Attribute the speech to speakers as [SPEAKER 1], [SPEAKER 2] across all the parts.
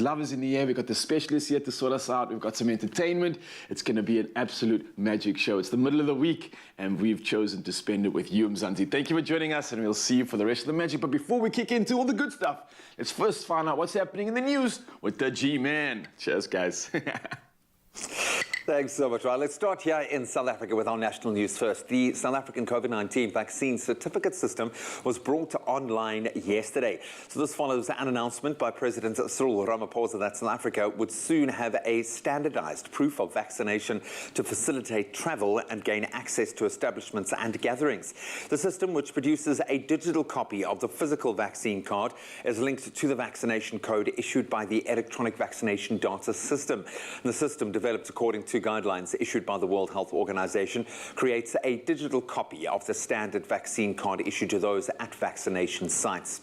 [SPEAKER 1] because love is in the air. We've got the specialists here to sort us out. We've got some entertainment. It's going to be an absolute magic show. It's the middle of the week, and we've chosen to spend it with you, Mzansi. Thank you for joining us, and we'll see you for the rest of the magic. But before we kick into all the good stuff, let's first find out what's happening in the news with the G-Man. Cheers, guys.
[SPEAKER 2] Thanks so much, Ryan. Let's start here in South Africa with our national news first. The South African COVID-19 vaccine certificate system was brought online yesterday. So this follows an announcement by President Cyril Ramaphosa that South Africa would soon have a standardized proof of vaccination to facilitate travel and gain access to establishments and gatherings. The system, which produces a digital copy of the physical vaccine card, is linked to the vaccination code issued by the electronic vaccination data system. The system, developed according to guidelines issued by the World Health Organization, creates a digital copy of the standard vaccine card issued to those at vaccination sites.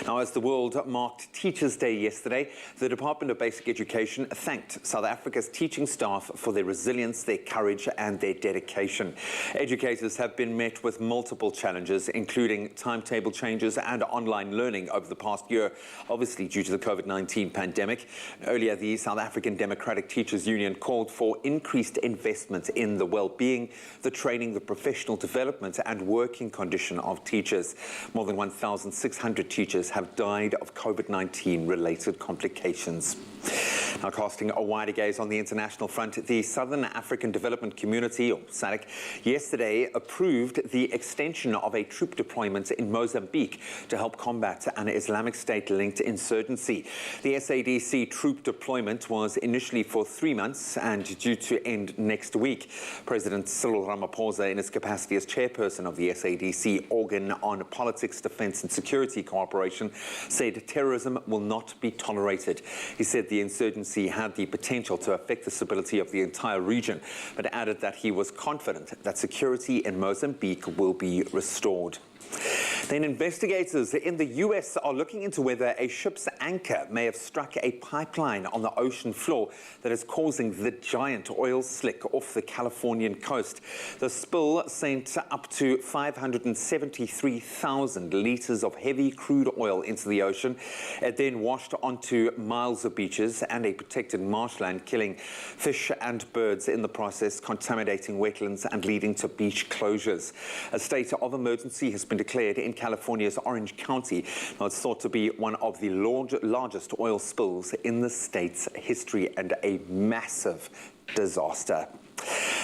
[SPEAKER 2] Now, as the world marked Teachers' Day yesterday, the Department of Basic Education thanked South Africa's teaching staff for their resilience, their courage and their dedication. Educators have been met with multiple challenges, including timetable changes and online learning over the past year, obviously due to the COVID-19 pandemic. Earlier, the South African Democratic Teachers Union called for increased investment in the well-being, the training, the professional development and working condition of teachers. More than 1,600 teachers have died of COVID-19 related complications. Now, casting a wider gaze on the international front, the Southern African Development Community, or SADC, yesterday approved the extension of a troop deployment in Mozambique to help combat an Islamic State-linked insurgency. The SADC troop deployment was initially for 3 months and due to end next week. President Cyril Ramaphosa, in his capacity as chairperson of the SADC organ on politics, defense and security cooperation, said terrorism will not be tolerated. He said the insurgency had the potential to affect the stability of the entire region, but added that he was confident that security in Mozambique will be restored. Then investigators in the US are looking into whether a ship's anchor may have struck a pipeline on the ocean floor that is causing the giant oil slick off the Californian coast. The spill sent up to 573,000 liters of heavy crude oil into the ocean. It then washed onto miles of beaches and a protected marshland, killing fish and birds in the process, contaminating wetlands and leading to beach closures. A state of emergency has been declared in California's Orange County. Now, it's thought to be one of the largest oil spills in the state's history and a massive disaster.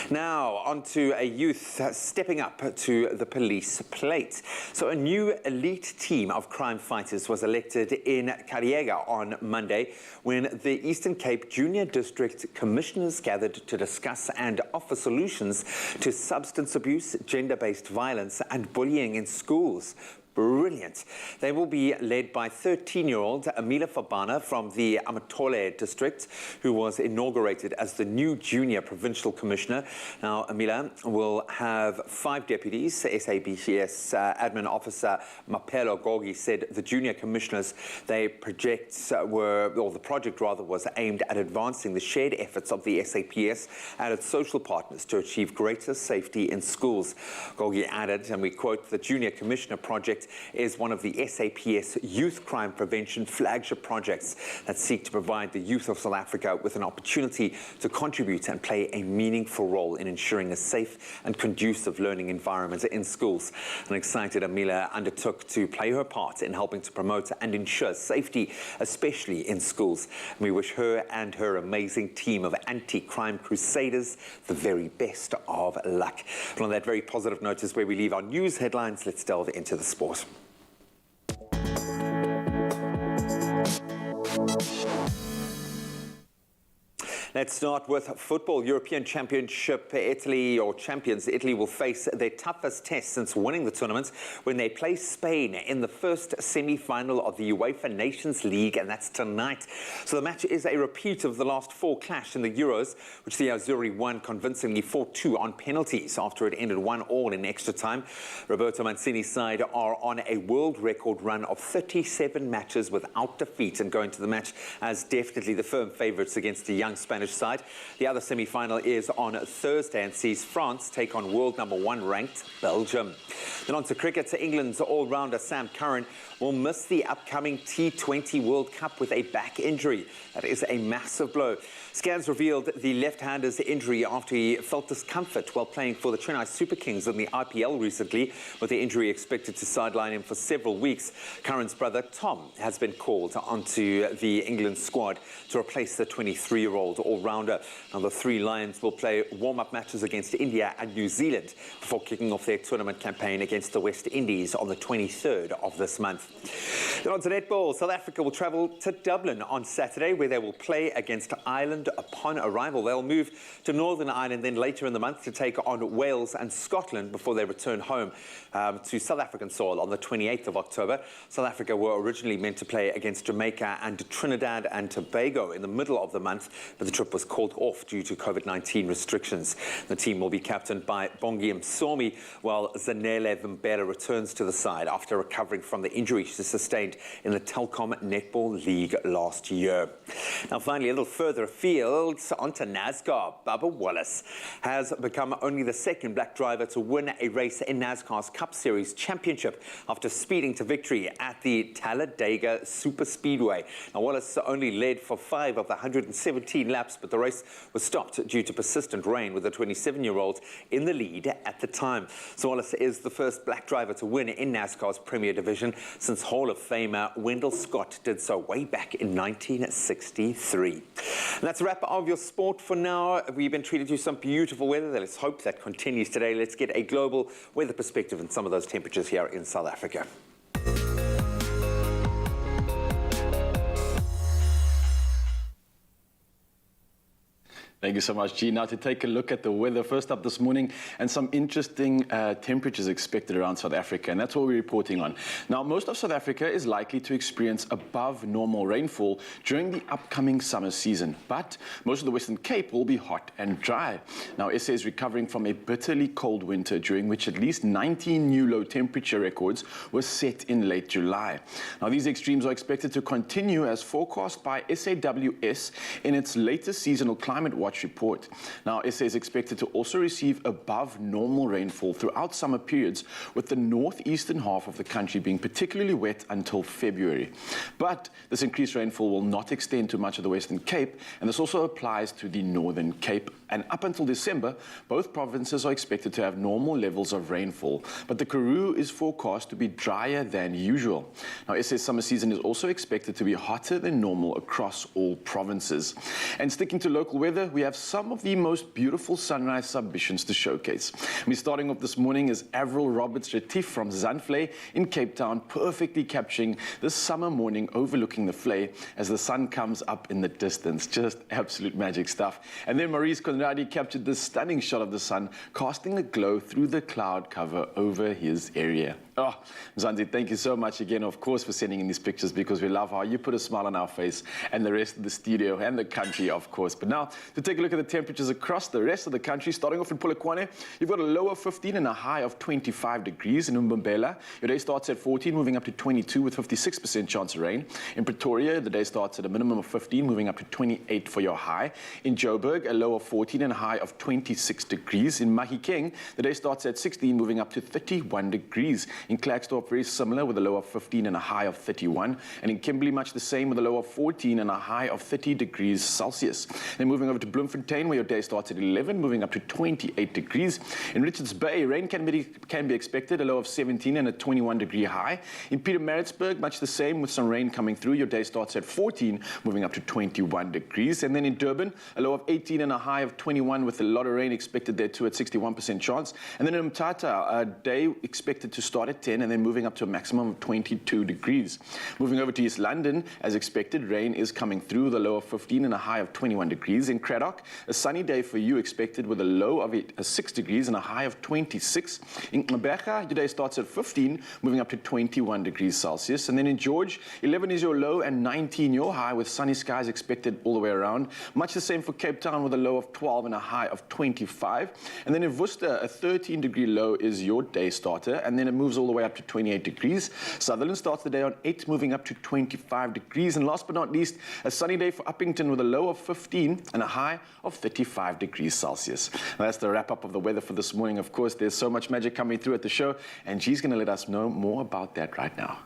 [SPEAKER 2] Now, on to a youth stepping up to the police plate. So a new elite team of crime fighters was elected in Kariega on Monday when the Eastern Cape Junior District Commissioners gathered to discuss and offer solutions to substance abuse, gender-based violence and bullying in schools. Brilliant. They will be led by 13-year-old Amila Fabana from the Amatole district, who was inaugurated as the new junior provincial commissioner. Now, Amila will have 5 deputies. SABCS admin officer Mapelo Gogi said the junior commissioners, the project was aimed at advancing the shared efforts of the SAPS and its social partners to achieve greater safety in schools. Gogi added, and we quote, "The junior commissioner project is one of the SAPS youth crime prevention flagship projects that seek to provide the youth of South Africa with an opportunity to contribute and play a meaningful role in ensuring a safe and conducive learning environment in schools." An excited Amila undertook to play her part in helping to promote and ensure safety, especially in schools. We wish her and her amazing team of anti-crime crusaders the very best of luck. And on that very positive note is where we leave our news headlines. Let's delve into the sport. Let's start with football. European Championship Italy, or champions Italy, will face their toughest test since winning the tournament when they play Spain in the first semi-final of the UEFA Nations League, and that's tonight. So the match is a repeat of the last 4 clash in the Euros, which the Azzurri won convincingly 4-2 on penalties after it ended 1-1 in extra time. Roberto Mancini's side are on a world record run of 37 matches without defeat and going to the match as definitely the firm favourites against the young Spanish side. The other semi-final is on Thursday and sees France take on world #1 ranked Belgium. Then on to cricket. England's all-rounder Sam Curran will miss the upcoming T20 World Cup with a back injury. That is a massive blow. Scans revealed the left-hander's injury after he felt discomfort while playing for the Chennai Super Kings in the IPL recently, with the injury expected to sideline him for several weeks. Curran's brother Tom has been called onto the England squad to replace the 23-year-old all-rounder. Now, the three Lions will play warm-up matches against India and New Zealand before kicking off their tournament campaign against the West Indies on the 23rd of this month. Then on to netball. South Africa will travel to Dublin on Saturday, where they will play against Ireland upon arrival. They'll move to Northern Ireland then later in the month to take on Wales and Scotland before they return home to South African soil on the 28th of October. South Africa were originally meant to play against Jamaica and Trinidad and Tobago in the middle of the month, but the trip was called off due to COVID-19 restrictions. The team will be captained by Bongi Msomi, while Zanele Vimbela returns to the side after recovering from the injury she sustained in the Telkom Netball League last year. Now, finally, a little further afield, onto NASCAR. Bubba Wallace has become only the second black driver to win a race in NASCAR's Cup Series championship after speeding to victory at the Talladega Superspeedway. Now, Wallace only led for 5 of the 117 laps, but the race was stopped due to persistent rain, with the 27-year-old in the lead at the time. So Wallace is the first black driver to win in NASCAR's Premier Division since Hall of Famer Wendell Scott did so way back in 1963. And that's a wrap of your sport for now. We've been treated to some beautiful weather. Let's hope that continues today. Let's get a global weather perspective and some of those temperatures here in South Africa.
[SPEAKER 1] Thank you so much, G. Now to take a look at the weather. First up this morning, and some interesting temperatures expected around South Africa, and that's what we're reporting on. Now, most of South Africa is likely to experience above normal rainfall during the upcoming summer season, but most of the Western Cape will be hot and dry. Now, SA is recovering from a bitterly cold winter, during which at least 19 new low temperature records were set in late July. Now, these extremes are expected to continue as forecast by SAWS in its latest seasonal climate watch report. Now, SA is expected to also receive above normal rainfall throughout summer periods, with the northeastern half of the country being particularly wet until February. But this increased rainfall will not extend to much of the Western Cape, and this also applies to the Northern Cape. And up until December, both provinces are expected to have normal levels of rainfall, but the Karoo is forecast to be drier than usual. Now, SA's summer season is also expected to be hotter than normal across all provinces. And sticking to local weather, we have some of the most beautiful sunrise submissions to showcase. We're starting off this morning is Avril Roberts-Retief from Zandvlei in Cape Town, perfectly capturing this summer morning overlooking the Vlei as the sun comes up in the distance. Just absolute magic stuff. And then Maurice Conradi captured this stunning shot of the sun casting a glow through the cloud cover over his area. Oh, Mzansi, thank you so much again, of course, for sending in these pictures, because we love how you put a smile on our face and the rest of the studio and the country, of course. But now, to take a look at the temperatures across the rest of the country, starting off in Polokwane, you've got a low of 15 and a high of 25 degrees. In Mbombela, your day starts at 14, moving up to 22 with 56% chance of rain. In Pretoria, the day starts at a minimum of 15, moving up to 28 for your high. In Joburg, a low of 14 and a high of 26 degrees. In Mahikeng, the day starts at 16, moving up to 31 degrees. In Klerksdorp, very similar, with a low of 15 and a high of 31. And in Kimberley, much the same, with a low of 14 and a high of 30 degrees Celsius. Then moving over to Bloemfontein, where your day starts at 11, moving up to 28 degrees. In Richards Bay, rain can be expected, a low of 17 and a 21-degree high. In Pietermaritzburg, much the same, with some rain coming through. Your day starts at 14, moving up to 21 degrees. And then in Durban, a low of 18 and a high of 21, with a lot of rain expected there too at 61% chance. And then in Mthatha, a day expected to start at 10 and then moving up to a maximum of 22 degrees. Moving over to East London, as expected, rain is coming through, the low of 15 and a high of 21 degrees. In Cradock, a sunny day for you expected, with a low of 6 degrees and a high of 26. In Mbecha, your day starts at 15, moving up to 21 degrees Celsius. And then in George, 11 is your low and 19 your high, with sunny skies expected all the way around. Much the same for Cape Town, with a low of 12 and a high of 25. And then in Worcester, a 13-degree low is your day starter, and then it moves all the way up to 28 degrees. Sutherland starts the day on 8, moving up to 25 degrees. And last but not least, a sunny day for Uppington, with a low of 15 and a high of 35 degrees Celsius. Now, that's the wrap-up of the weather for this morning. Of course, there's so much magic coming through at the show, and G's going to let us know more about that right now.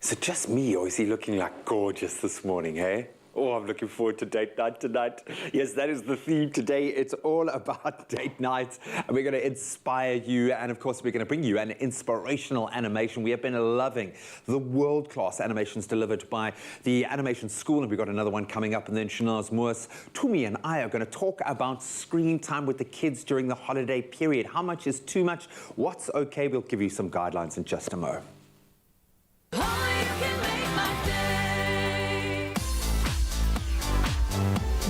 [SPEAKER 2] Is it just me, or is he looking like gorgeous this morning, hey? Oh, I'm looking forward to date night tonight. Yes, that is the theme today. It's all about date nights, and we're going to inspire you, and of course, we're going to bring you an inspirational animation. We have been loving the world-class animations delivered by the Animation School, and we've got another one coming up, and then Shanaz Moos, Tumi and I are going to talk about screen time with the kids during the holiday period. How much is too much? What's okay? We'll give you some guidelines in just a moment.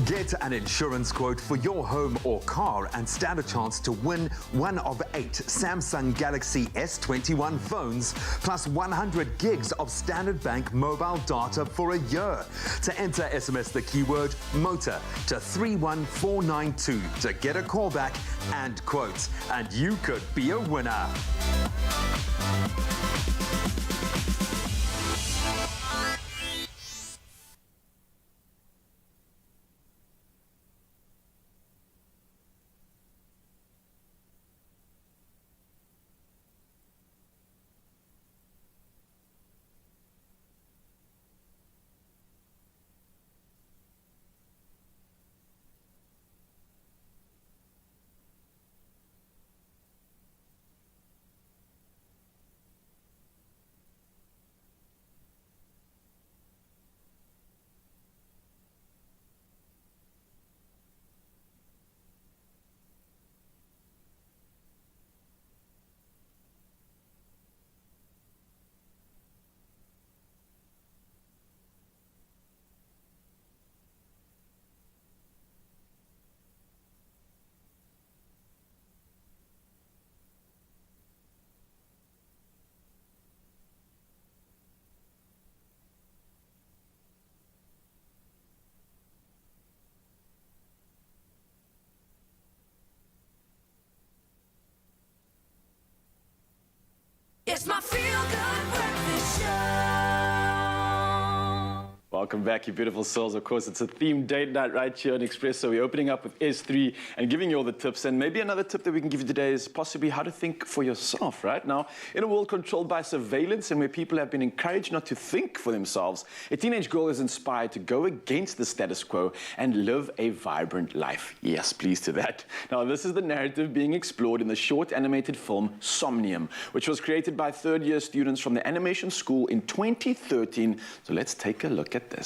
[SPEAKER 3] Get an insurance quote for your home or car and stand a chance to win one of 8 Samsung Galaxy S21 phones plus 100 gigs of Standard Bank mobile data for a year. To enter, SMS the keyword motor to 31492 to get a call back and quotes, and you could be a winner.
[SPEAKER 4] It's my feel-good breakfast show.
[SPEAKER 1] Welcome back, you beautiful souls. Of course, it's a themed date night right here on Expresso. We're opening up with S3 and giving you all the tips. And maybe another tip that we can give you today is possibly how to think for yourself, right? Now, in a world controlled by surveillance and where people have been encouraged not to think for themselves, a teenage girl is inspired to go against the status quo and live a vibrant life. Yes, please to that. Now, this is the narrative being explored in the short animated film Somnium, which was created by third-year students from the Animation School in 2013. So let's take a look at this.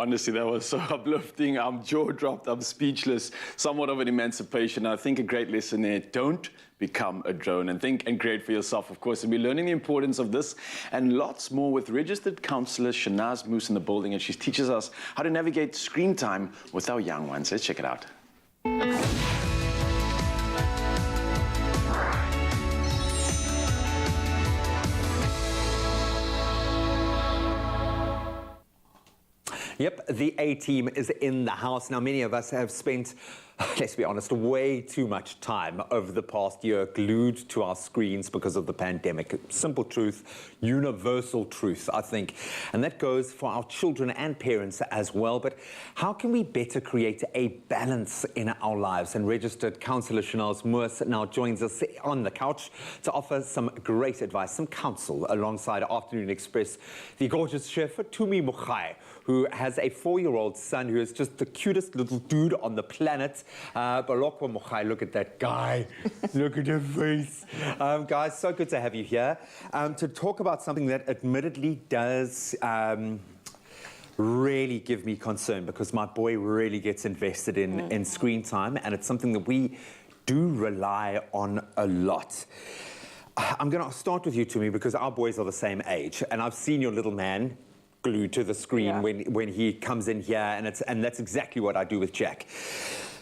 [SPEAKER 1] Honestly, that was so uplifting. I'm jaw dropped. I'm speechless. Somewhat of an emancipation. I think a great lesson there. Don't become a drone, and think and create for yourself, of course. And we're learning the importance of this and lots more with registered counselor Shanaz Moose in the building, and she teaches us how to navigate screen time with our young ones. Let's check it out.
[SPEAKER 2] Yep, the A-team is in the house. Now, many of us have spent, let's be honest, way too much time over the past year glued to our screens because of the pandemic. Simple truth, universal truth, I think. And that goes for our children and parents as well. But how can we better create a balance in our lives? And registered counsellor Shanaz Moose now joins us on the couch to offer some great advice, some counsel alongside Afternoon Express, the gorgeous chef Tumi Mukhai, who has a 4-year-old son who is just the cutest little dude on the planet. Balokwa Mukhai, look at that guy. Look at his face. Guys, so good to have you here to talk about something that admittedly does really give me concern, because my boy really gets invested in screen time, and it's something that we do rely on a lot. I'm going to start with you, Tumi, because our boys are the same age, and I've seen your little man glued to the screen when he comes in here, and that's exactly what I do with Jack.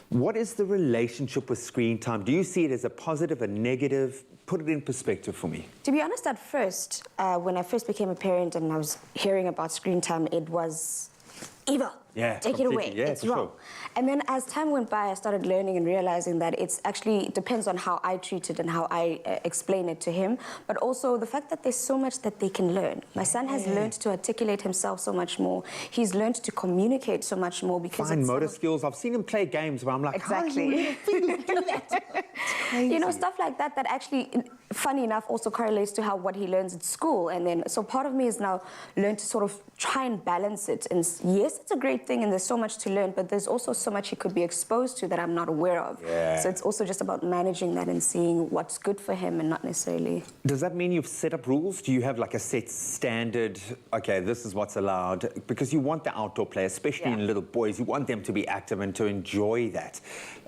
[SPEAKER 2] What is the relationship with screen time? Do you see it as a positive, a negative? Put it in perspective for me.
[SPEAKER 5] To be honest, at first, when I first became a parent and I was hearing about screen time, it was evil.
[SPEAKER 2] Yeah,
[SPEAKER 5] take it away.
[SPEAKER 2] Yeah,
[SPEAKER 5] it's wrong.
[SPEAKER 2] sure.
[SPEAKER 5] And then as time went by, I started learning and realizing that it's actually, it depends on how I treat it and how I explain it to him, but also the fact that there's so much that they can learn. My son has learned to articulate himself so much more. He's learned to communicate so much more because
[SPEAKER 2] fine motor skills. I've seen him play games where I'm like,
[SPEAKER 5] exactly.
[SPEAKER 2] How do you do that?
[SPEAKER 5] You know, stuff like that actually, funny enough, also correlates to what he learns at school. And then, so part of me has now learned to sort of try and balance it. And yes, it's a great thing and there's so much to learn, but there's also so much he could be exposed to that I'm not aware of.
[SPEAKER 2] Yeah.
[SPEAKER 5] So it's also just about managing that and seeing what's good for him and not necessarily...
[SPEAKER 2] Does that mean you've set up rules? Do you have like a set standard, okay, this is what's allowed? Because you want the outdoor play, especially in little boys, you want them to be active and to enjoy that.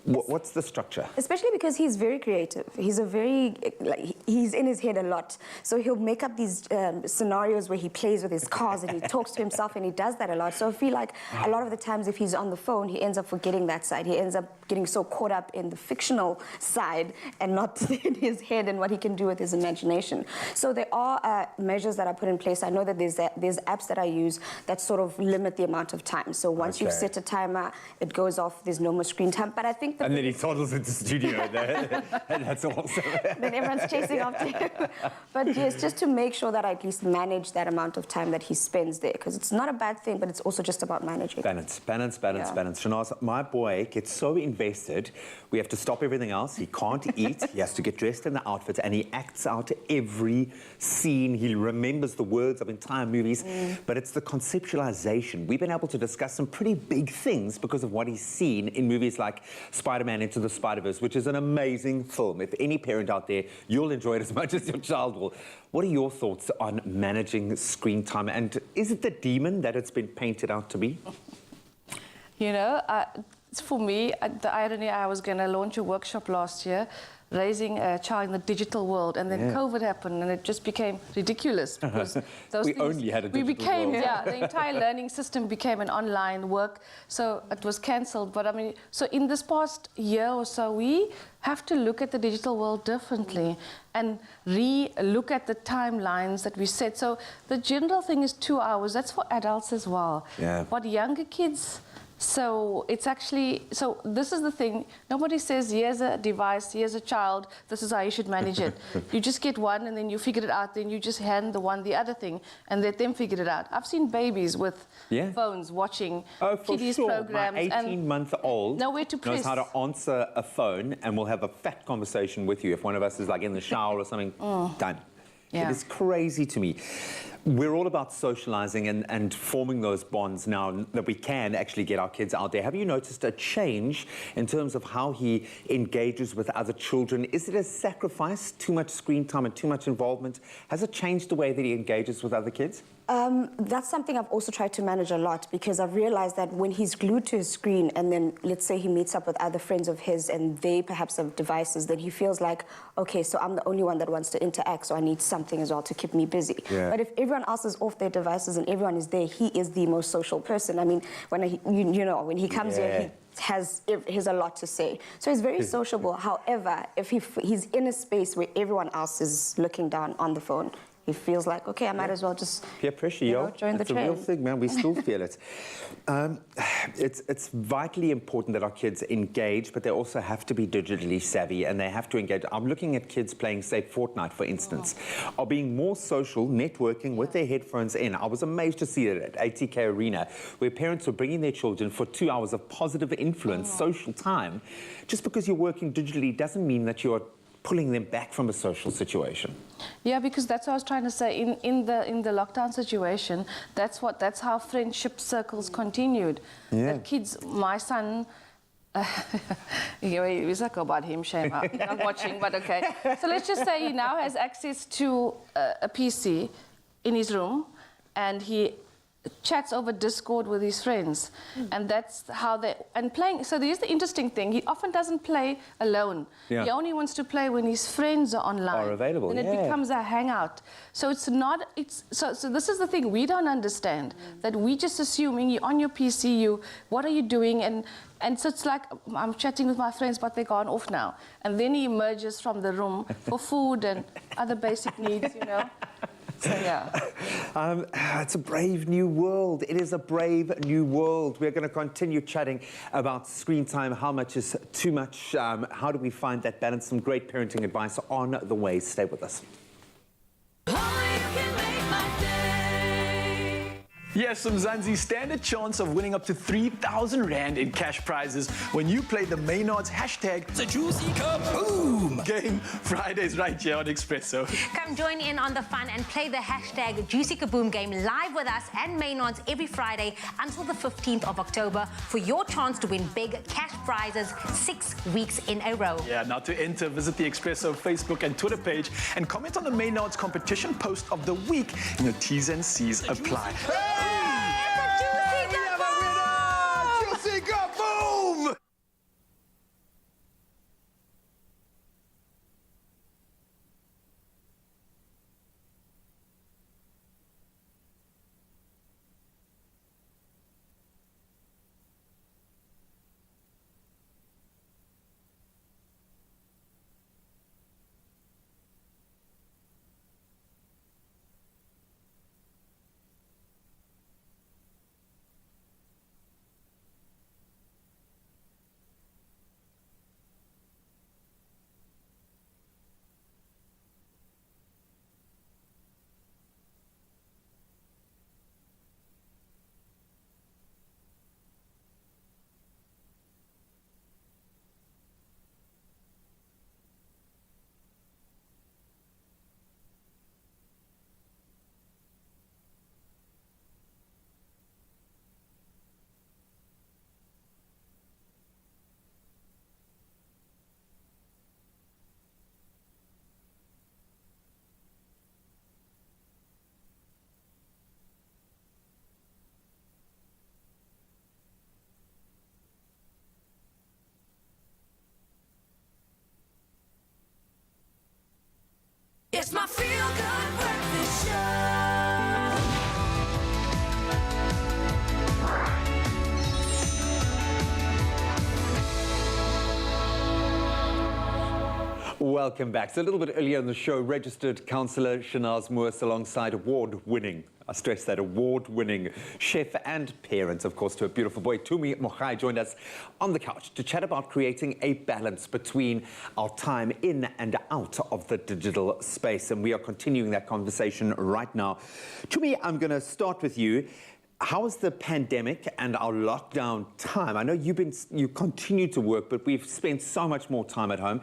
[SPEAKER 2] What's the structure? Especially
[SPEAKER 5] because he's very creative. He's a very, he's in his head a lot. So he'll make up these scenarios where he plays with his cars and he talks to himself, and he does that a lot. So I feel like a lot of the times if he's on the phone, he ends up forgetting that side. He ends up getting so caught up in the fictional side and not in his head and what he can do with his imagination. So there are measures that I put in place. I know that there's apps that I use that sort of limit the amount of time. So once you've set a timer, it goes off, there's no more screen time. But I think
[SPEAKER 2] and then he toddles into the studio there. And that's awesome.
[SPEAKER 5] Then everyone's chasing after him. But yes, just to make sure that I at least manage that amount of time that he spends there, because it's not a bad thing, but it's also just about managing.
[SPEAKER 2] Balance. Shanaz, my boy gets so invested, we have to stop everything else. He can't eat. He has to get dressed in the outfit, and he acts out every scene. He remembers the words of entire movies, but it's the conceptualization. We've been able to discuss some pretty big things because of what he's seen in movies like Spider-Man Into the Spider-Verse, which is an amazing film. If any parent out there, you'll enjoy it as much as your child will. What are your thoughts on managing screen time? And is it the demon that it's been painted out to be?
[SPEAKER 6] You know, for me, the irony, I was going to launch a workshop last year raising a child in the digital world, and then COVID happened, and it just became ridiculous because those
[SPEAKER 2] we
[SPEAKER 6] things,
[SPEAKER 2] only had a digital world.
[SPEAKER 6] the entire learning system became an online work, so it was cancelled. But I mean, so in this past year or so, we have to look at the digital world differently and re-look at the timelines that we set. So the general thing is 2 hours. That's for adults as well.
[SPEAKER 2] Yeah.
[SPEAKER 6] But younger kids, so it's actually, so this is the thing, nobody says, here's a device, here's a child, this is how you should manage it. You just get one and then you figure it out, then you just hand the one the other thing and let them figure it out. I've seen babies with phones watching kiddies programs.
[SPEAKER 2] My 18-month-old knows how to answer a phone and will have a fat conversation with you if one of us is like in the shower or something. Done. Yeah. It is crazy to me. We're all about socializing and forming those bonds now that we can actually get our kids out there. Have you noticed a change in terms of how he engages with other children? Is it a sacrifice, too much screen time and too much involvement? Has it changed the way that he engages with other kids?
[SPEAKER 5] That's something I've also tried to manage a lot, because I've realized that when he's glued to his screen and then let's say he meets up with other friends of his and they perhaps have devices, then he feels like, okay, so I'm the only one that wants to interact, so I need something as well to keep me busy.
[SPEAKER 2] Yeah.
[SPEAKER 5] But if everyone else is off their devices and everyone is there, he is the most social person. I mean, when when he comes here, he has a lot to say. So he's very sociable. However, if he's in a space where everyone else is looking down on the phone, he feels like, okay, I might as well just
[SPEAKER 2] peer pressure,
[SPEAKER 5] join the
[SPEAKER 2] it's a real
[SPEAKER 5] train.
[SPEAKER 2] thing, man. We still feel it. It's vitally important that our kids engage, but they also have to be digitally savvy and they have to engage. I'm looking at kids playing, say, Fortnite, for instance, are being more social, networking with their headphones in. I was amazed to see it at ATK Arena, where parents were bringing their children for 2 hours of positive influence, social time. Just because you're working digitally doesn't mean that you're pulling them back from a social situation.
[SPEAKER 6] Yeah, because that's what I was trying to say. In the lockdown situation, that's how friendship circles continued.
[SPEAKER 2] Yeah.
[SPEAKER 6] That kids, my son. We talk about him, shame. I'm not watching, but okay. So let's just say he now has access to a PC in his room, and he chats over Discord with his friends, and that's how playing. So there's the interesting thing. He often doesn't play alone.
[SPEAKER 2] Yeah.
[SPEAKER 6] He only wants to play when his friends are online.
[SPEAKER 2] Are available,
[SPEAKER 6] and
[SPEAKER 2] yeah.
[SPEAKER 6] it becomes a hangout. So it's not. So this is the thing we don't understand. That we just assuming you're on your PC. What are you doing? And so it's like I'm chatting with my friends, but they're gone off now. And then he emerges from the room for food and other basic needs. So, yeah.
[SPEAKER 2] It's a brave new world. It is a brave new world. We're going to continue chatting about screen time, how much is too much, how do we find that balance, some great parenting advice on the way. Stay with us.
[SPEAKER 4] Only you can make my day.
[SPEAKER 1] Yes, Mzansi, stand a chance of winning up to 3,000 Rand in cash prizes when you play the Maynard's hashtag
[SPEAKER 7] It's a juicy kaboom!
[SPEAKER 1] game Fridays right here on Expresso.
[SPEAKER 8] Come join in on the fun and play the hashtag Juicy Kaboom game live with us and Maynard's every Friday until the 15th of October for your chance to win big cash prizes 6 weeks in a row.
[SPEAKER 1] Yeah, now to enter, visit the Expresso Facebook and Twitter page and comment on the Maynard's competition post of the week. Your T's and C's apply.
[SPEAKER 2] Juicy kaboom!
[SPEAKER 4] It's my feel-good breakfast show.
[SPEAKER 2] Welcome back. So a little bit earlier in the show, registered councillor Shanaz Moos alongside award-winning, I stress that, award-winning chef and parent, of course, to a beautiful boy. Tumi Mochai joined us on the couch to chat about creating a balance between our time in and out of the digital space. And we are continuing that conversation right now. Tumi, I'm going to start with you. How is the pandemic and our lockdown time? I know you continue to work, but we've spent so much more time at home.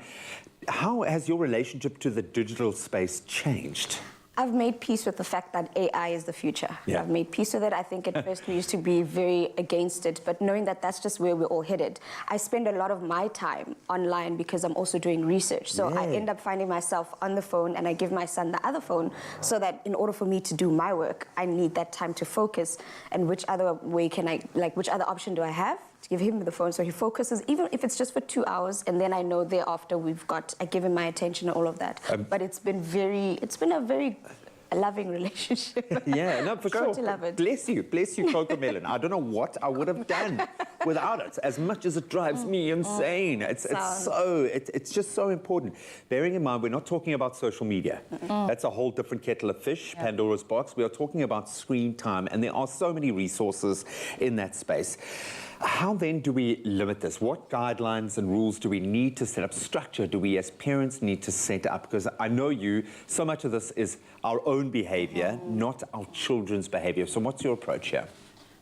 [SPEAKER 2] How has your relationship to the digital space changed?
[SPEAKER 5] I've made peace with the fact that AI is the future.
[SPEAKER 2] Yeah.
[SPEAKER 5] I've made peace with it. I think at first we used to be very against it, but knowing that that's just where we're all headed. I spend a lot of my time online because I'm also doing research. So I end up finding myself on the phone, and I give my son the other phone so that in order for me to do my work, I need that time to focus. And which other way can I, like, which other option do I have? To give him the phone so he focuses, even if it's just for 2 hours, and then I know thereafter I give him my attention and all of that. But it's been a very loving relationship.
[SPEAKER 2] Yeah, no, for
[SPEAKER 5] Grown
[SPEAKER 2] sure.
[SPEAKER 5] to love it.
[SPEAKER 2] Bless you, Coco Melon. I don't know what I would have done without it, as much as it drives me insane. It's just so important. Bearing in mind, we're not talking about social media. That's a whole different kettle of fish, Pandora's box. We are talking about screen time, and there are so many resources in that space. How then do we limit this? What guidelines and rules do we need to set up? Structure do we as parents need to set up? Because I know so much of this is our own behavior, not our children's behavior. So what's your approach here?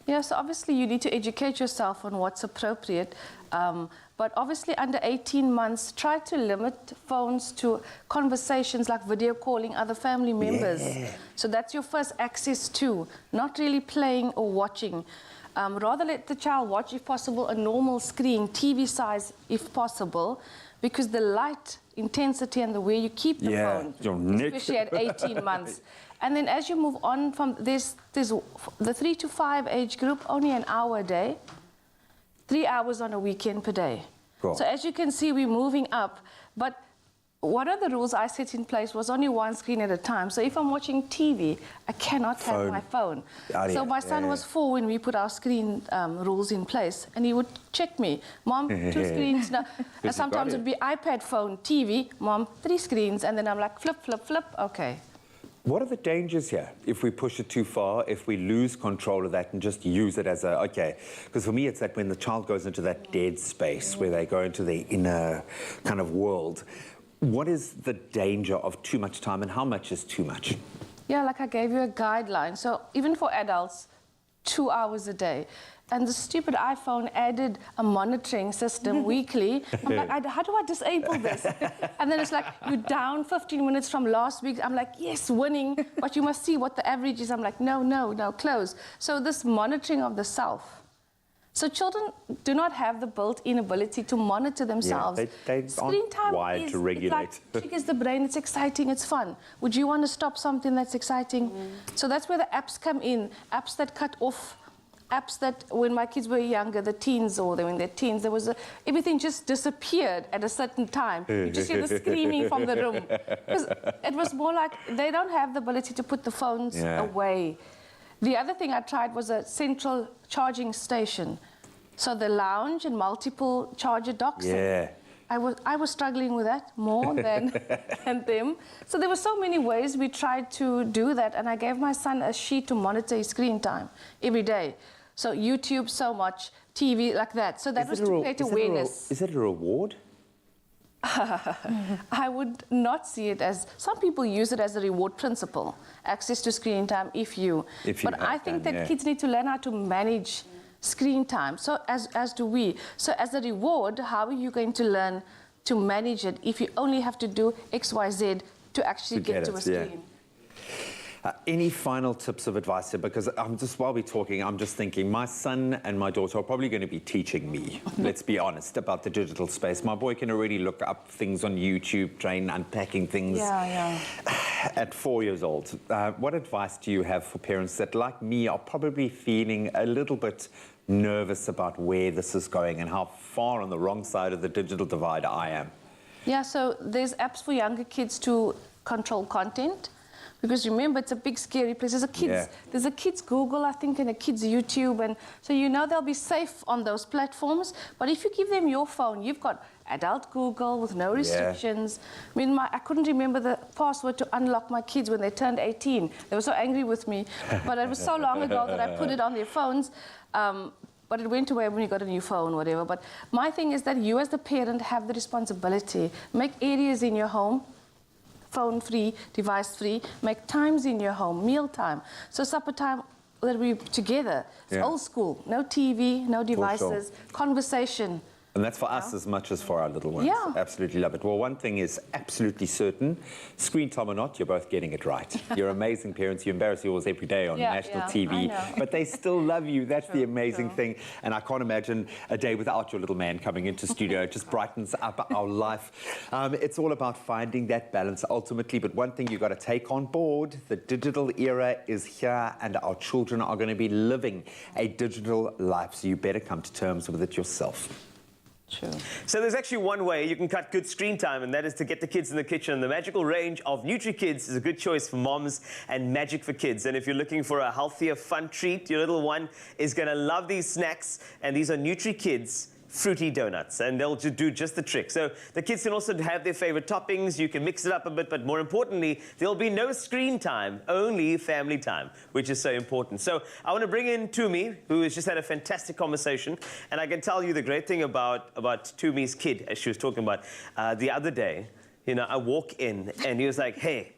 [SPEAKER 6] Yeah, so obviously you need to educate yourself on what's appropriate. But obviously under 18 months, try to limit phones to conversations like video calling other family members. Yeah. So that's your first access to, not really playing or watching. Rather let the child watch, if possible, a normal screen, TV size, if possible, because the light intensity and the way you keep the phone, especially at 18 months. And then as you move on from there's the 3 to 5 age group, only an hour a day, 3 hours on a weekend per day. Cool. So as you can see, we're moving up. But one of the rules I set in place was only one screen at a time. So if I'm watching TV, I cannot have my phone. So my son was 4 when we put our screen rules in place, and he would check me. Mom, 2 screens. No. And sometimes it would be iPad, phone, TV. Mom, 3 screens. And then I'm like, flip, flip, flip. Okay.
[SPEAKER 2] What are the dangers here if we push it too far, if we lose control of that and just use it as because for me it's that when the child goes into that dead space where they go into the inner kind of world. What is the danger of too much time, and how much is too much?
[SPEAKER 6] Yeah, like I gave you a guideline. So even for adults, 2 hours a day. And the stupid iPhone added a monitoring system weekly. I'm like, how do I disable this? And then it's like, you're down 15 minutes from last week. I'm like, yes, winning, but you must see what the average is. I'm like, no, close. So this monitoring of the self. So children do not have the built-in ability to monitor themselves.
[SPEAKER 2] Yeah, they
[SPEAKER 6] Screen time
[SPEAKER 2] wired to regulate.
[SPEAKER 6] It's like, triggers the brain, it's exciting, it's fun. Would you want to stop something that's exciting? So that's where the apps come in, apps that cut off, apps that when my kids were younger, the teens or when they're teens, everything just disappeared at a certain time. You just hear the screaming from the room. Because it was more like they don't have the ability to put the phones away. The other thing I tried was a central charging station. So the lounge and multiple charger docks.
[SPEAKER 2] Yeah.
[SPEAKER 6] I was struggling with that more than them. So there were so many ways we tried to do that, and I gave my son a sheet to monitor his screen time every day. So YouTube so much, TV like that. So that was to create awareness.
[SPEAKER 2] Is it a reward?
[SPEAKER 6] I would not see it as, some people use it as a reward principle, access to screen time but I think that kids need to learn how to manage screen time, so as do we. So as a reward, how are you going to learn to manage it if you only have to do X, Y, Z to actually get to a screen?
[SPEAKER 2] Any final tips of advice here? Because while we're talking, I'm just thinking my son and my daughter are probably going to be teaching me, let's be honest, about the digital space. My boy can already look up things on YouTube, unpacking things at 4 years old. What advice do you have for parents that, like me, are probably feeling a little bit nervous about where this is going and how far on the wrong side of the digital divide I am?
[SPEAKER 6] Yeah, so there's apps for younger kids to control content. Because remember, it's a big, scary place. There's a kids Google, I think, and a kids YouTube. And so they'll be safe on those platforms. But if you give them your phone, you've got adult Google with no restrictions. I mean, I couldn't remember the password to unlock my kids when they turned 18. They were so angry with me. But it was so long ago that I put it on their phones. But it went away when you got a new phone, whatever. But my thing is that you as the parent have the responsibility. Make areas in your home phone-free, device-free, make times in your home, meal time. So supper time, that we together. It's old school, no TV, no devices, conversation.
[SPEAKER 2] And that's for us as much as for our little ones.
[SPEAKER 6] Yeah.
[SPEAKER 2] Absolutely love it. Well, one thing is absolutely certain, screen time or not, you're both getting it right. You're amazing parents. You embarrass yours every day on national TV.
[SPEAKER 6] I know.
[SPEAKER 2] But they still love you. That's the amazing thing. And I can't imagine a day without your little man coming into studio. It just brightens up our life. It's all about finding that balance ultimately. But one thing you've got to take on board, the digital era is here and our children are going to be living a digital life. So you better come to terms with it yourself.
[SPEAKER 6] True.
[SPEAKER 7] So there's actually one way you can cut good screen time, and that is to get the kids in the kitchen. The magical range of Nutri-Kids is a good choice for moms and magic for kids. And if you're looking for a healthier, fun treat, your little one is going to love these snacks. And these are Nutri-Kids fruity donuts, and they'll do just the trick. So the kids can also have their favorite toppings. You can mix it up a bit, but more importantly, there'll be no screen time, only family time, which is so important. So I want to bring in Tumi, who has just had a fantastic conversation, and I can tell you the great thing about Tumi's kid, as she was talking about the other day. You know, I walk in and he was like, "Hey,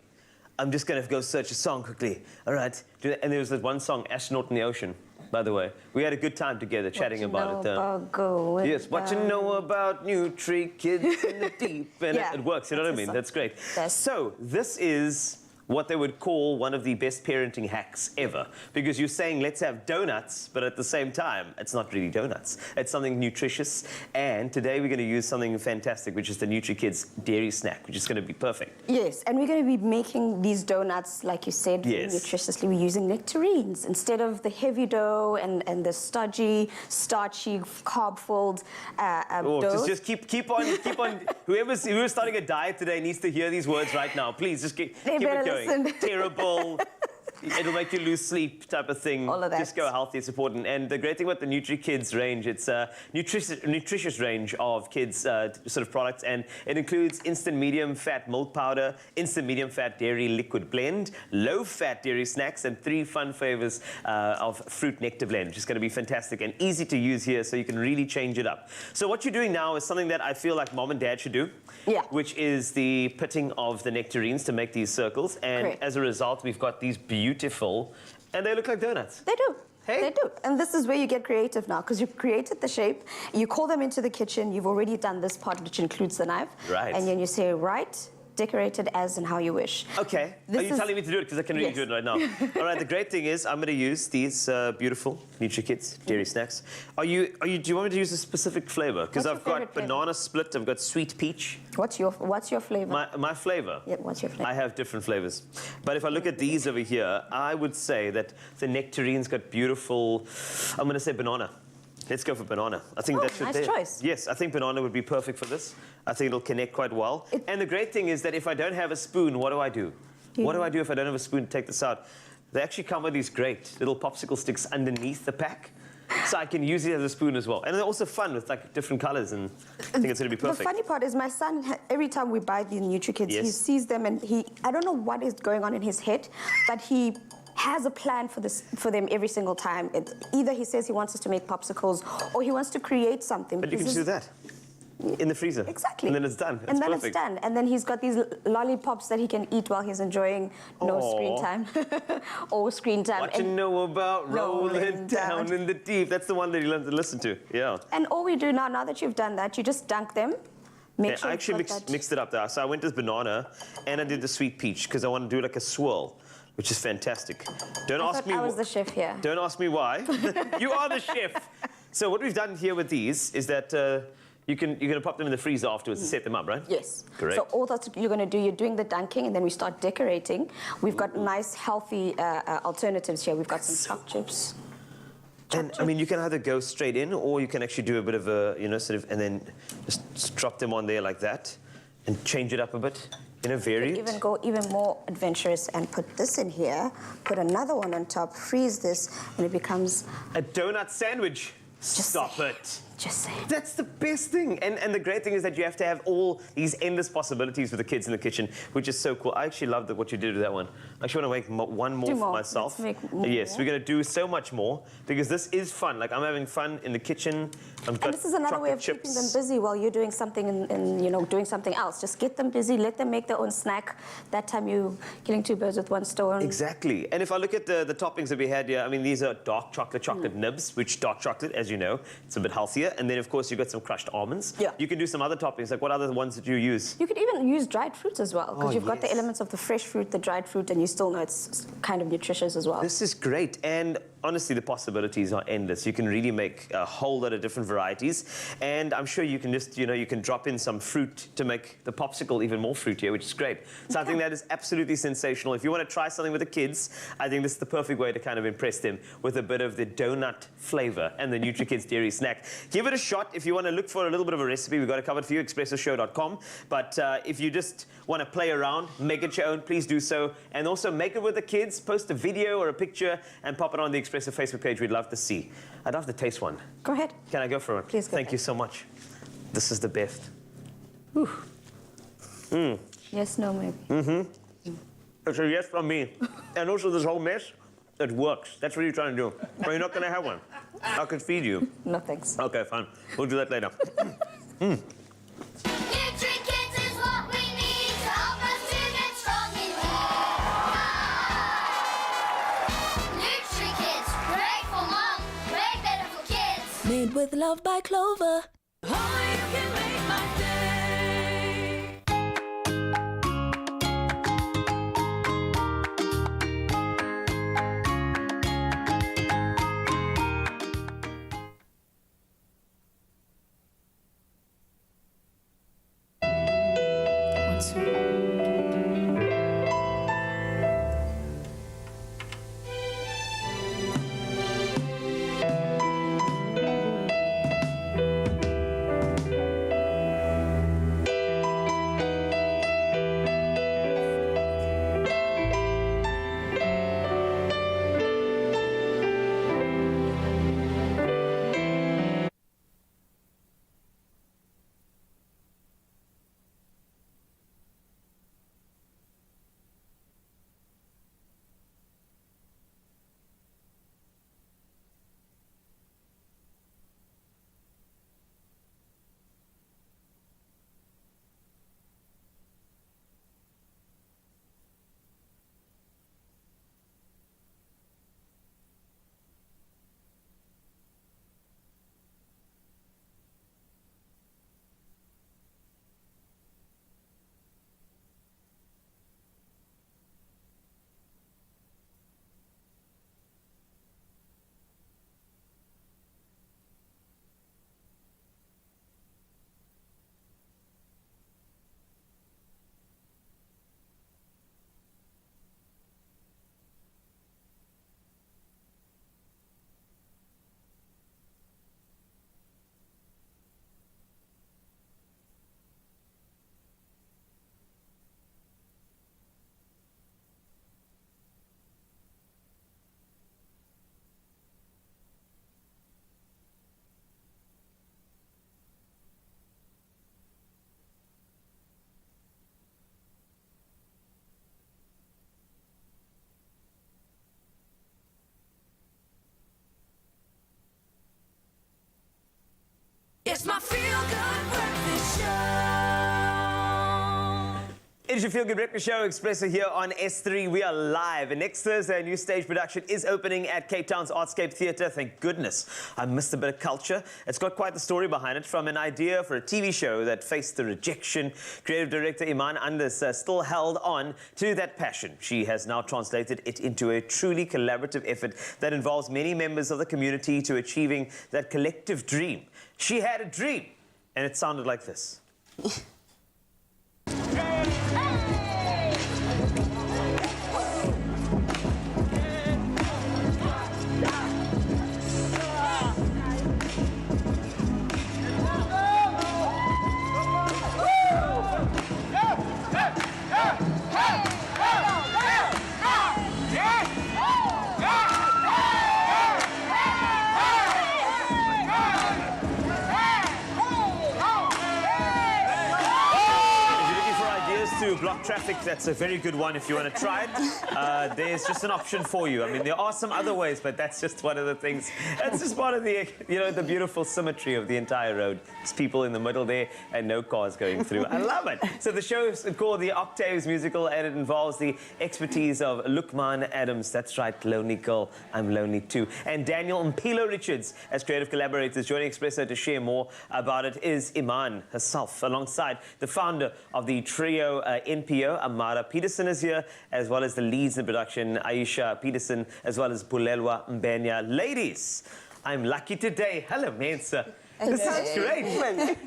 [SPEAKER 7] I'm just going to go search a song quickly. All right." And there was that one song, Astronaut in the Ocean. By the way, we had a good time together chatting about it. Yes, what you know about Nutri-Kids in the deep, and it works. You know what I mean? That's great. So this is what they would call one of the best parenting hacks ever, because you're saying let's have donuts, but at the same time it's not really donuts. It's something nutritious, and today we're going to use something fantastic, which is the Nutri-Kids dairy snack, which is going to be perfect.
[SPEAKER 5] Yes, and we're going to be making these donuts, like you said, nutritiously. We're using nectarines instead of the heavy dough and the stodgy, starchy, carb-filled dough.
[SPEAKER 7] Just keep on. Whoever's starting a diet today needs to hear these words right now. Please just keep it going. Terrible. It'll make you lose sleep type of thing.
[SPEAKER 5] All of that.
[SPEAKER 7] Just go healthy, it's important. And the great thing about the Nutri-Kids range, it's a nutritious range of kids sort of products, and it includes instant medium fat milk powder, instant medium fat dairy liquid blend, low fat dairy snacks, and 3 fun flavors of fruit nectar blend, which is going to be fantastic and easy to use here, so you can really change it up. So what you're doing now is something that I feel like mom and dad should do, which is the pitting of the nectarines to make these circles. And as a result, we've got these beautiful, and they look like donuts.
[SPEAKER 5] They do.
[SPEAKER 7] Hey?
[SPEAKER 5] They do. And this is where you get creative now, because you've created the shape, you call them into the kitchen, you've already done this part, which includes the knife.
[SPEAKER 7] Right.
[SPEAKER 5] And then you say, decorate it as and how you wish.
[SPEAKER 7] Okay. Are you telling me to do it? Because I can really do it right now. All right. The great thing is I'm going to use these beautiful Nutri-Kids dairy snacks. Do you want me to use a specific flavor? Because I've got banana split. I've got sweet peach.
[SPEAKER 5] What's your flavor?
[SPEAKER 7] My flavor?
[SPEAKER 5] Yeah, what's your flavor?
[SPEAKER 7] I have different flavors. But if I look at these over here, I would say that the nectarine's got beautiful, I'm going to say banana. Let's go for banana. I think that should
[SPEAKER 5] nice choice.
[SPEAKER 7] Yes, I think banana would be perfect for this. I think it'll connect quite well. And the great thing is that if I don't have a spoon, what do I do? What do I do if I don't have a spoon to take this out? They actually come with these great little popsicle sticks underneath the pack, so I can use it as a spoon as well. And they're also fun with like different colors, and I think it's going to be perfect.
[SPEAKER 5] The funny part is my son, every time we buy the Nutri-Kids, he sees them and I don't know what is going on in his head, but he has a plan for them every single time. Either he says he wants us to make popsicles, or he wants to create something.
[SPEAKER 7] But you can just do that in the freezer.
[SPEAKER 5] Exactly.
[SPEAKER 7] And then it's done.
[SPEAKER 5] And then it's done. And then he's got these lollipops that he can eat while he's enjoying screen time. Or screen time.
[SPEAKER 7] What you know about rolling down in the deep. That's the one that you learn to listen to. Yeah.
[SPEAKER 5] And all we do now that you've done that, you just dunk them. Make sure
[SPEAKER 7] I actually mixed it up there. So I went with banana and I did the sweet peach because I want to do like a swirl, which is fantastic. Don't ask me.
[SPEAKER 5] I was the chef here.
[SPEAKER 7] Don't ask me why. You are the chef. So what we've done here with these is that you're going to pop them in the freezer afterwards to set them up, right?
[SPEAKER 5] Yes.
[SPEAKER 7] Correct.
[SPEAKER 5] So all that you're going to do, you're doing the dunking, and then we start decorating. We've got nice, healthy alternatives here. We've got some choc chips.
[SPEAKER 7] And I mean, you can either go straight in, or you can actually do a bit of a, and then just drop them on there like that, and change it up a bit. Vary it.
[SPEAKER 5] Even go even more adventurous and put this in here, put another one on top, freeze this, and it becomes
[SPEAKER 7] a donut sandwich. Stop it.
[SPEAKER 5] Just say it.
[SPEAKER 7] That's the best thing. And the great thing is that you have to have all these endless possibilities for the kids in the kitchen, which is so cool. I actually love what you did with that one. I actually want to make one more for myself.
[SPEAKER 5] Let's make more.
[SPEAKER 7] Yes, we're going to do so much more because this is fun. Like, I'm having fun in the kitchen.
[SPEAKER 5] And this is another way of keeping them busy while you're doing something and doing something else. Just get them busy, let them make their own snack. That time you're killing 2 birds with 1 stone.
[SPEAKER 7] Exactly. And if I look at the toppings that we had here, I mean, these are dark chocolate nibs, which dark chocolate, as you know, it's a bit healthier. here, and then of course you've got some crushed almonds.
[SPEAKER 5] Yeah.
[SPEAKER 7] You can do some other toppings. Like what other ones did you use?
[SPEAKER 5] You could even use dried fruits as well, because
[SPEAKER 7] Oh,
[SPEAKER 5] you've got the
[SPEAKER 7] yes.
[SPEAKER 5] elements of the fresh fruit, the dried fruit, and you still know it's kind of nutritious as well.
[SPEAKER 7] This is great, and honestly, the possibilities are endless. You can really make a whole lot of different varieties, and I'm sure you can just, you can drop in some fruit to make the popsicle even more fruitier, which is great. Something that is absolutely sensational. If you want to try something with the kids, I think this is the perfect way to kind of impress them with a bit of the donut flavor and the NutriKids dairy snack. Give it a shot. If you want to look for a little bit of a recipe, we've got it covered for you, expressoshow.com. But if you just want to play around, make it your own, please do so. And also make it with the kids, post a video or a picture and pop it on the Expresso Facebook page. We'd love to see. I'd love to taste one.
[SPEAKER 5] Go ahead.
[SPEAKER 7] Can I go for it?
[SPEAKER 5] Please go
[SPEAKER 7] Thank
[SPEAKER 5] ahead.
[SPEAKER 7] you so much. This is the best.
[SPEAKER 5] Yes, no, maybe.
[SPEAKER 7] It's a yes from me. And also this whole mess, it works. That's what you're trying to do. But you're not going to have one. I could feed you.
[SPEAKER 5] No, thanks.
[SPEAKER 7] Okay, fine. We'll do that later.
[SPEAKER 4] NutriKids is what we need to help us to get strong in here. NutriKids, great for mom, way better for kids.
[SPEAKER 9] Made with love by Clover.
[SPEAKER 4] Oh, you can make my day. It's my feel-good breakfast show.
[SPEAKER 7] It is your Feel Good Breakfast Show, Expresso here on S3. We are live, and next Thursday, a new stage production is opening at Cape Town's Artscape Theatre. Thank goodness. I missed a bit of culture. It's got quite the story behind it, from an idea for a TV show that faced the rejection. Creative director Iman Anders still held on to that passion. She has now translated it into a truly collaborative effort that involves many members of the community to achieving that collective dream. She had a dream, and it sounded like this. to block traffic, that's a very good one if you want to try it. There's just an option for you. I mean, there are some other ways, but that's just one of the things. That's just part of the, you know, the beautiful symmetry of the entire road. There's people in the middle there and no cars going through. I love it. So the show is called The Octaves Musical, and it involves the expertise of Lukman Adams. That's right, Lonely Girl, I'm Lonely Too. And Daniel Mpilo Richards as creative collaborators. Joining Expresso to share more about it is Iman herself, alongside the founder of the trio NPO, Amara Peterson is here, as well as the leads in the production, Aisha Peterson, as well as Bulelwa Mbenya. Ladies, I'm lucky today. Hello, Mensa. This sounds great.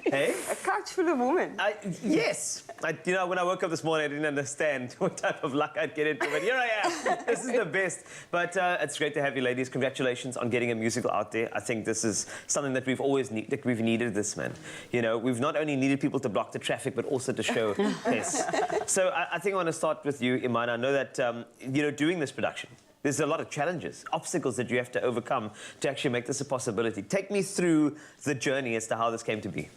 [SPEAKER 7] Hey?
[SPEAKER 10] A couch full of women.
[SPEAKER 7] Yes. You know, when I woke up this morning, I didn't understand what type of luck I'd get into, but here I am. This is the best. But it's great to have you, ladies. Congratulations on getting a musical out there. I think this is something that we've always needed this, man. You know, we've not only needed people to block the traffic, but also to show pace. So I think I want to start with you, Iman. I know that, you know, doing this production, there's a lot of challenges, obstacles that you have to overcome to actually make this a possibility. Take me through the journey as to how this came to be.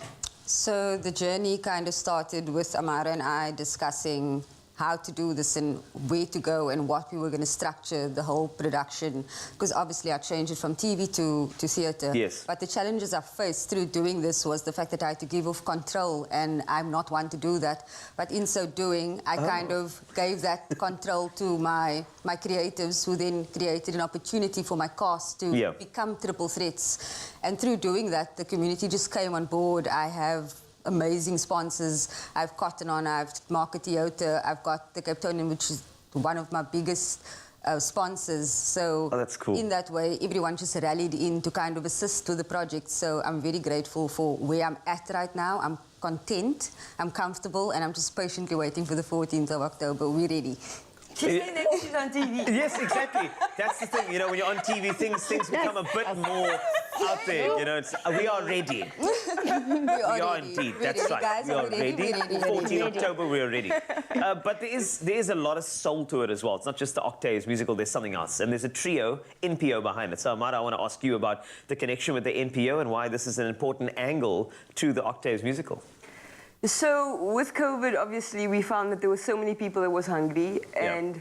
[SPEAKER 10] So the journey kind of started with Amara and I discussing how to do this and where to go and what we were going to structure the whole production. Because obviously I changed it from TV to theatre.
[SPEAKER 7] Yes.
[SPEAKER 10] But the challenges I faced through doing this was the fact that I had to give off control, and I'm not one to do that. But in so doing, I kind of gave that control to my creatives, who then created an opportunity for my cast to become triple threats. And through doing that, the community just came on board. I have amazing sponsors. I've Cotton On, I've Market Toyota, I've got the Cape Town, which is one of my biggest sponsors. So
[SPEAKER 7] that's cool.
[SPEAKER 10] In that way, everyone just rallied in to kind of assist with the project. So I'm very grateful for where I'm at right now. I'm content, I'm comfortable, and I'm just patiently waiting for the 14th of October. We're ready.
[SPEAKER 7] She's on TV. Yes, exactly. That's the thing. You know, when you're on TV, things become a bit more out there. You know, we are ready. We are indeed. That's right.
[SPEAKER 10] Guys,
[SPEAKER 7] we are ready. 14 October, we are ready. But there is a lot of soul to it as well. It's not just the Octaves musical. There's something else, and there's a trio NPO behind it. So, Amara, I want to ask you about the connection with the NPO and why this is an important angle to the Octaves musical.
[SPEAKER 11] So with COVID, obviously, we found that there were so many people that was hungry, and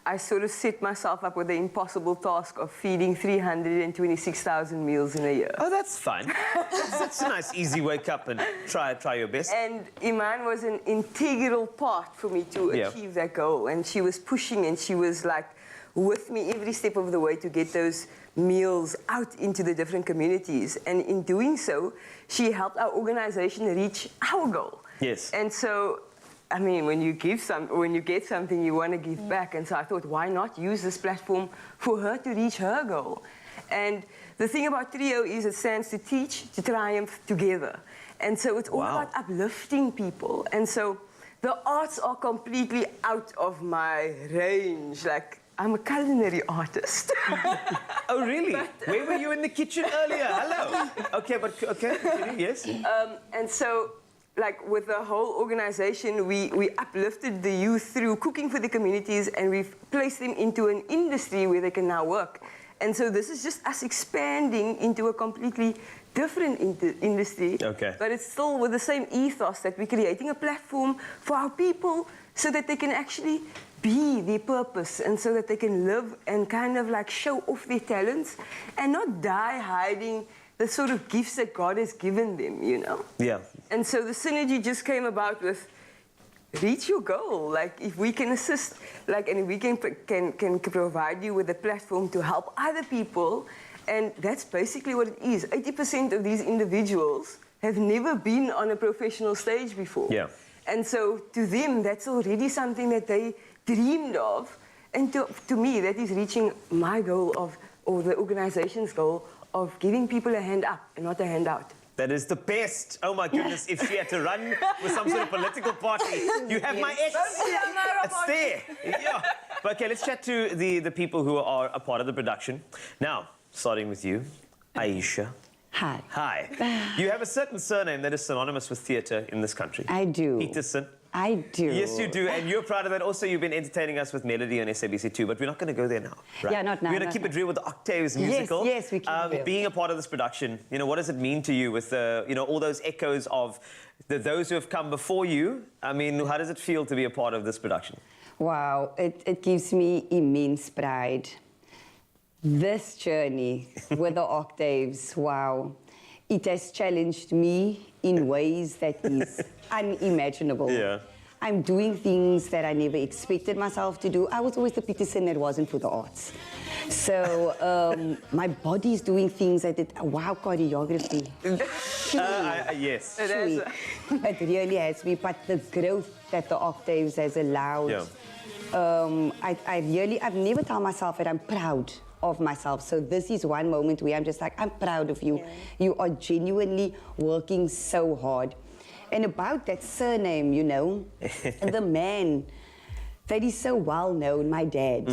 [SPEAKER 11] I sort of set myself up with the impossible task of feeding 326,000 meals in a year.
[SPEAKER 7] Oh, that's fun. That's a nice, easy wake up and try your best.
[SPEAKER 11] And Iman was an integral part for me to achieve that goal, and she was pushing, and she was like with me every step of the way to get those meals out into the different communities. And in doing so, she helped our organization reach our goal.
[SPEAKER 7] Yes.
[SPEAKER 11] And so, I mean, when you get something, you want to give back. And so I thought, why not use this platform for her to reach her goal? And the thing about Trio is it stands to teach, to triumph together. And so it's all about uplifting people. And so the arts are completely out of my range. Like, I'm a culinary artist.
[SPEAKER 7] Oh, really? Where were you in the kitchen earlier? Hello. Okay, yes.
[SPEAKER 11] And so, like, with the whole organization, we uplifted the youth through cooking for the communities, and we've placed them into an industry where they can now work. And so this is just us expanding into a completely different industry.
[SPEAKER 7] Okay.
[SPEAKER 11] But it's still with the same ethos that we're creating a platform for our people so that they can actually be their purpose, and so that they can live and kind of like show off their talents and not die hiding the sort of gifts that God has given them, you know?
[SPEAKER 7] Yeah.
[SPEAKER 11] And so the synergy just came about with reach your goal. Like, if we can assist, like, and we can provide you with a platform to help other people, and that's basically what it is. 80% of these individuals have never been on a professional stage before.
[SPEAKER 7] Yeah.
[SPEAKER 11] And so to them, that's already something that they dreamed of. And to me, that is reaching my goal of, or the organization's goal of giving people a hand up and not a handout.
[SPEAKER 7] That is the best. Oh my goodness, if she had to run with some sort of political party, you have my X. It's there. Yeah. But okay, let's chat to the people who are a part of the production. Now, starting with you, Aisha.
[SPEAKER 12] Hi.
[SPEAKER 7] Hi. You have a certain surname that is synonymous with theatre in this country.
[SPEAKER 12] I do.
[SPEAKER 7] Peterson.
[SPEAKER 12] I do.
[SPEAKER 7] Yes, you do, and you're proud of that. Also, you've been entertaining us with Melody on SABC2, but we're not going to go there now, right?
[SPEAKER 12] Yeah, not now,
[SPEAKER 7] We're going
[SPEAKER 12] not
[SPEAKER 7] to keep
[SPEAKER 12] now.
[SPEAKER 7] it real with the Octaves musical.
[SPEAKER 12] Yes, we keep it real.
[SPEAKER 7] Being a part of this production, you know, what does it mean to you with, you know, all those echoes of those who have come before you? I mean, how does it feel to be a part of this production?
[SPEAKER 12] Wow, it gives me immense pride. This journey with the Octaves, wow, it has challenged me in ways that is unimaginable.
[SPEAKER 7] Yeah.
[SPEAKER 12] I'm doing things that I never expected myself to do. I was always the Peterson that wasn't for the arts. So my body's doing things that did, wow, choreography.
[SPEAKER 7] Yes.
[SPEAKER 12] It really has me, but the growth that the Octaves has allowed, I've never told myself that I'm proud of myself. So this is one moment where I'm just like, I'm proud of you. You are genuinely working so hard. And about that surname, you know, the man that is so well known, my dad,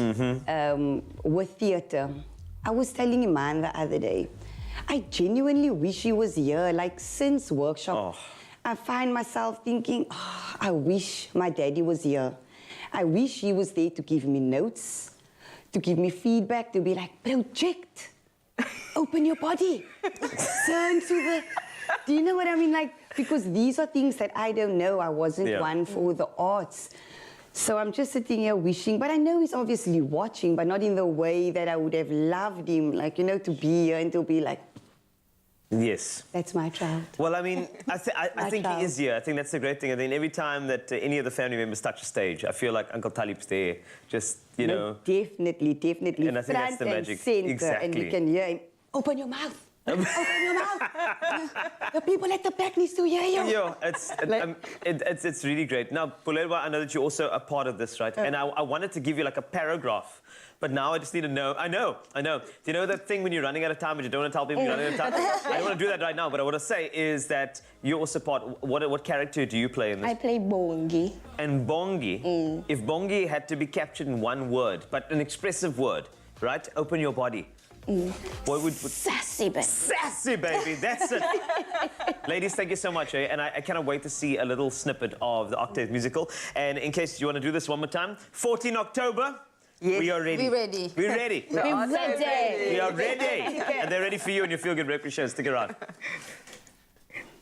[SPEAKER 12] with theatre. I was telling him man the other day, I genuinely wish he was here. Like since workshop, I find myself thinking, I wish my daddy was here. I wish he was there to give me notes, to give me feedback, to be like, project, open your body, turn to the, do you know what I mean? Like, because these are things that I don't know. I wasn't one for the arts. So I'm just sitting here wishing, but I know he's obviously watching, but not in the way that I would have loved him, like, you know, to be here and to be like,
[SPEAKER 7] yes.
[SPEAKER 12] That's my child.
[SPEAKER 7] Well, I mean, I think he is here. I think that's the great thing. I think every time that any of the family members touch a stage, I feel like Uncle Talib's there, just, you know.
[SPEAKER 12] Definitely.
[SPEAKER 7] And I think that's the magic.
[SPEAKER 12] Center,
[SPEAKER 7] exactly.
[SPEAKER 12] And you can hear him, open your mouth. Open your mouth. The people at the back needs to hear you.
[SPEAKER 7] Yeah, it's really great. Now, Bulelwa, I know that you're also a part of this, right? And I wanted to give you like a paragraph, but now I just need to know. I know. Do you know that thing when you're running out of time but you don't want to tell people you're running out of time? I don't want to do that right now, but what I want to say is that you're also part. What character do you play in this?
[SPEAKER 5] I play Bongi.
[SPEAKER 7] And Bongi, if Bongi had to be captured in one word, but an expressive word, right? Open your body. What would
[SPEAKER 5] Sassy baby.
[SPEAKER 7] Sassy baby, that's it. Ladies, thank you so much, and I cannot wait to see a little snippet of the Octave musical. And in case you want to do this one more time, 14 October, we are ready.
[SPEAKER 10] We're ready.
[SPEAKER 7] We're ready.
[SPEAKER 5] We're ready.
[SPEAKER 7] We are ready. And they're ready for you and your Feel Good Rep show. Stick around.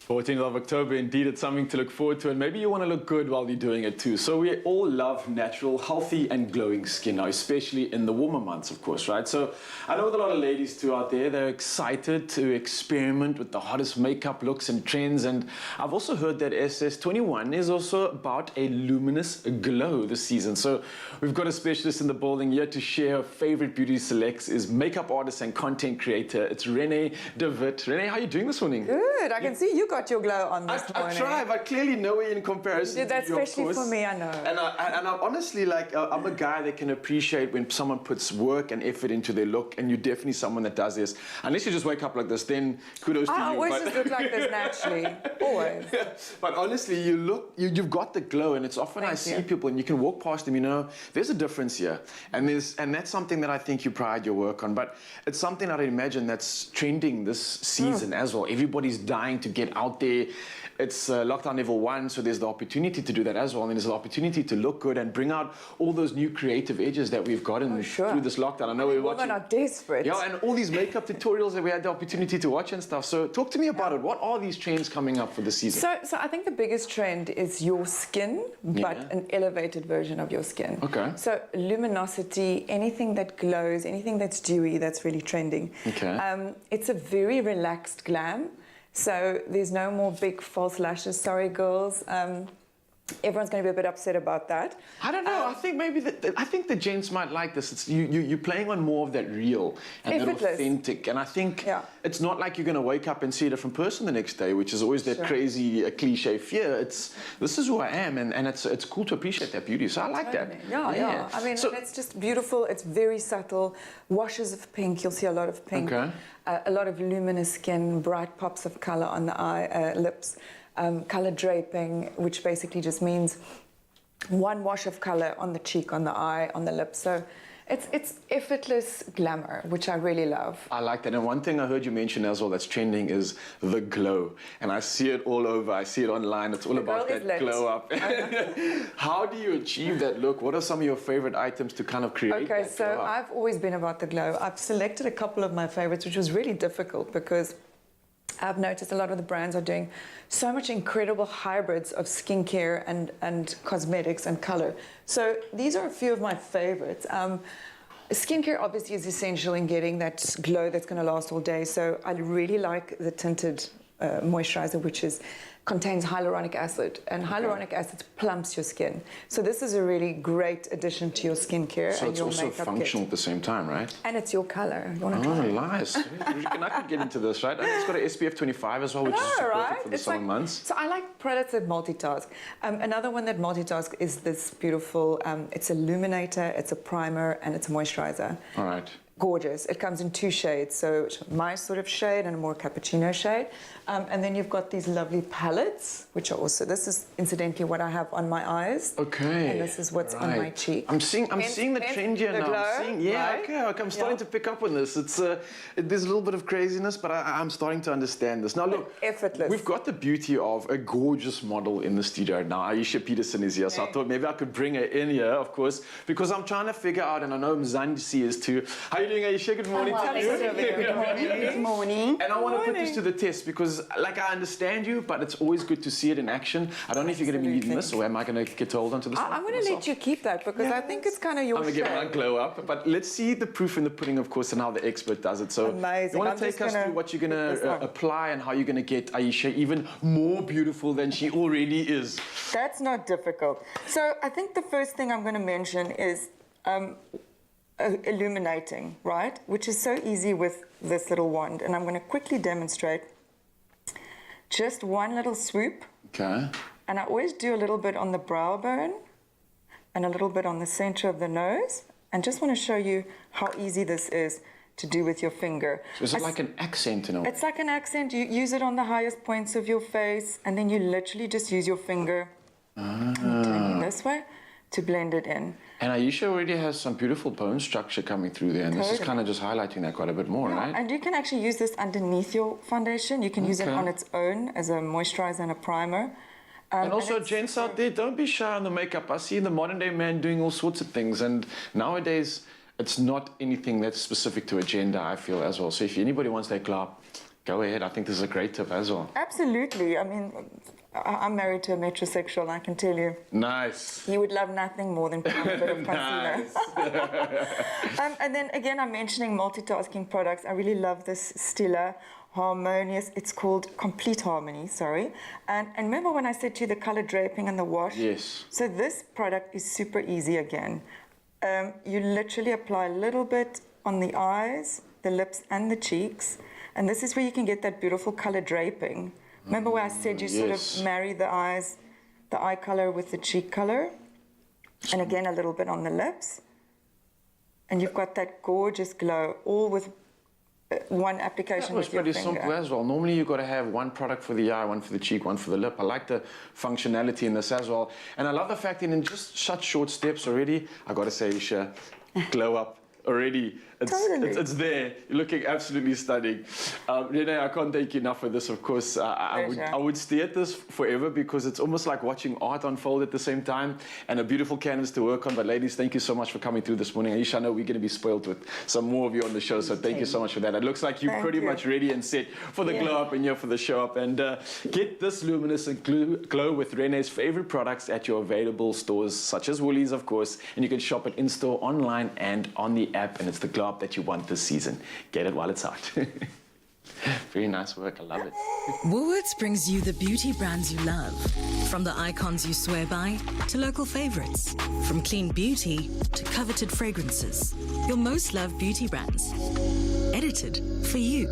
[SPEAKER 1] 14th of October, indeed, it's something to look forward to, and maybe you want to look good while you're doing it too. So we all love natural, healthy and glowing skin now, especially in the warmer months, of course, right? So I know with a lot of ladies too out there, they're excited to experiment with the hottest makeup looks and trends, and I've also heard that SS21 is also about a luminous glow this season. So we've got a specialist in the building here to share her favorite beauty selects, is makeup artist and content creator. It's Renee DeWitt. Renee, how are you doing this morning?
[SPEAKER 13] Good, I can see you got your glow on this morning.
[SPEAKER 1] I try, but clearly nowhere in comparison.
[SPEAKER 13] That's
[SPEAKER 1] to you,
[SPEAKER 13] especially for me, I know.
[SPEAKER 1] And I honestly, like, I'm a guy that can appreciate when someone puts work and effort into their look, and you're definitely someone that does this. Unless you just wake up like this, then kudos to you.
[SPEAKER 13] I always just look like this naturally, always.
[SPEAKER 1] But honestly, you've got the glow, and it's often I see people, and you can walk past them, you know, there's a difference here, and that's something that I think you pride your work on. But it's something I'd imagine that's trending this season as well. Everybody's dying to get out there. It's lockdown level 1, so there's the opportunity to do that as well, and there's the opportunity to look good and bring out all those new creative edges that we've gotten through this lockdown. I know we're watching.
[SPEAKER 13] Women are desperate.
[SPEAKER 1] Yeah, and all these makeup tutorials that we had the opportunity to watch and stuff. So talk to me about it. What are these trends coming up for the season?
[SPEAKER 13] So I think the biggest trend is your skin, but an elevated version of your skin.
[SPEAKER 1] Okay.
[SPEAKER 13] So luminosity, anything that glows, anything that's dewy, that's really trending.
[SPEAKER 1] Okay.
[SPEAKER 13] It's a very relaxed glam. So there's no more big false lashes. Sorry, girls. Everyone's going to be a bit upset about that.
[SPEAKER 1] I don't know. I think maybe I think the gents might like this. It's you're playing on more of that real and that authentic. And I think it's not like you're going to wake up and see a different person the next day, which is always that crazy cliche fear. This is who I am, and it's cool to appreciate that beauty. So I like that.
[SPEAKER 13] Yeah. I mean, it's just beautiful. It's very subtle. Washes of pink. You'll see a lot of pink.
[SPEAKER 1] Okay.
[SPEAKER 13] A lot of luminous skin, bright pops of color on the eye, lips. Color draping, which basically just means one wash of color on the cheek, on the eye, on the lips. So It's effortless glamour, which I really love.
[SPEAKER 1] I like that. And one thing I heard you mention as well that's trending is the glow. And I see it all over. I see it online. It's all about that glow up. How do you achieve that look? What are some of your favorite items to kind of create
[SPEAKER 13] Okay,
[SPEAKER 1] that
[SPEAKER 13] so
[SPEAKER 1] glow up?
[SPEAKER 13] I've always been about the glow. I've selected a couple of my favorites, which was really difficult because I've noticed a lot of the brands are doing so much incredible hybrids of skincare and cosmetics and color. So these are a few of my favorites. Skincare obviously is essential in getting that glow that's going to last all day. So I really like the tinted moisturizer, which contains hyaluronic acid, and hyaluronic acid plumps your skin. So this is a really great addition to your skincare
[SPEAKER 1] So
[SPEAKER 13] and
[SPEAKER 1] it's
[SPEAKER 13] your
[SPEAKER 1] also
[SPEAKER 13] makeup
[SPEAKER 1] functional
[SPEAKER 13] kit.
[SPEAKER 1] at the same time, right?
[SPEAKER 13] And it's your color. You want to
[SPEAKER 1] Oh,
[SPEAKER 13] try it?
[SPEAKER 1] nice. And I could get into this, right? And it's got an SPF 25 as well, which is perfect for the summer months.
[SPEAKER 13] So I like products that multitask. Another one that multitask is this beautiful, it's a illuminator, it's a primer, and it's a moisturizer.
[SPEAKER 1] All right.
[SPEAKER 13] Gorgeous. It comes in 2 shades, so my sort of shade and a more cappuccino shade. And then you've got these lovely palettes, which are also, this is incidentally what I have on my eyes.
[SPEAKER 1] Okay.
[SPEAKER 13] And this is what's on my cheek.
[SPEAKER 1] I'm seeing the trend here now.
[SPEAKER 13] Right?
[SPEAKER 1] I'm starting to pick up on this. It's there's a little bit of craziness, but I'm starting to understand this. Now look,
[SPEAKER 13] effortless.
[SPEAKER 1] We've got the beauty of a gorgeous model in the studio now. Aisha Peterson is here, so I thought maybe I could bring her in here, of course, because I'm trying to figure out, and I know Mzansi is too. How are you doing, Aisha? Good morning to you.
[SPEAKER 12] Good morning. Good morning.
[SPEAKER 1] And I want to put this to the test because, like, I understand you, but it's always good to see it in action. I don't know if you're going to be needing this, or am I going to get to hold on to this?
[SPEAKER 13] I'm going to let you keep that because I think it's kind of your
[SPEAKER 1] I'm going to give it a glow up, but let's see the proof in the pudding, of course, and how the expert does it. So,
[SPEAKER 13] amazing.
[SPEAKER 1] You want to take us through what you're going to apply and how you're going to get Aisha even more beautiful than she already is?
[SPEAKER 13] That's not difficult. So I think the first thing I'm going to mention is illuminating, right? Which is so easy with this little wand. And I'm going to quickly demonstrate just one little swoop.
[SPEAKER 1] Okay.
[SPEAKER 13] And I always do a little bit on the brow bone and a little bit on the center of the nose. And just want to show you how easy this is to do with your finger.
[SPEAKER 1] So is it like an accent in a way?
[SPEAKER 13] It's like an accent. You use it on the highest points of your face, and then you literally just use your finger this way to blend it in.
[SPEAKER 1] And Aisha already has some beautiful bone structure coming through there, and this is kind of just highlighting that quite a bit more, right?
[SPEAKER 13] And you can actually use this underneath your foundation. You can use it on its own as a moisturizer and a primer.
[SPEAKER 1] And also, gents out there, don't be shy on the makeup. I see the modern day man doing all sorts of things, and nowadays it's not anything that's specific to a gender, I feel, as well. So if anybody wants that glow up, go ahead. I think this is a great tip as well.
[SPEAKER 13] Absolutely. I mean, I'm married to a metrosexual, I can tell you.
[SPEAKER 1] Nice.
[SPEAKER 13] He would love nothing more than putting a bit of concealer.
[SPEAKER 1] Nice.
[SPEAKER 13] And then again, I'm mentioning multitasking products. I really love this Stila Harmonious. It's called Complete Harmony, sorry. And remember when I said to you the color draping and the wash?
[SPEAKER 1] Yes.
[SPEAKER 13] So this product is super easy again. You literally apply a little bit on the eyes, the lips and the cheeks. And this is where you can get that beautiful color draping. Remember where I said you sort of marry the eyes, the eye color with the cheek color? And again, a little bit on the lips. And you've got that gorgeous glow, all with one application with your finger.
[SPEAKER 1] That was pretty simple as well. Normally you've got to have one product for the eye, one for the cheek, one for the lip. I like the functionality in this as well. And I love the fact that in just such short steps already, I got to say, Isha, glow up already. It's there. You're looking absolutely stunning. Renee, I can't thank you enough for this, of course. I would stay at this forever because it's almost like watching art unfold at the same time and a beautiful canvas to work on. But ladies, thank you so much for coming through this morning. Aisha, I know we're going to be spoiled with some more of you on the show, so thank you so much for that. It looks like you're pretty much ready and set for the glow up and here for the show up. And get this luminous and glow with Renee's favorite products at your available stores, such as Woolies, of course. And you can shop it in-store, online, and on the app. And it's the glow up that you want this season. Get it while it's out. Very nice work. I love it.
[SPEAKER 9] Woolworths brings you the beauty brands you love. From the icons you swear by to local favorites. From clean beauty to coveted fragrances. Your most loved beauty brands. Edited for you.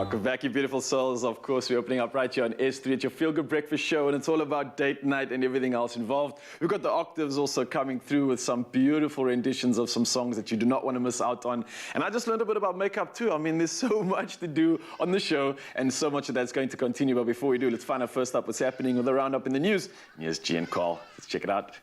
[SPEAKER 1] Welcome back, you beautiful souls. Of course, we're opening up right here on S3. It's your feel-good breakfast show, and it's all about date night and everything else involved. We've got the Octaves also coming through with some beautiful renditions of some songs that you do not want to miss out on. And I just learned a bit about makeup too. I mean, there's so much to do on the show, and so much of that's going to continue. But before we do, let's find out first up what's happening with the roundup in the news. Here's G and Carl. Let's check it out.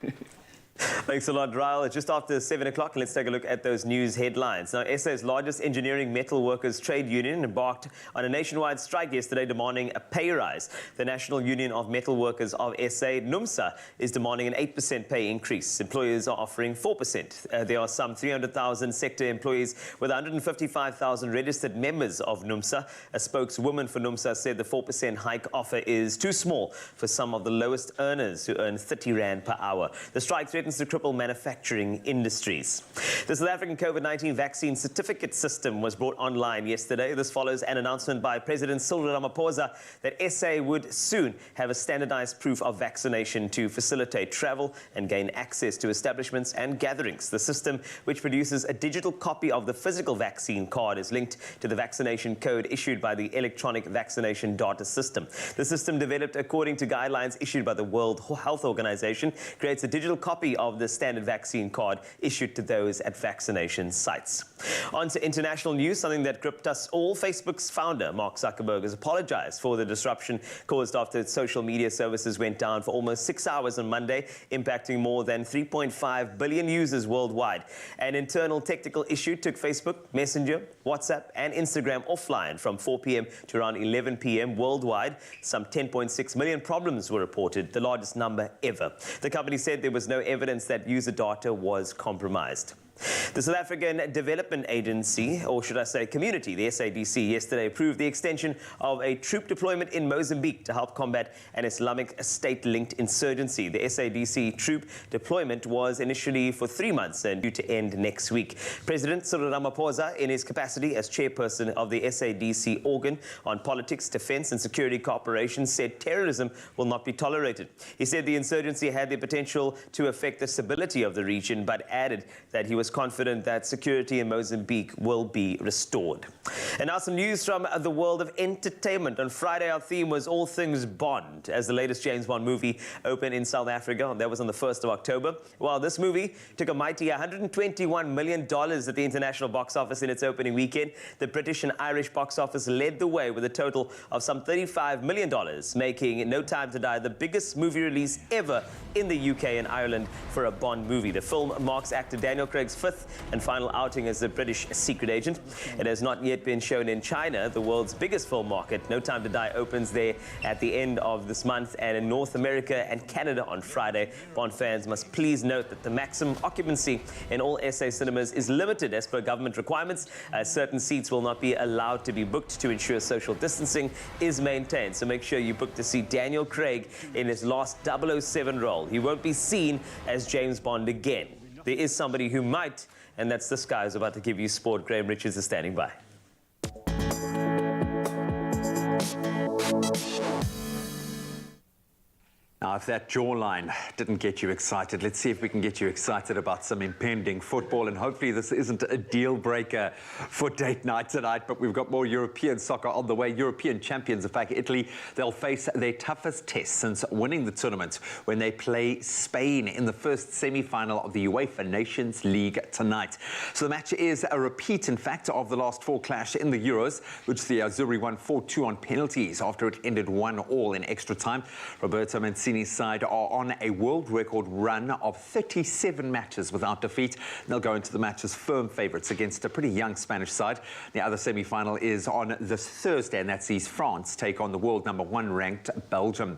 [SPEAKER 7] Thanks a lot, Ryle. It's just after 7 o'clock, and let's take a look at those news headlines. Now, SA's largest engineering metal workers trade union embarked on a nationwide strike yesterday demanding a pay rise. The National Union of Metal Workers of SA, NUMSA, is demanding an 8% pay increase. Employers are offering 4%. There are some 300,000 sector employees with 155,000 registered members of NUMSA. A spokeswoman for NUMSA said the 4% hike offer is too small for some of the lowest earners who earn 30 Rand per hour. The strike threatens to cripple manufacturing industries. The South African COVID-19 vaccine certificate system was brought online yesterday. This follows an announcement by President Cyril Ramaphosa that SA would soon have a standardized proof of vaccination to facilitate travel and gain access to establishments and gatherings. The system, which produces a digital copy of the physical vaccine card, is linked to the vaccination code issued by the electronic vaccination data system. The system, developed according to guidelines issued by the World Health Organization, creates a digital copy of the standard vaccine card issued to those at vaccination sites. On to international news, something that gripped us all. Facebook's founder, Mark Zuckerberg, has apologized for the disruption caused after its social media services went down for almost 6 hours on Monday, impacting more than 3.5 billion users worldwide. An internal technical issue took Facebook, Messenger, WhatsApp and Instagram offline from 4 p.m. to around 11 p.m. worldwide. Some 10.6 million problems were reported, the largest number ever. The company said there was no evidence that user data was compromised. The South African Development Agency, or should I say community, the SADC, yesterday approved the extension of a troop deployment in Mozambique to help combat an Islamic State-linked insurgency. The SADC troop deployment was initially for 3 months and due to end next week. President Cyril Ramaphosa, in his capacity as chairperson of the SADC organ on politics, defense and security cooperation, said terrorism will not be tolerated. He said the insurgency had the potential to affect the stability of the region, but added that he was confident that security in Mozambique will be restored. And now some news from the world of entertainment. On Friday, our theme was all things Bond, as the latest James Bond movie opened in South Africa. That was on the 1st of October. Well, this movie took a mighty $121 million at the international box office in its opening weekend. The British and Irish box office led the way with a total of some $35 million, making No Time to Die the biggest movie release ever in the UK and Ireland for a Bond movie. The film marks actor Daniel Craig's 5th and final outing as the British secret agent. It has not yet been shown in China, the world's biggest film market. No Time to Die opens there at the end of this month, and in North America and Canada on Friday. Bond fans must please note that the maximum occupancy in all SA cinemas is limited as per government requirements. Certain seats will not be allowed to be booked to ensure social distancing is maintained. So make sure you book to see Daniel Craig in his last 007 role. He won't be seen as James Bond again. There is somebody who might, and that's this guy who's about to give you sport. Graham Richards is standing by.
[SPEAKER 2] Now, if that jawline didn't get you excited, let's see if we can get you excited about some impending football. And hopefully this isn't a deal breaker for date night tonight, but we've got more European soccer on the way. European champions, in fact, Italy, they'll face their toughest test since winning the tournament when they play Spain in the first semi-final of the UEFA Nations League tonight. So the match is a repeat, in fact, of the last 4 clash in the Euros, which the Azzurri won 4-2 on penalties after it ended 1-1 in extra time. Roberto Mancini's side are on a world record run of 37 matches without defeat. They'll go into the match as firm favourites against a pretty young Spanish side. The other semi-final is on this Thursday, and that sees France take on the world #1 ranked Belgium.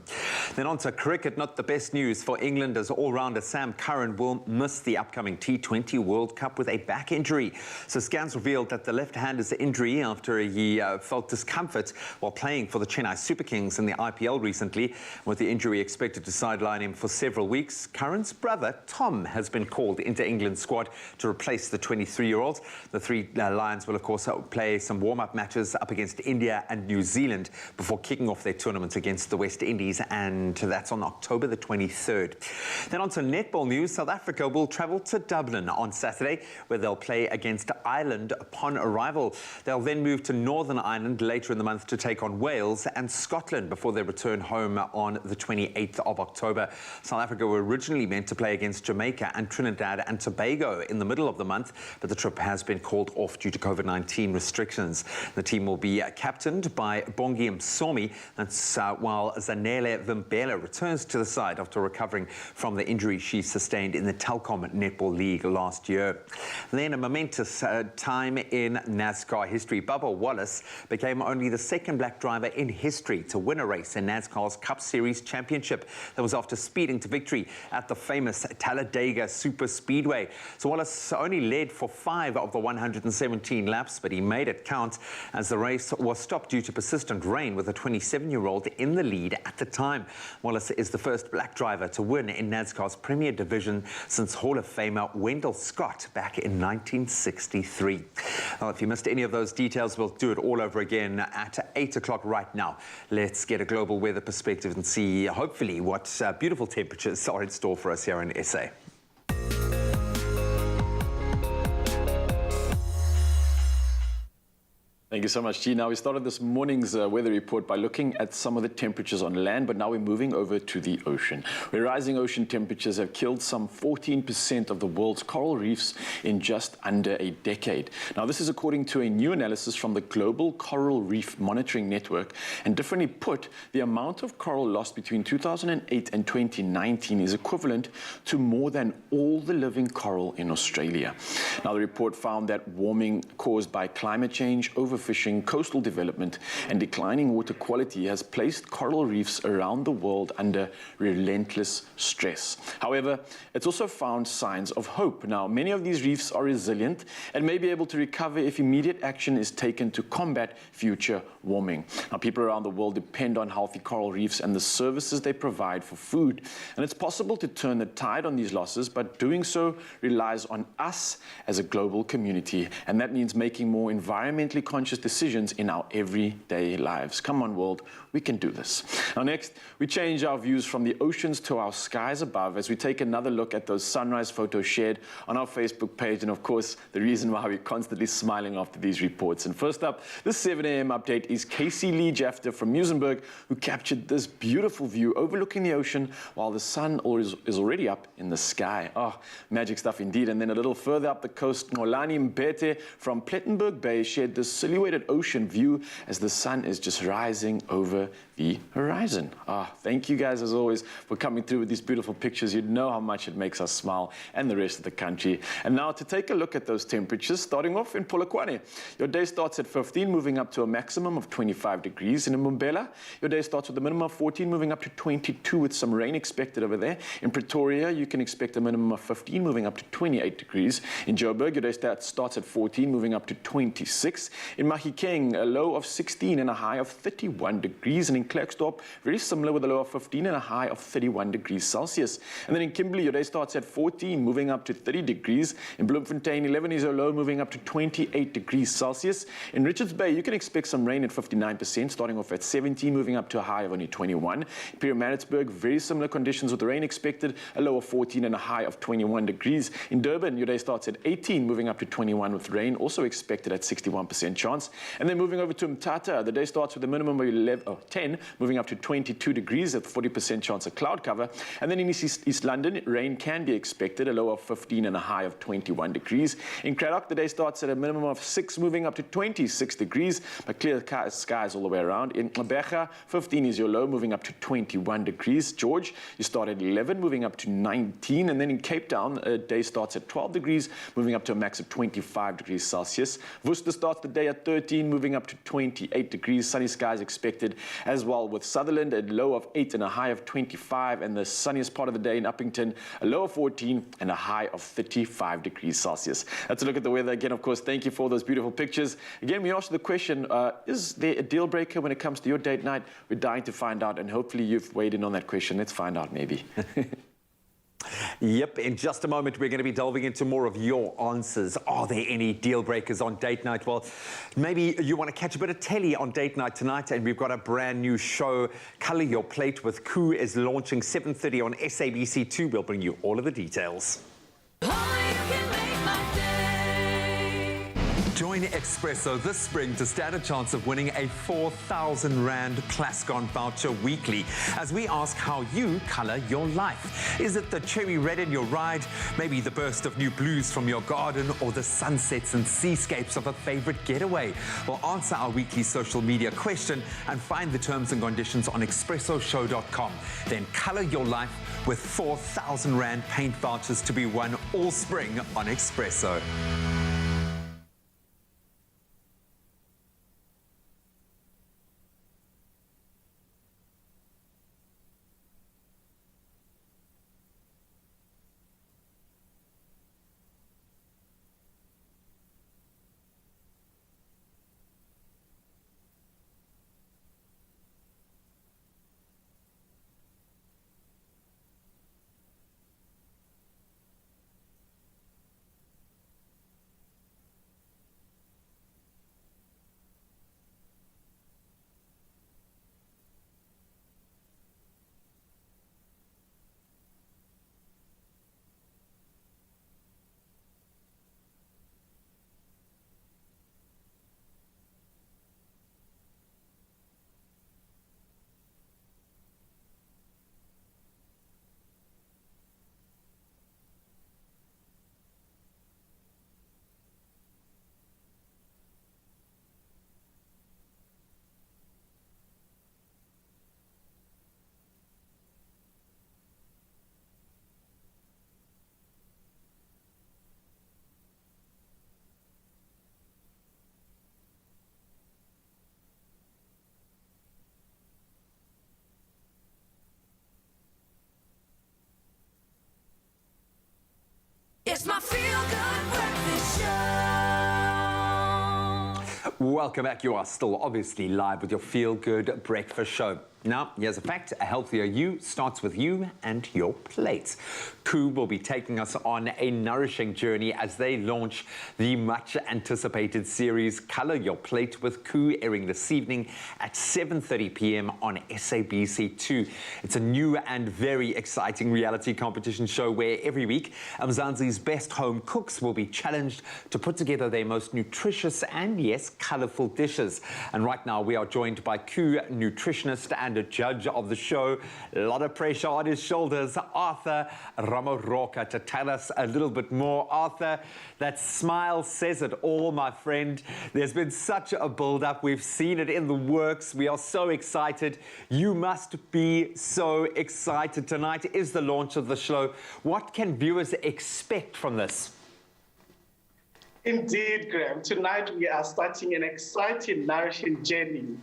[SPEAKER 2] Then on to cricket. Not the best news for England, as all-rounder Sam Curran will miss the upcoming T20 World Cup with a back injury. So scans revealed that the left-hander's injury after he felt discomfort while playing for the Chennai Super Kings in the IPL recently, with the injury expected expected to sideline him for several weeks. Curran's brother, Tom, has been called into England's squad to replace the 23-year-old. The three Lions will, of course, play some warm-up matches up against India and New Zealand before kicking off their tournament against the West Indies, and that's on October the 23rd. Then on to netball news. South Africa will travel to Dublin on Saturday, where they'll play against Ireland upon arrival. They'll then move to Northern Ireland later in the month to take on Wales and Scotland before they return home on the 28th of October. South Africa were originally meant to play against Jamaica and Trinidad and Tobago in the middle of the month, but the trip has been called off due to COVID-19 restrictions. The team will be captained by Bongi Msomi, that's while Zanele Vimbela returns to the side after recovering from the injury she sustained in the Telkom Netball League last year. Then a momentous time in NASCAR history. Bubba Wallace became only the second black driver in history to win a race in NASCAR's Cup Series championship. That was after speeding to victory at the famous Talladega Super Speedway. So Wallace only led for 5 of the 117 laps, but he made it count as the race was stopped due to persistent rain, with a 27-year-old in the lead at the time. Wallace is the first black driver to win in NASCAR's Premier Division since Hall of Famer Wendell Scott back in 1963. Well, if you missed any of those details, we'll do it all over again at 8 o'clock right now. Let's get a global weather perspective and see, hopefully, what beautiful temperatures are in store for us here in SA.
[SPEAKER 1] Thank you so much, G. Now, we started this morning's weather report by looking at some of the temperatures on land, but now we're moving over to the ocean, where rising ocean temperatures have killed some 14% of the world's coral reefs in just under a decade. Now, this is according to a new analysis from the Global Coral Reef Monitoring Network, and differently put, the amount of coral lost between 2008 and 2019 is equivalent to more than all the living coral in Australia. Now, the report found that warming caused by climate change, overfishing, coastal development, and declining water quality has placed coral reefs around the world under relentless stress. However, it's also found signs of hope. Now, many of these reefs are resilient and may be able to recover if immediate action is taken to combat future warming. Now, people around the world depend on healthy coral reefs and the services they provide for food, and it's possible to turn the tide on these losses, but doing so relies on us as a global community, and that means making more environmentally conscious decisions in our everyday lives. Come on, world, we can do this. Now, next, we change our views from the oceans to our skies above as we take another look at those sunrise photos shared on our Facebook page, and of course, the reason why we're constantly smiling after these reports. And first up, this 7 a.m. update is Casey Lee Jafter from Muizenberg, who captured this beautiful view overlooking the ocean while the sun is already up in the sky. Oh, magic stuff indeed. And then a little further up the coast, Nolani Mbete from Plettenberg Bay shared this silhouetted ocean view as the sun is just rising over the horizon. Thank you guys, as always, for coming through with these beautiful pictures. You know how much it makes us smile and the rest of the country. And now to take a look at those temperatures, starting off in Polokwane. Your day starts at 15, moving up to a maximum of 25 degrees. In Mbombela, your day starts with a minimum of 14, moving up to 22 with some rain expected over there. In Pretoria, you can expect a minimum of 15, moving up to 28 degrees. In Joburg, your day starts at 14, moving up to 26. In Mahikeng, a low of 16 and a high of 31 degrees. And in Klerksdorp, very similar with a low of 15 and a high of 31 degrees Celsius. And then in Kimberley, your day starts at 14, moving up to 30 degrees. In Bloemfontein, 11 is your low, moving up to 28 degrees Celsius. In Richards Bay, you can expect some rain at 59%, starting off at 17, moving up to a high of only 21. In Pietermaritzburg, very similar conditions with the rain expected, a low of 14 and a high of 21 degrees. In Durban, your day starts at 18, moving up to 21 with rain, also expected at 61% chance. And then moving over to Mthatha, the day starts with a minimum of 10, moving up to 22 degrees at 40% chance of cloud cover. And then in East London, rain can be expected, a low of 15 and a high of 21 degrees. In Cradock, the day starts at a minimum of 6, moving up to 26 degrees, but clear skies all the way around. In Gqeberha, 15 is your low, moving up to 21 degrees. George, you start at 11, moving up to 19. And then in Cape Town, a day starts at 12 degrees, moving up to a max of 25 degrees Celsius. Worcester starts the day at at 13, moving up to 28 degrees. Sunny skies expected as well, with Sutherland a low of 8 and a high of 25, and the sunniest part of the day in Uppington, a low of 14 and a high of 35 degrees Celsius. That's a look at the weather. Again, of course, thank you for those beautiful pictures. Again, we asked the question, is there a deal breaker when it comes to your date night? We're dying to find out, and hopefully you've weighed in on that question. Let's find out, maybe.
[SPEAKER 2] Yep, in just a moment, we're going to be delving into more of your answers. Are there any deal breakers on date night? Well, maybe you want to catch a bit of telly on date night tonight, and we've got a brand new show, Colour Your Plate with Koo, is launching 7:30 on SABC2. We'll bring you all of the details. Join Expresso this spring to stand a chance of winning a 4,000 Rand Plascon voucher weekly as we ask how you colour your life. Is it the cherry red in your ride, maybe the burst of new blues from your garden, or the sunsets and seascapes of a favourite getaway? Well, answer our weekly social media question and find the terms and conditions on expressoshow.com. Then colour your life with 4,000 Rand paint vouchers to be won all spring on Expresso.
[SPEAKER 14] It's my feel-good breakfast show.
[SPEAKER 2] Welcome back. You are still obviously live with your feel-good breakfast show. Now, here's a fact. A healthier you starts with you and your plate. Koo will be taking us on a nourishing journey as they launch the much-anticipated series Colour Your Plate with Koo, airing this evening at 7:30 p.m. on SABC2. It's a new and very exciting reality competition show where every week Mzansi's best home cooks will be challenged to put together their most nutritious and, yes, colourful dishes. And right now we are joined by Koo nutritionist and a judge of the show. A lot of pressure on his shoulders, Arthur Ramoroka, to tell us a little bit more. Arthur, that smile says it all, my friend. There's been such a build-up. We've seen it in the works. We are so excited. You must be so excited. Tonight is the launch of the show. What can viewers expect from this?
[SPEAKER 15] Indeed, Graham. Tonight we are starting an exciting, nourishing journey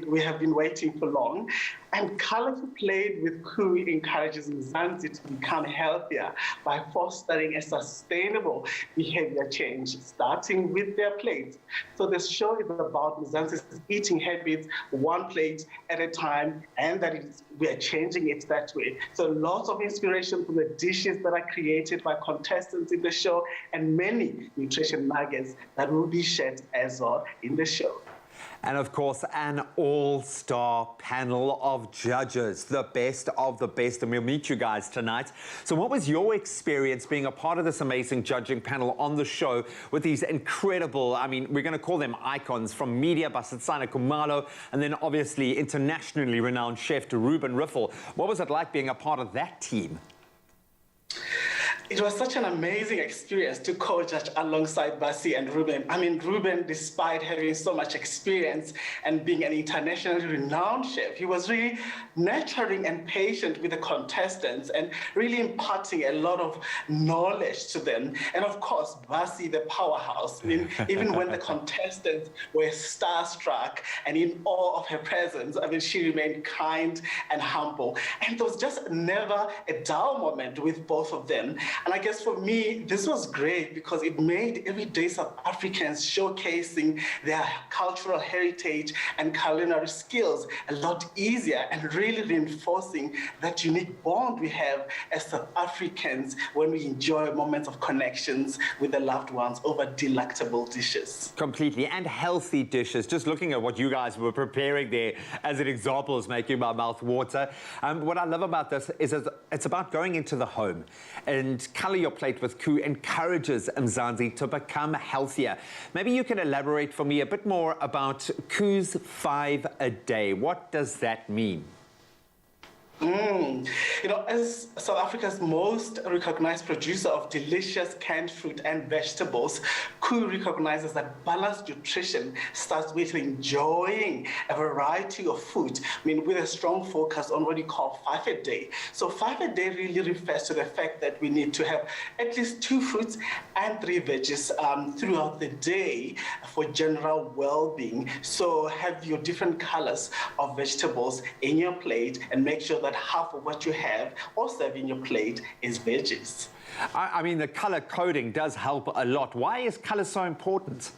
[SPEAKER 15] we have been waiting for long. And Colourful Plate with Koo encourages Mzansi to become healthier by fostering a sustainable behavior change, starting with their plate. So the show is about Mzansi's eating habits, one plate at a time, and that we are changing it that way. So lots of inspiration from the dishes that are created by contestants in the show, and many nutrition nuggets that will be shared as well in the show.
[SPEAKER 2] And of course, an all-star panel of judges, the best of the best, and we'll meet you guys tonight. So what was your experience being a part of this amazing judging panel on the show with these incredible, I mean, we're going to call them icons, from media, Basitsana Kumalo, and then obviously internationally renowned chef Ruben Riffel. What was it like being a part of that team?
[SPEAKER 15] It was such an amazing experience to co-judge alongside Basi and Ruben. I mean, Ruben, despite having so much experience and being an internationally renowned chef, he was really nurturing and patient with the contestants and really imparting a lot of knowledge to them. And of course, Basi, the powerhouse. I mean, even when the contestants were starstruck and in awe of her presence, I mean, she remained kind and humble. And there was just never a dull moment with both of them. And I guess for me, this was great because it made everyday South Africans showcasing their cultural heritage and culinary skills a lot easier and really reinforcing that unique bond we have as South Africans when we enjoy moments of connections with the loved ones over delectable dishes.
[SPEAKER 2] Completely, and healthy dishes. Just looking at what you guys were preparing there as an example is making my mouth water. What I love about this is it's about going into the home, and Colour Your Plate with Koo encourages Mzansi to become healthier. Maybe you can elaborate for me a bit more about Koo's 5 a day. What does that mean?
[SPEAKER 15] You know, as South Africa's most recognized producer of delicious canned fruit and vegetables, Koo recognizes that balanced nutrition starts with enjoying a variety of food. I mean, with a strong focus on what you call 5 a day. So 5 a day really refers to the fact that we need to have at least 2 fruits and 3 veggies throughout the day for general well-being. So have your different colors of vegetables in your plate and make sure that half of what you have or serve in your plate is veggies.
[SPEAKER 2] I mean, the color coding does help a lot. Why is color so important?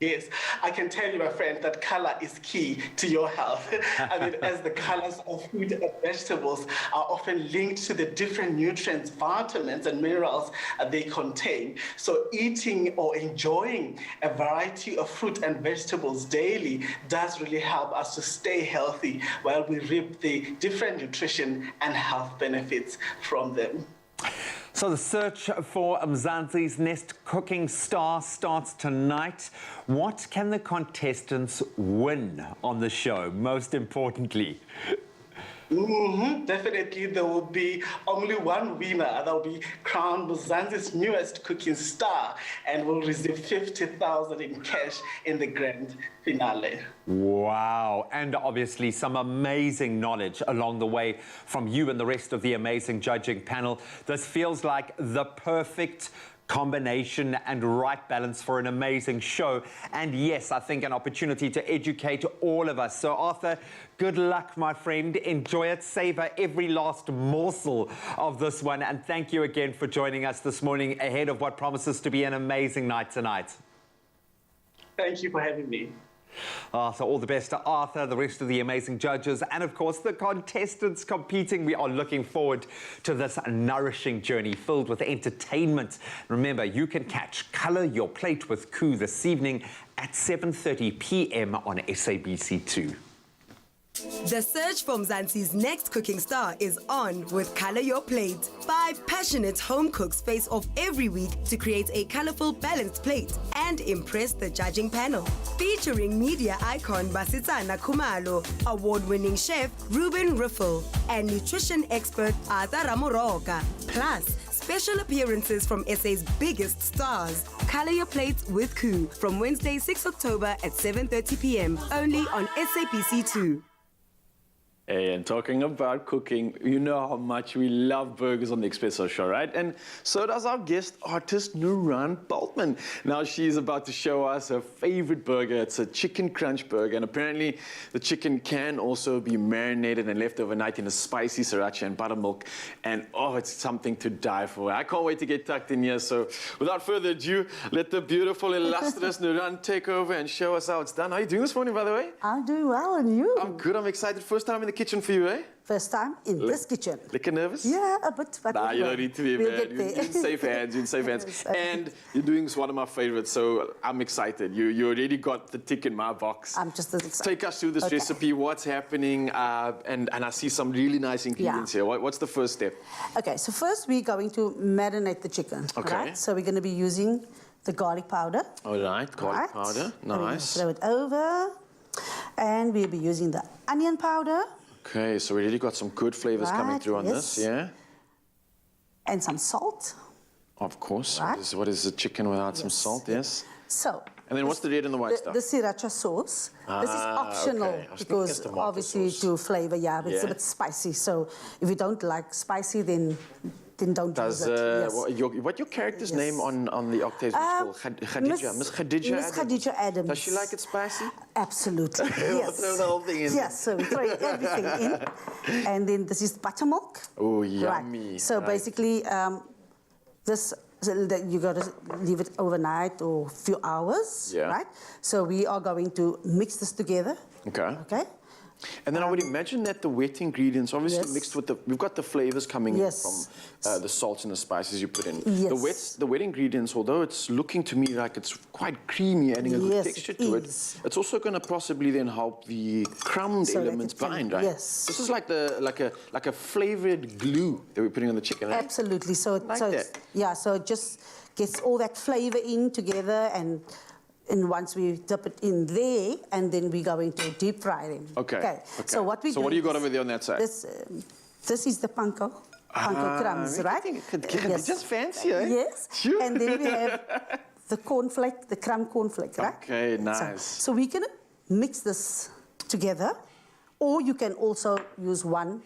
[SPEAKER 15] Yes, I can tell you, my friend, that color is key to your health. I mean, as the colors of fruit and vegetables are often linked to the different nutrients, vitamins, and minerals they contain. So eating or enjoying a variety of fruit and vegetables daily does really help us to stay healthy while we reap the different nutrition and health benefits from them.
[SPEAKER 2] So the search for Mzansi's next cooking star starts tonight. What can the contestants win on the show, most importantly?
[SPEAKER 15] Definitely, there will be only one winner that will be crowned Mzansi's newest cooking star and will receive 50,000 in cash in the grand finale.
[SPEAKER 2] Wow, and obviously some amazing knowledge along the way from you and the rest of the amazing judging panel. This feels like the perfect combination and right balance for an amazing show, and yes, I think an opportunity to educate all of us. So Arthur, good luck, my friend. Enjoy it, savor every last morsel of this one, and thank you again for joining us this morning ahead of what promises to be an amazing night tonight.
[SPEAKER 15] Thank you for having me.
[SPEAKER 2] So all the best to Arthur, the rest of the amazing judges, and of course the contestants competing. We are looking forward to this nourishing journey filled with entertainment. Remember, you can catch Colour Your Plate with Koo this evening at 7:30 p.m. on SABC2.
[SPEAKER 16] The search for Mzansi's next cooking star is on with Colour Your Plate. 5 passionate home cooks face off every week to create a colourful, balanced plate and impress the judging panel. Featuring media icon Basitsana Khumalo, award-winning chef Ruben Riffel, and nutrition expert Arthur Ramoroka. Plus, special appearances from SA's biggest stars. Colour Your Plate with Koo from Wednesday, 6 October at 7:30 p.m. only on SABC2.
[SPEAKER 1] Hey, and talking about cooking, you know how much we love burgers on the Expresso show, right? And so does our guest artist, Nuran Bultman. Now she's about to show us her favorite burger. It's a chicken crunch burger, and apparently the chicken can also be marinated and left overnight in a spicy sriracha and buttermilk. And oh, it's something to die for. I can't wait to get tucked in here. So without further ado, let the beautiful, illustrious Nuran take over and show us how it's done. How are you doing this morning, by the way?
[SPEAKER 17] I'm doing well, and you?
[SPEAKER 1] I'm good. I'm excited. First time in the kitchen for you, eh?
[SPEAKER 17] First time in this kitchen.
[SPEAKER 1] Little nervous?
[SPEAKER 17] Yeah, a bit. But
[SPEAKER 1] nah, you don't need to be,
[SPEAKER 17] we'll
[SPEAKER 1] man. You're in safe hands. You're in safe hands. And you're doing one of my favorites, so I'm excited. You already got the tick in my box.
[SPEAKER 17] I'm just as excited.
[SPEAKER 1] Take us through this recipe. What's happening? And I see some really nice ingredients here. What's the first step?
[SPEAKER 17] Okay, so first we're going to marinate the chicken.
[SPEAKER 1] Okay.
[SPEAKER 17] Right? So we're going to be using the garlic powder.
[SPEAKER 1] All right, garlic powder. Nice.
[SPEAKER 17] Throw it over. And we'll be using the onion powder.
[SPEAKER 1] Okay, so we already got some good flavors coming through on this, yeah?
[SPEAKER 17] and some salt.
[SPEAKER 1] Of course.
[SPEAKER 17] Right.
[SPEAKER 1] What is the chicken without some salt? Yes.
[SPEAKER 17] So.
[SPEAKER 1] And then what's the red and the white stuff?
[SPEAKER 17] The sriracha sauce. This is optional
[SPEAKER 1] okay. I was thinking
[SPEAKER 17] because
[SPEAKER 1] it's tomato
[SPEAKER 17] obviously
[SPEAKER 1] sauce.
[SPEAKER 17] to flavor, but it's a
[SPEAKER 1] Yeah.
[SPEAKER 17] bit spicy. So if you don't like spicy, then don't use it. Yes.
[SPEAKER 1] What your character's name on the octaves was called? Khadija. Miss Khadija
[SPEAKER 17] Miss Khadija Adams.
[SPEAKER 1] Does she like it spicy?
[SPEAKER 17] Absolutely. Yes.
[SPEAKER 1] Throw the whole thing in.
[SPEAKER 17] Yes, so we throw everything in. And then this is buttermilk.
[SPEAKER 1] Oh, yummy.
[SPEAKER 17] Right. So
[SPEAKER 1] Right.
[SPEAKER 17] basically, this that you got to leave it overnight or a few hours,
[SPEAKER 1] Yeah.
[SPEAKER 17] right? So we are going to mix this together.
[SPEAKER 1] Okay.
[SPEAKER 17] Okay.
[SPEAKER 1] And then I would imagine that the wet ingredients, obviously
[SPEAKER 17] Yes.
[SPEAKER 1] mixed with we've got the flavors coming in
[SPEAKER 17] Yes.
[SPEAKER 1] from the salts and the spices you put in.
[SPEAKER 17] Yes.
[SPEAKER 1] The wet ingredients, although it's looking to me like it's quite creamy, adding a good
[SPEAKER 17] Yes,
[SPEAKER 1] texture
[SPEAKER 17] it
[SPEAKER 1] to it,
[SPEAKER 17] is.
[SPEAKER 1] it's also going to possibly then help the crumbed
[SPEAKER 17] So that
[SPEAKER 1] elements
[SPEAKER 17] it can-
[SPEAKER 1] bind, right?
[SPEAKER 17] yes.
[SPEAKER 1] This is like like a flavored glue that we're putting on the chicken, right?
[SPEAKER 17] Absolutely. So,
[SPEAKER 1] Like
[SPEAKER 17] so
[SPEAKER 1] that.
[SPEAKER 17] yeah, so it just gets all that flavor in together, and once we dip it in there, and then we're going to deep fry them.
[SPEAKER 1] Okay.
[SPEAKER 17] So what we
[SPEAKER 1] So what do you got over there on that side?
[SPEAKER 17] This is the panko crumbs, right?
[SPEAKER 1] It's just fancy, eh?
[SPEAKER 17] Yes.
[SPEAKER 1] Sure.
[SPEAKER 17] And then we have the cornflake, the crumb cornflake, right?
[SPEAKER 1] Okay, nice.
[SPEAKER 17] So we can mix this together, or you can also use one.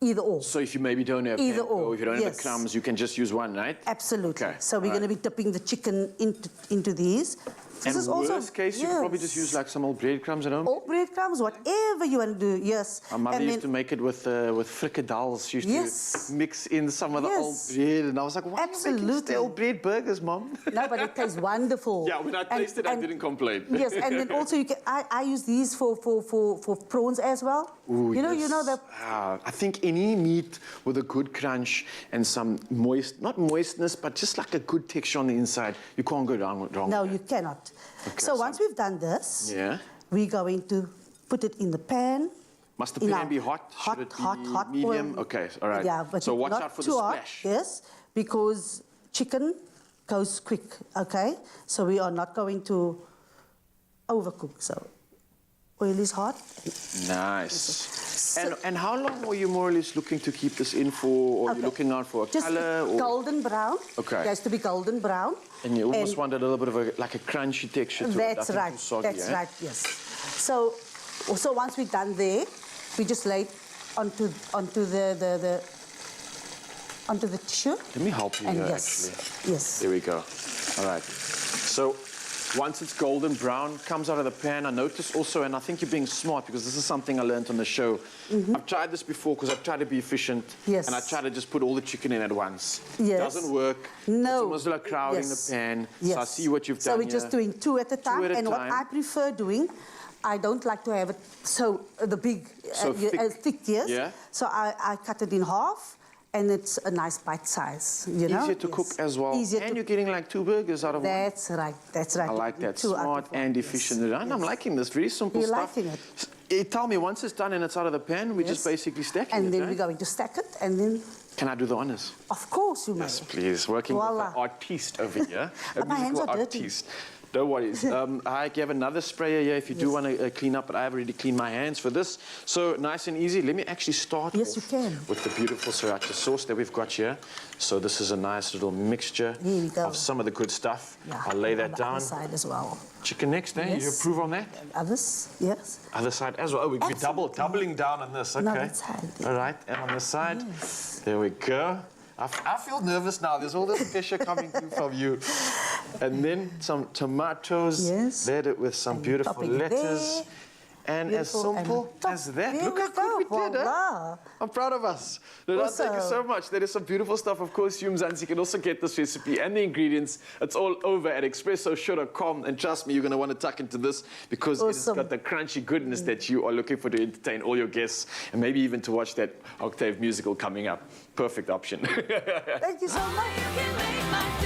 [SPEAKER 17] Either or.
[SPEAKER 1] So if you maybe don't have
[SPEAKER 17] Either
[SPEAKER 1] panko,
[SPEAKER 17] or,
[SPEAKER 1] if you don't have
[SPEAKER 17] yes.
[SPEAKER 1] the crumbs, you can just use one, right?
[SPEAKER 17] Absolutely.
[SPEAKER 1] Okay,
[SPEAKER 17] So we're
[SPEAKER 1] all
[SPEAKER 17] going to be dipping the chicken into these. This
[SPEAKER 1] And
[SPEAKER 17] is also
[SPEAKER 1] worst case, you could probably just use like some old breadcrumbs at home.
[SPEAKER 17] All breadcrumbs, whatever you want to do. Yes.
[SPEAKER 1] My mother
[SPEAKER 17] And
[SPEAKER 1] used to make it with frikadels. She used
[SPEAKER 17] Yes.
[SPEAKER 1] to mix in some of the old
[SPEAKER 17] Yes.
[SPEAKER 1] bread, and I was like, "Why are you making
[SPEAKER 17] Absolutely.
[SPEAKER 1] stale bread burgers, Mom?"
[SPEAKER 17] No, but it tastes wonderful.
[SPEAKER 1] Yeah, when I tasted, I didn't complain.
[SPEAKER 17] Yes, and then also you can. I use these for prawns as well.
[SPEAKER 1] Ooh,
[SPEAKER 17] you know
[SPEAKER 1] yes.
[SPEAKER 17] the.
[SPEAKER 1] I think any meat with a good crunch and some not moistness, but just like a good texture on the inside, you can't go wrong.
[SPEAKER 17] No, you cannot.
[SPEAKER 1] Okay,
[SPEAKER 17] so once we've done this,
[SPEAKER 1] Yeah.
[SPEAKER 17] we're going to put it in the pan.
[SPEAKER 1] Must the
[SPEAKER 17] in
[SPEAKER 1] pan
[SPEAKER 17] our
[SPEAKER 1] be hot?
[SPEAKER 17] Hot,
[SPEAKER 1] Should it be
[SPEAKER 17] hot
[SPEAKER 1] medium?
[SPEAKER 17] oil.
[SPEAKER 1] Okay, all right.
[SPEAKER 17] Yeah, but
[SPEAKER 1] so watch
[SPEAKER 17] not
[SPEAKER 1] out for
[SPEAKER 17] too
[SPEAKER 1] the
[SPEAKER 17] hot,
[SPEAKER 1] splash.
[SPEAKER 17] Yes, because chicken goes quick. Okay, so we are not going to overcook. So oil is hot.
[SPEAKER 1] Nice. And how long were you more or less looking to keep this in for, or are you looking out for a
[SPEAKER 17] Just
[SPEAKER 1] color? Or?
[SPEAKER 17] golden brown.
[SPEAKER 1] Okay.
[SPEAKER 17] It has to be golden brown.
[SPEAKER 1] And you almost want a little bit of like a crunchy texture to it.
[SPEAKER 17] That's
[SPEAKER 1] nothing
[SPEAKER 17] right.
[SPEAKER 1] too soggy,
[SPEAKER 17] That's
[SPEAKER 1] eh?
[SPEAKER 17] right. Yes. So once we're done there, we just lay it onto the tissue.
[SPEAKER 1] Let me help you
[SPEAKER 17] And
[SPEAKER 1] here,
[SPEAKER 17] yes,
[SPEAKER 1] actually.
[SPEAKER 17] yes.
[SPEAKER 1] There we go. All right. So once it's golden brown, comes out of the pan. I notice also, and I think you're being smart because this is something I learned on the show. I've tried this before because I've tried to be efficient.
[SPEAKER 17] Yes.
[SPEAKER 1] And I try to just put all the chicken in at once.
[SPEAKER 17] Yes.
[SPEAKER 1] Doesn't work.
[SPEAKER 17] No.
[SPEAKER 1] It's almost like crowding
[SPEAKER 17] Yes.
[SPEAKER 1] the pan.
[SPEAKER 17] Yes.
[SPEAKER 1] So I see what you've done
[SPEAKER 17] So we're
[SPEAKER 1] here.
[SPEAKER 17] just doing two at a time.
[SPEAKER 1] at a
[SPEAKER 17] and what
[SPEAKER 1] time.
[SPEAKER 17] I prefer doing, I don't like to have it so the big,
[SPEAKER 1] So thick.
[SPEAKER 17] yes.
[SPEAKER 1] Yeah.
[SPEAKER 17] So I cut it in half, and it's a nice bite size. You know.
[SPEAKER 1] Easier to cook as well.
[SPEAKER 17] Easier
[SPEAKER 1] and
[SPEAKER 17] to
[SPEAKER 1] you're getting like 2 burgers out of one.
[SPEAKER 17] That's right. That's right.
[SPEAKER 1] I like that.
[SPEAKER 17] Two out
[SPEAKER 1] Smart
[SPEAKER 17] of one,
[SPEAKER 1] and
[SPEAKER 17] yes.
[SPEAKER 1] efficient. And I'm liking this. Very simple
[SPEAKER 17] You're
[SPEAKER 1] stuff.
[SPEAKER 17] liking it.
[SPEAKER 1] Tell me, once it's done and it's out of the pan, we just
[SPEAKER 17] Yes.
[SPEAKER 1] basically stack it.
[SPEAKER 17] And then
[SPEAKER 1] right?
[SPEAKER 17] we're going to stack it, and then
[SPEAKER 1] Can I do the honors?
[SPEAKER 17] of course you may.
[SPEAKER 1] Yes, please. Working
[SPEAKER 17] Voila.
[SPEAKER 1] with an artiste over here. A
[SPEAKER 17] My hands
[SPEAKER 1] musical
[SPEAKER 17] are dirty.
[SPEAKER 1] artiste. No worries. I have another sprayer here if you do want to clean up, but I've already cleaned my hands for this. So nice and easy. Let me actually start
[SPEAKER 17] Yes, you can.
[SPEAKER 1] with the beautiful sriracha sauce that we've got here. So this is a nice little mixture
[SPEAKER 17] Here we go.
[SPEAKER 1] of some of the good stuff.
[SPEAKER 17] Yeah,
[SPEAKER 1] I'll lay
[SPEAKER 17] on
[SPEAKER 1] that
[SPEAKER 17] the
[SPEAKER 1] down.
[SPEAKER 17] other side as well.
[SPEAKER 1] Chicken next, eh? You
[SPEAKER 17] Yes.
[SPEAKER 1] approve on that?
[SPEAKER 17] Others, yes.
[SPEAKER 1] Other side as well. Oh, we're
[SPEAKER 17] Absolutely.
[SPEAKER 1] doubling down on this. Okay.
[SPEAKER 17] No, that's handy.
[SPEAKER 1] All right, and on this side, there we go. I feel nervous now. There's all this pressure coming through from you. And then some tomatoes.
[SPEAKER 17] Yes.
[SPEAKER 1] Layered it with some beautiful
[SPEAKER 17] topping
[SPEAKER 1] lettuce.
[SPEAKER 17] there.
[SPEAKER 1] And
[SPEAKER 17] Beautiful.
[SPEAKER 1] as simple
[SPEAKER 17] And top.
[SPEAKER 1] as that.
[SPEAKER 17] There
[SPEAKER 1] Look
[SPEAKER 17] we
[SPEAKER 1] how good we
[SPEAKER 17] go.
[SPEAKER 1] did, eh?
[SPEAKER 17] Voila.
[SPEAKER 1] I'm proud of us. No, thank you so much. There is some beautiful stuff. Of course, Mzansi, you can also get this recipe and the ingredients. It's all over at expressoshow.com. And trust me, you're going to want to tuck into this because it's
[SPEAKER 17] Awesome.
[SPEAKER 1] got the crunchy goodness that you are looking for to entertain all your guests and maybe even to watch that Octave musical coming up. Perfect option.
[SPEAKER 17] Thank you so much.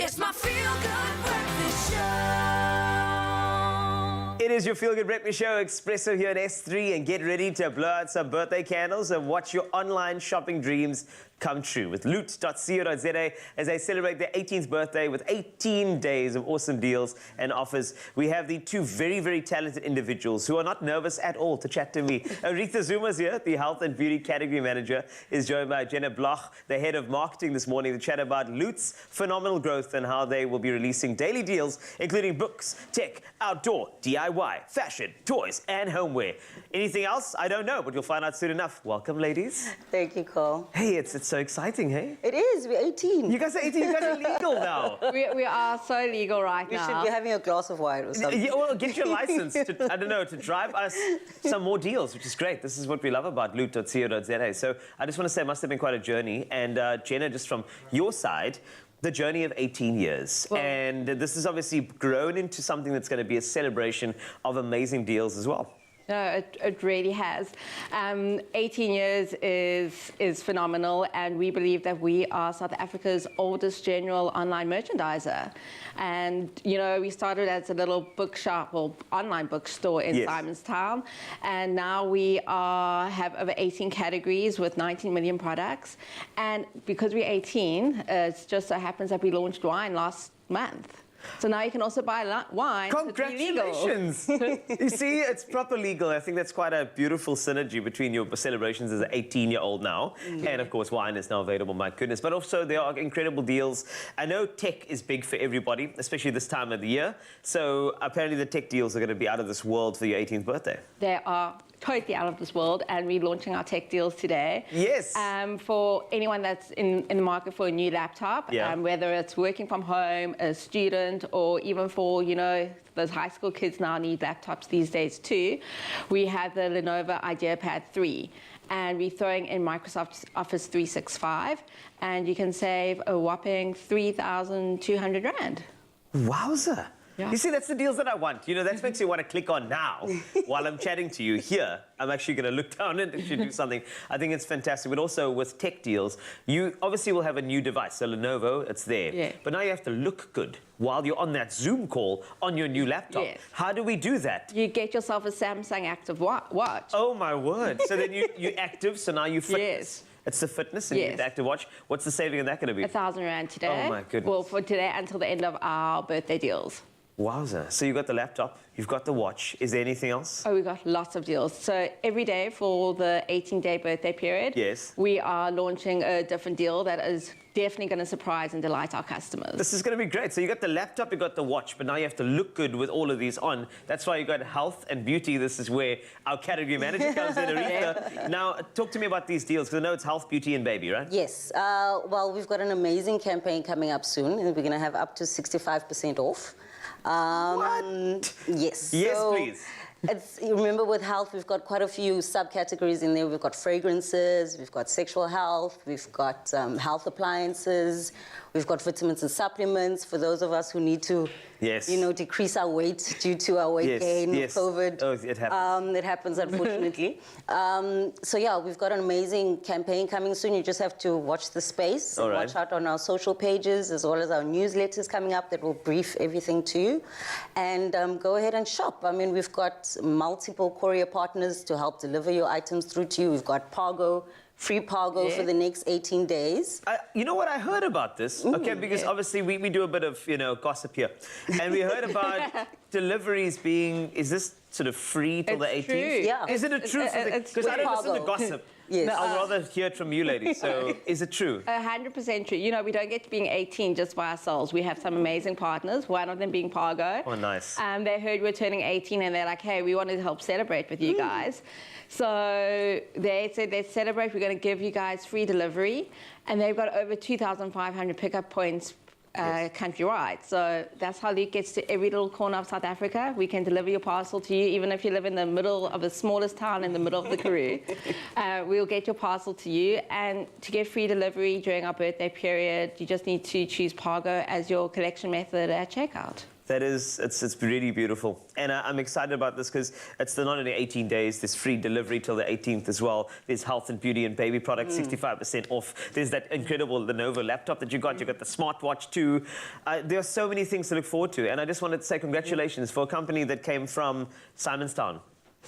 [SPEAKER 14] It's my feel-good breakfast show.
[SPEAKER 7] It is your Feel Good Breakfast Show, Expresso here at S3, and get ready to blow out some birthday candles and watch your online shopping dreams come true with loot.co.za as they celebrate their 18th birthday with 18 days of awesome deals and offers. We have the two very, very talented individuals who are not nervous at all to chat to me. Aretha Zuma's here, the Health and Beauty Category Manager, is joined by Jenna Bloch, the Head of Marketing this morning, to chat about Loot's phenomenal growth and how they will be releasing daily deals, including books, tech, outdoor, DIY, fashion, toys, and homeware. Anything else? I don't know, but you'll find out soon enough. Welcome, ladies.
[SPEAKER 18] Thank you, Cole.
[SPEAKER 7] Hey, it's so exciting, hey?
[SPEAKER 18] It is. We're 18.
[SPEAKER 7] You guys are 18. You guys are legal now.
[SPEAKER 19] We are so legal right
[SPEAKER 18] We
[SPEAKER 19] now.
[SPEAKER 18] should be having a glass of wine or something.
[SPEAKER 7] Yeah, well, get your license to, I don't know, to drive us some more deals, which is great. This is what we love about loot.co.za. So I just want to say it must have been quite a journey. And Jenna, just from your side, the journey of 18 years.
[SPEAKER 19] Well,
[SPEAKER 7] and this has obviously grown into something that's going to be a celebration of amazing deals as well.
[SPEAKER 19] No, it really has. 18 years is phenomenal, and we believe that we are South Africa's oldest general online merchandiser. And, you know, we started as a little bookshop or online bookstore in Simonstown, and now we have over 18 categories with 19 million products. And because we're 18, it just so happens that we launched wine last month. So now you can also buy wine.
[SPEAKER 7] Congratulations! You see, it's proper legal. I think that's quite a beautiful synergy between your celebrations as an 18-year-old now, and of course wine is now available, my goodness. But also there are incredible deals. I know tech is big for everybody, especially this time of the year. So apparently the tech deals are going to be out of this world for your 18th birthday.
[SPEAKER 19] They are totally out of this world, and we're launching our tech deals today.
[SPEAKER 7] Yes.
[SPEAKER 19] For anyone that's in the market for a new laptop, whether it's working from home, a student, or even for, you know, those high school kids now need laptops these days too, we have the Lenovo IdeaPad 3. And we're throwing in Microsoft Office 365, and you can save a whopping 3,200 Rand.
[SPEAKER 7] Wowza.
[SPEAKER 19] Yeah.
[SPEAKER 7] You see, that's the deals that I want. You know, that makes me want to click on now while I'm chatting to you here. I'm actually going to look down and actually do something. I think it's fantastic. But also with tech deals, you obviously will have a new device. So Lenovo, it's there.
[SPEAKER 19] Yeah.
[SPEAKER 7] But now you have to look good while you're on that Zoom call on your new laptop.
[SPEAKER 19] Yes.
[SPEAKER 7] How do we do that?
[SPEAKER 19] You get yourself a Samsung Active Watch.
[SPEAKER 7] Oh, my word. So then you're active, so now you fitness.
[SPEAKER 19] Yes.
[SPEAKER 7] It's the fitness and you get the active watch. What's the saving on that going to be?
[SPEAKER 19] 1,000 Rand today.
[SPEAKER 7] Oh, my goodness.
[SPEAKER 19] Well, for today until the end of our birthday deals.
[SPEAKER 7] Wowza. So you've got the laptop, you've got the watch. Is there anything else?
[SPEAKER 19] Oh, we've got lots of deals. So every day for the 18-day birthday period, we are launching a different deal that is definitely going to surprise and delight our customers.
[SPEAKER 7] This is going to be great. So you got the laptop, you got the watch, but now you have to look good with all of these on. That's why you got health and beauty. This is where our category manager comes in, Aretha. Now, talk to me about these deals, because I know it's health, beauty, and baby, right?
[SPEAKER 18] Yes. Well, we've got an amazing campaign coming up soon, and we're going to have up to 65% off.
[SPEAKER 7] What?
[SPEAKER 18] Yes.
[SPEAKER 7] Yes,
[SPEAKER 18] so
[SPEAKER 7] please.
[SPEAKER 18] Remember, with health, we've got quite a few subcategories in there. We've got fragrances, we've got sexual health, we've got health appliances, we've got vitamins and supplements for those of us who need to, you know, decrease our weight due to our weight gain, COVID.
[SPEAKER 7] Oh, it happens.
[SPEAKER 18] It happens, unfortunately. So, yeah, we've got an amazing campaign coming soon. You just have to watch the space.
[SPEAKER 7] All right.
[SPEAKER 18] Watch out on our social pages, as well as our newsletters coming up that will brief everything to you. And go ahead and shop. I mean, we've got multiple courier partners to help deliver your items through to you. We've got Pargo, free Pargo for the next 18 days.
[SPEAKER 7] You know what? I heard about this, okay, because obviously we do a bit of, you know, gossip here. And we heard about deliveries being, is this sort of free till the 18th?
[SPEAKER 19] True.
[SPEAKER 18] Yeah.
[SPEAKER 7] Is it a truth? Because I don't listen to gossip.
[SPEAKER 18] Yes.
[SPEAKER 7] I'd rather hear it from you ladies. So is it true?
[SPEAKER 19] 100% true. You know, we don't get to being 18 just by ourselves. We have some amazing partners, one of them being Pargo.
[SPEAKER 7] Oh, nice.
[SPEAKER 19] They heard we're turning 18 and they're like, hey, we wanted to help celebrate with you guys. So they said they'd celebrate, we're going to give you guys free delivery. And they've got over 2,500 pickup points countrywide. So that's how Luke gets to every little corner of South Africa. We can deliver your parcel to you, even if you live in the middle of the smallest town in the middle of the Karoo. We'll get your parcel to you. And to get free delivery during our birthday period, you just need to choose Pargo as your collection method at checkout.
[SPEAKER 7] That is, it's really beautiful. And I'm excited about this because it's not only 18 days, there's free delivery till the 18th as well. There's health and beauty and baby products, 65% off. There's that incredible Lenovo laptop that you got. You got the smartwatch too. There are so many things to look forward to. And I just wanted to say congratulations for a company that came from Simonstown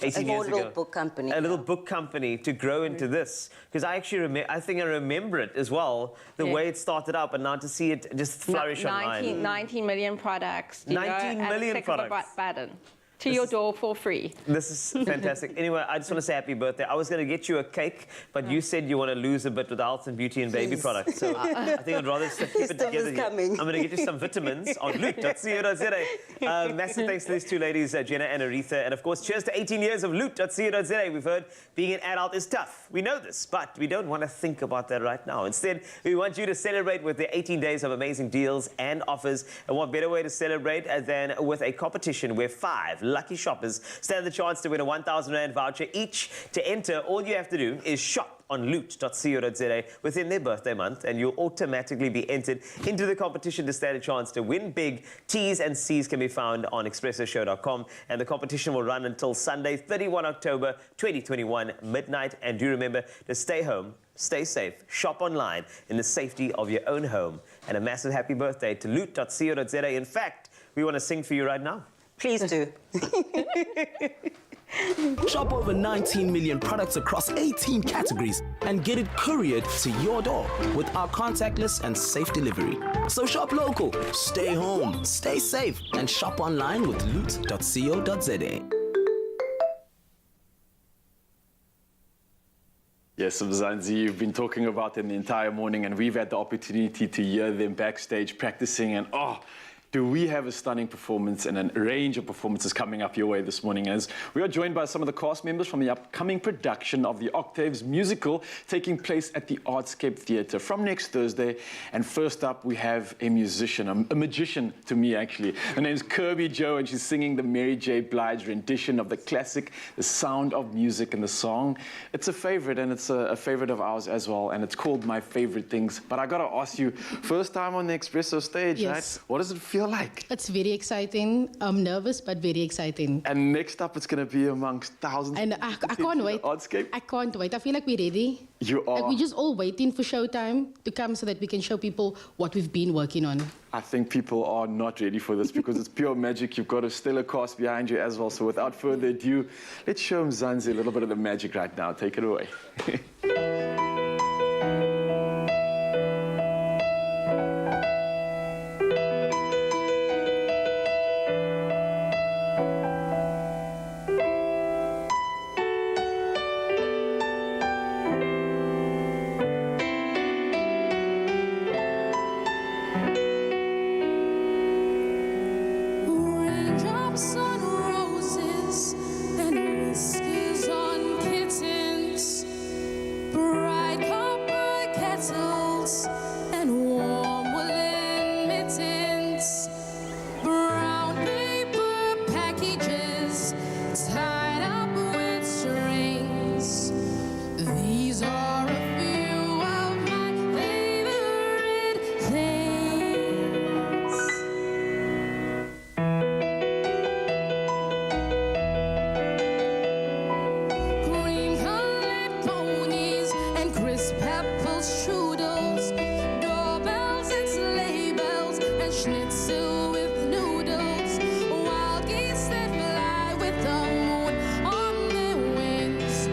[SPEAKER 7] 18 years ago.
[SPEAKER 18] A little book company.
[SPEAKER 7] A little book company to grow into this. Because I actually I think I remember it as well, the way it started up, and now to see it just flourish online.
[SPEAKER 19] 19 million products.
[SPEAKER 7] 19 million products.
[SPEAKER 19] Button. To your door for free.
[SPEAKER 7] This is fantastic. Anyway, I just want to say happy birthday. I was going to get you a cake, but you said you want to lose a bit with health and beauty and baby products. So I think I'd rather keep it together here. I'm going to get you some vitamins on loot.co.za. Massive thanks to these two ladies, Jenna and Aretha. And of course, cheers to 18 years of loot.co.za. We've heard being an adult is tough. We know this, but we don't want to think about that right now. Instead, we want you to celebrate with the 18 days of amazing deals and offers. And what better way to celebrate than with a competition where 5 lucky shoppers stand the chance to win a 1,000 Rand voucher each. To enter, all you have to do is shop on loot.co.za within their birthday month, and you'll automatically be entered into the competition to stand a chance to win big. T's and C's can be found on expressoshow.com, and the competition will run until Sunday, 31 October 2021, midnight. And do remember to stay home, stay safe, shop online in the safety of your own home. And a massive happy birthday to loot.co.za. In fact, we want to sing for you right now.
[SPEAKER 18] Please do.
[SPEAKER 20] Shop over 19 million products across 18 categories and get it couriered to your door with our contactless and safe delivery. So shop local, stay home, stay safe, and shop online with loot.co.za.
[SPEAKER 1] Yes, Mzansi, you've been talking about them the entire morning, and we've had the opportunity to hear them backstage practicing, and do we have a stunning performance and a range of performances coming up your way this morning, as we are joined by some of the cast members from the upcoming production of the Octaves musical taking place at the Artscape Theatre from next Thursday. And first up, we have a musician, a magician to me actually. Her name's Kirby Joe, and she's singing the Mary J. Blige rendition of the classic, The Sound of Music. And the song, it's a favorite, and it's a favorite of ours as well, and it's called My Favorite Things. But I gotta ask you, first time on the Expresso stage,
[SPEAKER 21] Yes.
[SPEAKER 1] right? What does it feel like?
[SPEAKER 21] It's very exciting. I'm nervous, but very exciting.
[SPEAKER 1] And next up, it's going to be amongst thousands.
[SPEAKER 21] And I can't wait. I can't wait. I feel like we're ready.
[SPEAKER 1] You are.
[SPEAKER 21] Like we're just all waiting for showtime to come so that we can show people what we've been working on.
[SPEAKER 1] I think people are not ready for this because it's pure magic. You've got a stellar cast behind you as well. So without further ado, let's show Mzansi a little bit of the magic right now. Take it away.
[SPEAKER 14] Raindrops on roses and whiskers on kittens, bright copper kettles and warm woolen mittens, brown paper packages tied up with strings. These are a few of my favorite things. Cream-colored ponies and crisp apple strudels, doorbells and sleigh bells and schnitzel with noodles, wild geese that fly with the moon on their wings.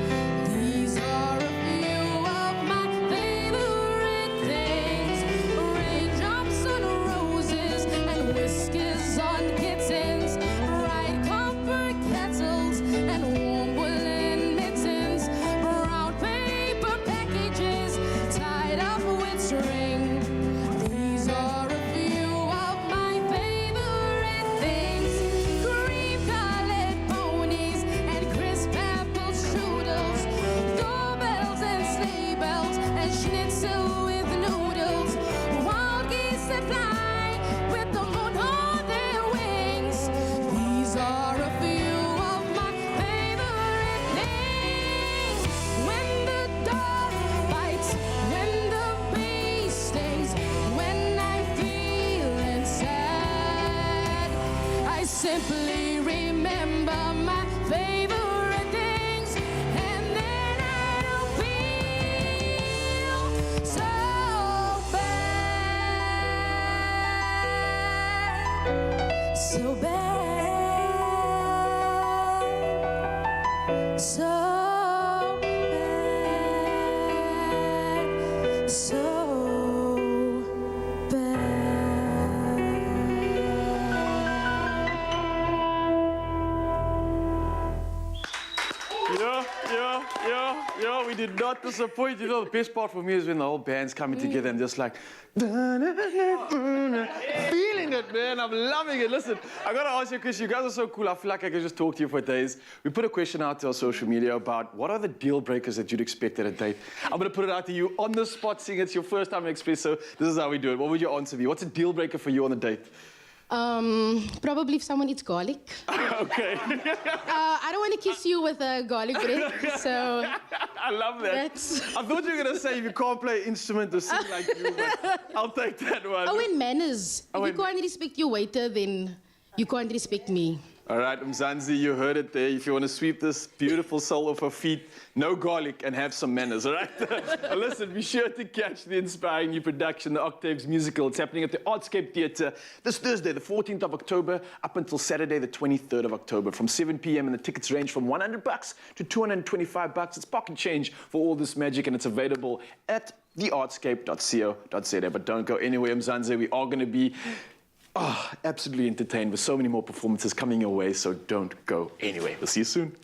[SPEAKER 14] These are a few of my favorite things. Raindrops on roses and whiskers on kittens, bright copper kettles and warm woolen mittens, brown paper packages tied up with string. These are a few of my favorite things. Cream-colored ponies so bad, so
[SPEAKER 1] Yeah, we did not disappoint. You know, the best part for me is when the whole band's coming together and just like, feeling it, man. I'm loving it. Listen, I gotta ask you a question. You guys are so cool. I feel like I could just talk to you for days. We put a question out to our social media about what are the deal breakers that you'd expect at a date. I'm gonna put it out to you on the spot, seeing it's your first time at Expresso. This is how we do it. What would your answer be? What's a deal breaker for you on a date?
[SPEAKER 21] Probably if someone eats garlic.
[SPEAKER 1] Okay.
[SPEAKER 21] I don't want to kiss you with a garlic bread, so...
[SPEAKER 1] I love that. I thought you were going to say if you can't play an instrument or sing like you, but I'll take that one.
[SPEAKER 21] Oh, and manners. If you can't respect your waiter, then you can't respect me.
[SPEAKER 1] All right, Mzansi, you heard it there. If you want to sweep this beautiful soul off her feet, no garlic and have some manners, all right? Listen, be sure to catch the inspiring new production, the Octaves musical. It's happening at the Artscape Theatre this Thursday, the 14th of October, up until Saturday, the 23rd of October, from 7 p.m. And the tickets range from $100 to $225. It's pocket change for all this magic, and it's available at theartscape.co.za. But don't go anywhere, Mzansi. We are going to be absolutely entertained with so many more performances coming your way, so don't go anywhere. We'll see you soon.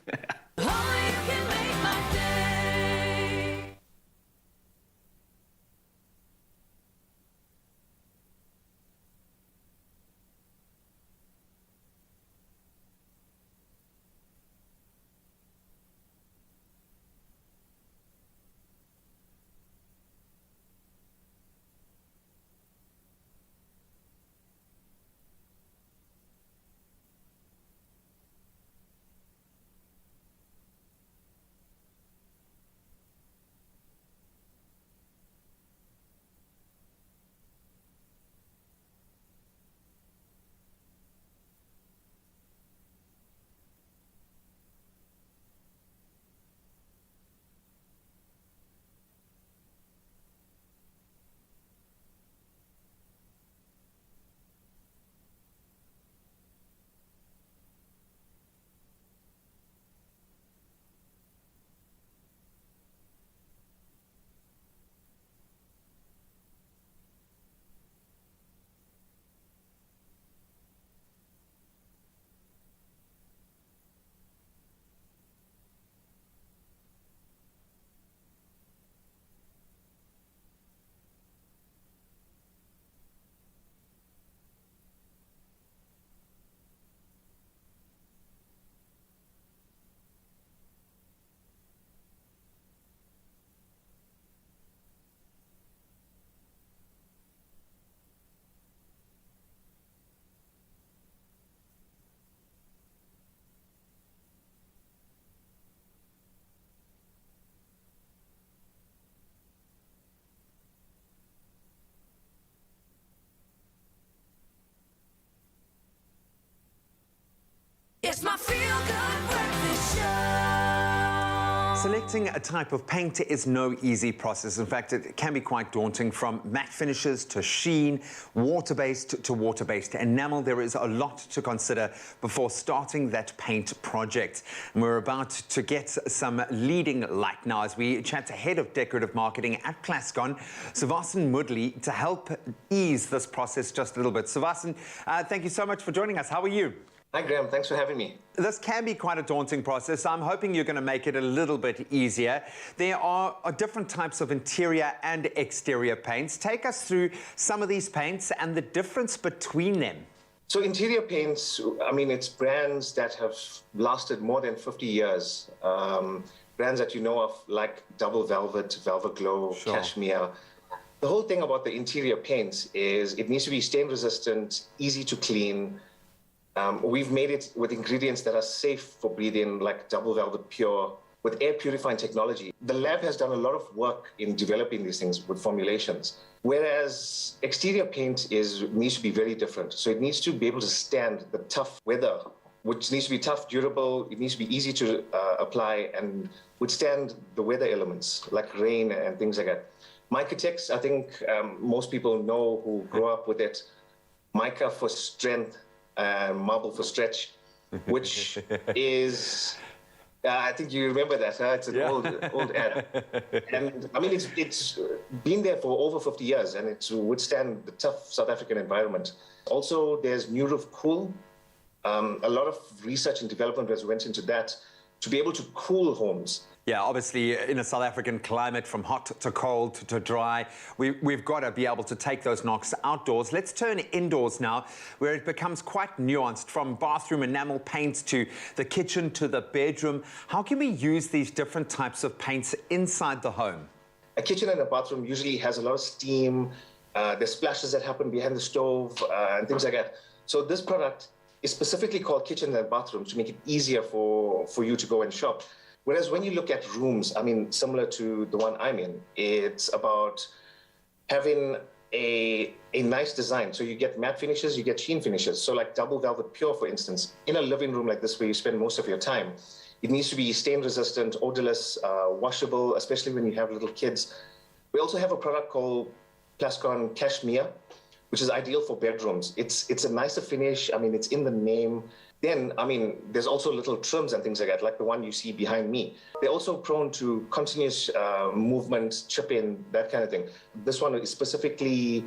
[SPEAKER 14] It's my feel-good breakfast show.
[SPEAKER 2] Selecting a type of paint is no easy process. In fact, it can be quite daunting, from matte finishes to sheen, water-based to water-based enamel. There is a lot to consider before starting that paint project. And we're about to get some leading light now as we chat to Head of Decorative Marketing at Clascon, Suvasan Mudli, to help ease this process just a little bit. Suvasan, thank you so much for joining us. How are you?
[SPEAKER 3] Hi, Graham. Thanks for having me.
[SPEAKER 2] This can be quite a daunting process. I'm hoping you're going to make it a little bit easier. There are different types of interior and exterior paints. Take us through some of these paints and the difference between them.
[SPEAKER 3] So interior paints, I mean, it's brands that have lasted more than 50 years. Brands that you know of, like Double Velvet, Velvet Glow, Cashmere. The whole thing about the interior paints is it needs to be stain resistant, easy to clean. We've made it with ingredients that are safe for breathing, like Double Velvet Pure, with air purifying technology. The lab has done a lot of work in developing these things with formulations, whereas exterior paint needs to be very different. So it needs to be able to stand the tough weather, which needs to be tough, durable. It needs to be easy to apply and withstand the weather elements, like rain and things like that. Micatex, I think most people know who grew up with it. Mica for strength, marble for stretch, which is I think you remember that. It's an old ad. And I mean, it's been there for over 50 years, and it's to withstand the tough South African environment. Also, there's New Roof Cool. A lot of research and development has went into that to be able to cool homes.
[SPEAKER 2] Yeah, obviously in a South African climate, from hot to cold to dry, we've got to be able to take those knocks outdoors. Let's turn indoors now, where it becomes quite nuanced, from bathroom enamel paints to the kitchen to the bedroom. How can we use these different types of paints inside the home?
[SPEAKER 3] A kitchen and a bathroom usually has a lot of steam. There's splashes that happen behind the stove and things like that. So this product is specifically called kitchen and bathroom to make it easier for you to go and shop. Whereas when you look at rooms, I mean, similar to the one I'm in, it's about having a nice design. So you get matte finishes, you get sheen finishes. So like double velvet pure, for instance, in a living room like this where you spend most of your time, it needs to be stain resistant, odorless, washable, especially when you have little kids. We also have a product called Plascon Cashmere, which is ideal for bedrooms. It's a nicer finish. I mean, it's in the name. Then, I mean, there's also little trims and things like that, like the one you see behind me. They're also prone to continuous movement, chip-in, that kind of thing. This one is specifically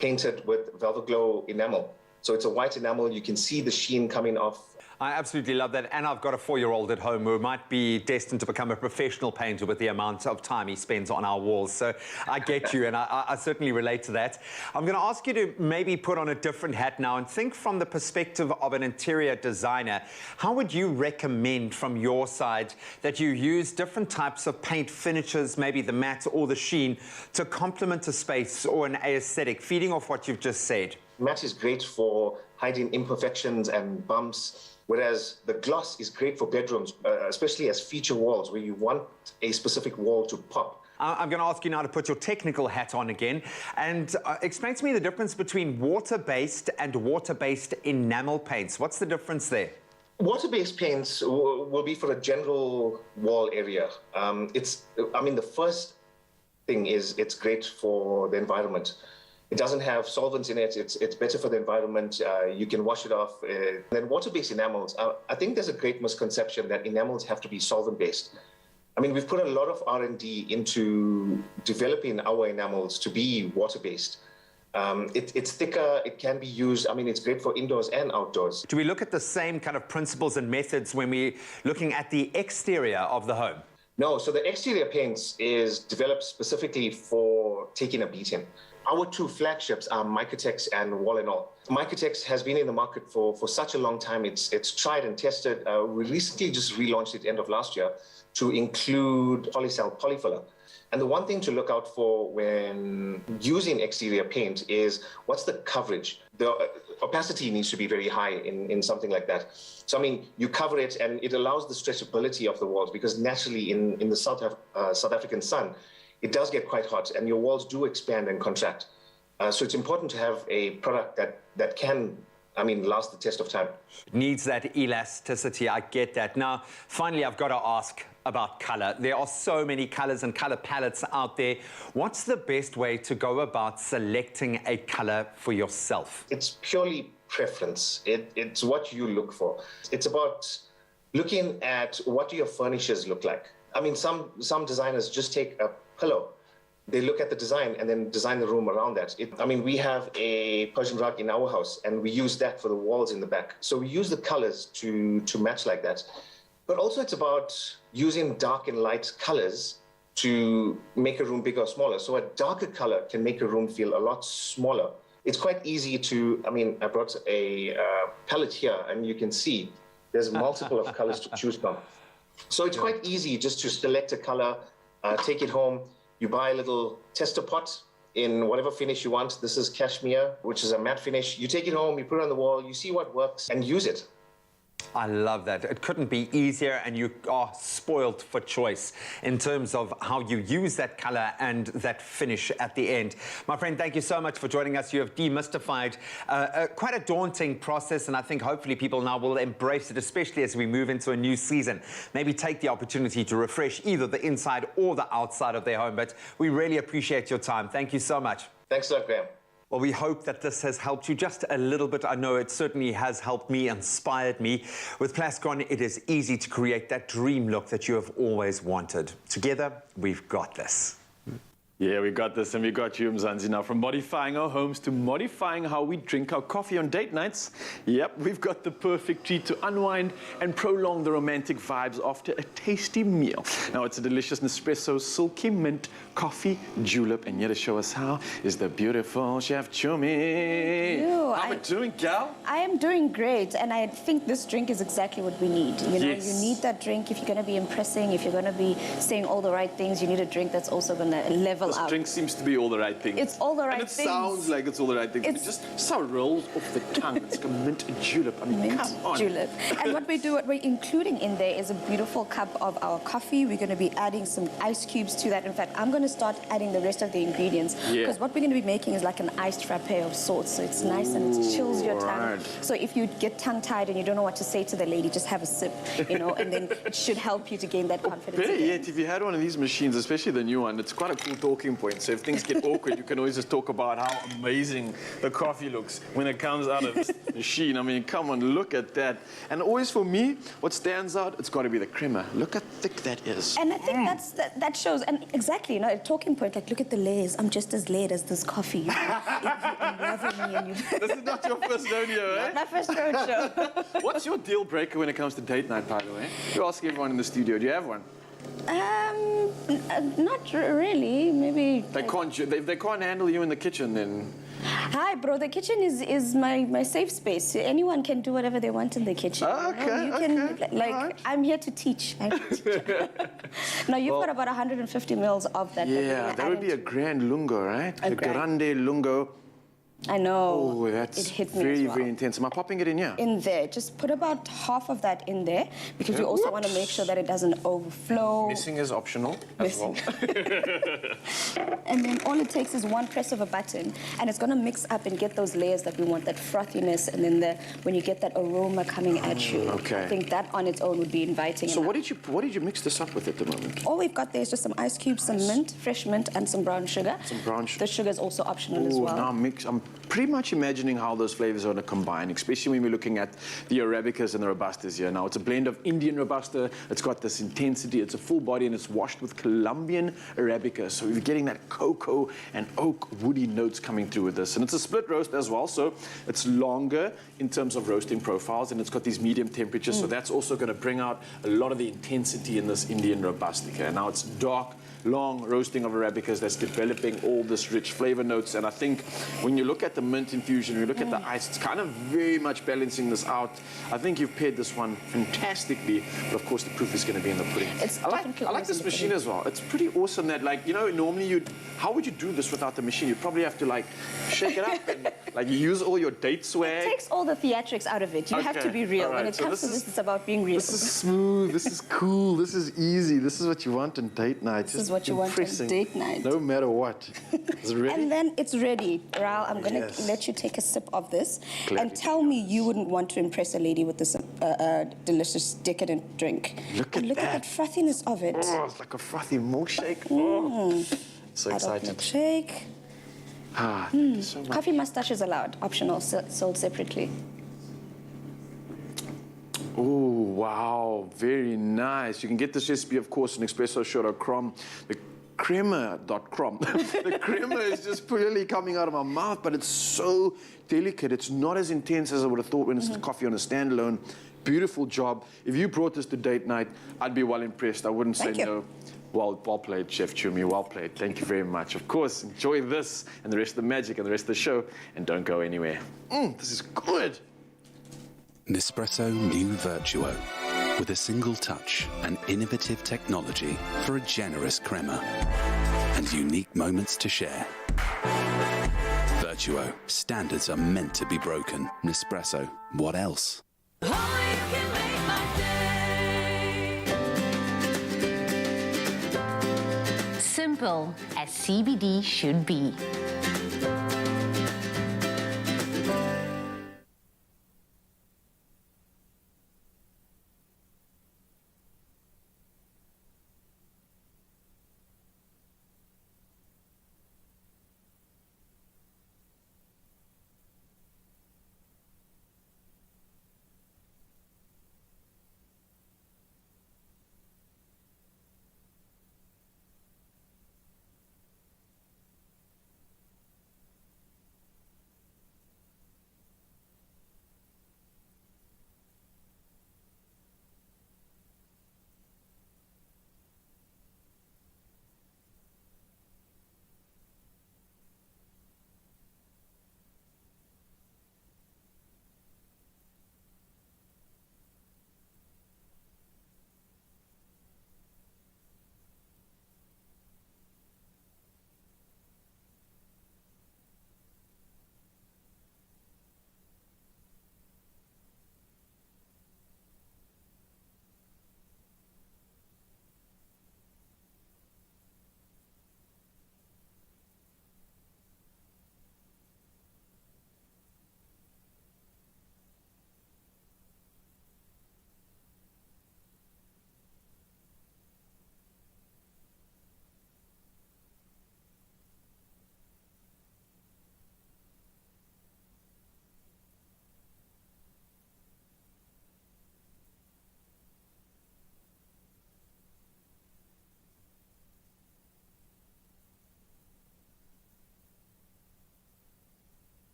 [SPEAKER 3] painted with Velvet Glow enamel. So it's a white enamel. You can see the sheen coming off.
[SPEAKER 2] I absolutely love that. And I've got a 4-year-old at home who might be destined to become a professional painter with the amount of time he spends on our walls. So I get you, and I certainly relate to that. I'm going to ask you to maybe put on a different hat now and think from the perspective of an interior designer. How would you recommend from your side that you use different types of paint finishes, maybe the matte or the sheen, to complement a space or an aesthetic, feeding off what you've just said?
[SPEAKER 3] Matte is great for hiding imperfections and bumps. Whereas the gloss is great for bedrooms, especially as feature walls where you want a specific wall to pop.
[SPEAKER 2] I'm going to ask you now to put your technical hat on again and explain to me the difference between water-based and water-based enamel paints. What's the difference there?
[SPEAKER 3] Water-based paints will be for a general wall area. The first thing is it's great for the environment. It doesn't have solvents in it. It's better for the environment. You can wash it off. Then water-based enamels, I think there's a great misconception that enamels have to be solvent-based. I mean, we've put a lot of R&D into developing our enamels to be water-based. It's thicker. It can be used. I mean, it's great for indoors and outdoors.
[SPEAKER 2] Do we look at the same kind of principles and methods when we're looking at the exterior of the home?
[SPEAKER 3] No. So the exterior paints is developed specifically for taking a beating. Our two flagships are Mycotex and Wall and All. Mycotex has been in the market for such a long time. It's tried and tested. We recently just relaunched it end of last year to include polycell polyfiller. And the one thing to look out for when using exterior paint is what's the coverage? The opacity needs to be very high in something like that. So, I mean, you cover it and it allows the stretchability of the walls because naturally in the South African sun, it does get quite hot and your walls do expand and contract. So it's important to have a product that can, last the test of time.
[SPEAKER 2] It needs that elasticity, I get that. Now, finally, I've got to ask about color. There are so many colors and color palettes out there. What's the best way to go about selecting a color for yourself?
[SPEAKER 3] It's purely preference. It's what you look for. It's about looking at what do your furnishers look like. I mean, some designers just take a pillow. They look at the design and then design the room around that. We have a Persian rug in our house and we use that for the walls in the back. So we use the colors to match like that. But also it's about using dark and light colors to make a room bigger or smaller. So a darker color can make a room feel a lot smaller. It's quite easy to, I brought a palette here and you can see there's multiple of colors to choose from. So it's quite easy just to select a color, take it home. You buy a little tester pot in whatever finish you want. This is cashmere, which is a matte finish. You take it home, you put it on the wall, you see what works and use it.
[SPEAKER 2] I love that. It couldn't be easier, and you are spoiled for choice in terms of how you use that color and that finish at the end. My friend, thank you so much for joining us. You have demystified quite a daunting process, and I think hopefully people now will embrace it, especially as we move into a new season. Maybe take the opportunity to refresh either the inside or the outside of their home, but we really appreciate your time. Thank you so much.
[SPEAKER 3] Thanks a lot, Graham.
[SPEAKER 2] Well, we hope that this has helped you just a little bit. I know it certainly has helped me, inspired me. With Plascon, it is easy to create that dream look that you have always wanted. Together, we've got this.
[SPEAKER 1] Yeah, we got this, and we got you, Mzansi. Now, from modifying our homes to modifying how we drink our coffee on date nights, yep, we've got the perfect treat to unwind and prolong the romantic vibes after a tasty meal. Now, it's a delicious Nespresso silky mint coffee julep, and here to show us how is the beautiful Chef Chumi. How are you doing, gal?
[SPEAKER 5] I am doing great, and I think this drink is exactly what we need. You know,
[SPEAKER 1] Yes.
[SPEAKER 5] you need that drink if you're going to be impressing, if you're going to be saying all the right things. You need a drink that's also going to level
[SPEAKER 1] This
[SPEAKER 5] up.
[SPEAKER 1] drink seems to be all the right things.
[SPEAKER 5] It's all the right
[SPEAKER 1] and it
[SPEAKER 5] things.
[SPEAKER 1] sounds like it's all the right things. But it just so rolls off the tongue. It's like a mint julep. I mean, come on.
[SPEAKER 5] Julep. And what we're including in there is a beautiful cup of our coffee. We're going to be adding some ice cubes to that. In fact, I'm going to start adding the rest of the ingredients.
[SPEAKER 1] Yeah.
[SPEAKER 5] Because what we're going to be making is like an iced frappe of sorts. So it's nice and it chills your tongue.
[SPEAKER 1] Right.
[SPEAKER 5] So if you get tongue-tied and you don't know what to say to the lady, just have a sip, you know, and then it should help you to gain that confidence.
[SPEAKER 1] Better
[SPEAKER 5] again.
[SPEAKER 1] yet, if you had one of these machines, especially the new one, it's quite a cool talking point. So if things get awkward, you can always just talk about how amazing the coffee looks when it comes out of this machine. I mean, come on, look at that. And always for me, what stands out, it's got to be the crema. Look how thick that is.
[SPEAKER 5] And I think that shows, and exactly, you know, a talking point, like, look at the layers. I'm just as layered as this coffee. You unravel me and you...
[SPEAKER 1] This is not your first rodeo, eh?
[SPEAKER 5] Not my first rodeo.
[SPEAKER 1] What's your deal breaker when it comes to date night, by the way? You ask everyone in the studio, do you have one?
[SPEAKER 5] Not really. Maybe.
[SPEAKER 1] They can't, if they can't handle you in the kitchen, then...
[SPEAKER 5] Hi, bro. The kitchen is my safe space. Anyone can do whatever they want in the kitchen.
[SPEAKER 1] Okay,
[SPEAKER 5] you can, like, I'm here to teach. Now, you've got about 150 mils of that.
[SPEAKER 1] Yeah, that would be a grand lungo, right?
[SPEAKER 5] A
[SPEAKER 1] the
[SPEAKER 5] grand.
[SPEAKER 1] grande lungo.
[SPEAKER 5] I know.
[SPEAKER 1] Oh, that's
[SPEAKER 5] it hit me
[SPEAKER 1] very,
[SPEAKER 5] as well.
[SPEAKER 1] very intense. Am I popping it in here?
[SPEAKER 5] In there. Just put about half of that in there because
[SPEAKER 1] Okay.
[SPEAKER 5] we also want to make sure that it doesn't overflow.
[SPEAKER 1] Missing is optional as well.
[SPEAKER 5] And then all it takes is one press of a button, and it's going to mix up and get those layers that we want, that frothiness, and then when you get that aroma coming at you.
[SPEAKER 1] Okay.
[SPEAKER 5] I think that on its own would be inviting.
[SPEAKER 1] So
[SPEAKER 5] enough.
[SPEAKER 1] what did you mix this up with at the moment?
[SPEAKER 5] All we've got there is just some ice cubes, some mint, fresh mint, and some brown sugar.
[SPEAKER 1] Some brown sugar.
[SPEAKER 5] The sugar is also optional as well.
[SPEAKER 1] Now I'm pretty much imagining how those flavors are going to combine, especially when we're looking at the Arabicas and the Robustas here. Now, it's a blend of Indian Robusta. It's got this intensity. It's a full body, and it's washed with Colombian Arabica. So we're getting that cocoa and oak woody notes coming through with this. And it's a split roast as well, so it's longer in terms of roasting profiles, and it's got these medium temperatures, so that's also going to bring out a lot of the intensity in this Indian Robusta. And now it's dark, long roasting of Arabicas that's developing all this rich flavor notes. And I think when you look at the mint infusion, when you look at the ice, it's kind of very much balancing this out. I think you've paired this one fantastically, but of course the proof is going to be in the pudding. I like this machine as well. It's pretty awesome that, like, you know, normally how would you do this without the machine? You'd probably have to, like, shake it up and, like, you use all your date swag.
[SPEAKER 5] It takes all the theatrics out of it. You have to be real.
[SPEAKER 1] All right.
[SPEAKER 5] When it
[SPEAKER 1] So
[SPEAKER 5] comes to this, it's about being real.
[SPEAKER 1] This is smooth, this is cool, this is easy. This is what you want on date night.
[SPEAKER 5] This is what you want on date night.
[SPEAKER 1] No matter what. Is it ready?
[SPEAKER 5] And then it's ready. Raul, I'm going to let you take a sip of this and tell me you wouldn't want to impress a lady with this delicious, decadent drink.
[SPEAKER 1] Look
[SPEAKER 5] at that frothiness of it.
[SPEAKER 1] Oh, it's like a frothy milkshake. Oh, so
[SPEAKER 5] Adult
[SPEAKER 1] excited.
[SPEAKER 5] milkshake.
[SPEAKER 1] Ah, thank you so much.
[SPEAKER 5] Coffee mustache is allowed, optional, sold separately.
[SPEAKER 1] Oh, wow, very nice. You can get this recipe, of course, on expressoshow.com. The crema.com. The crema is just purely coming out of my mouth, but it's so delicate. It's not as intense as I would have thought when it's coffee on a standalone. Beautiful job. If you brought this to date night, I'd be well impressed. I wouldn't say no. Well played, Chef Chumi, well played. Thank you very much. Of course, enjoy this and the rest of the magic and the rest of the show, and don't go anywhere. This is good.
[SPEAKER 8] Nespresso New Virtuo. With a single touch and innovative technology for a generous crema and unique moments to share. Virtuo. Standards are meant to be broken. Nespresso. What else?
[SPEAKER 22] Simple as CBD should be.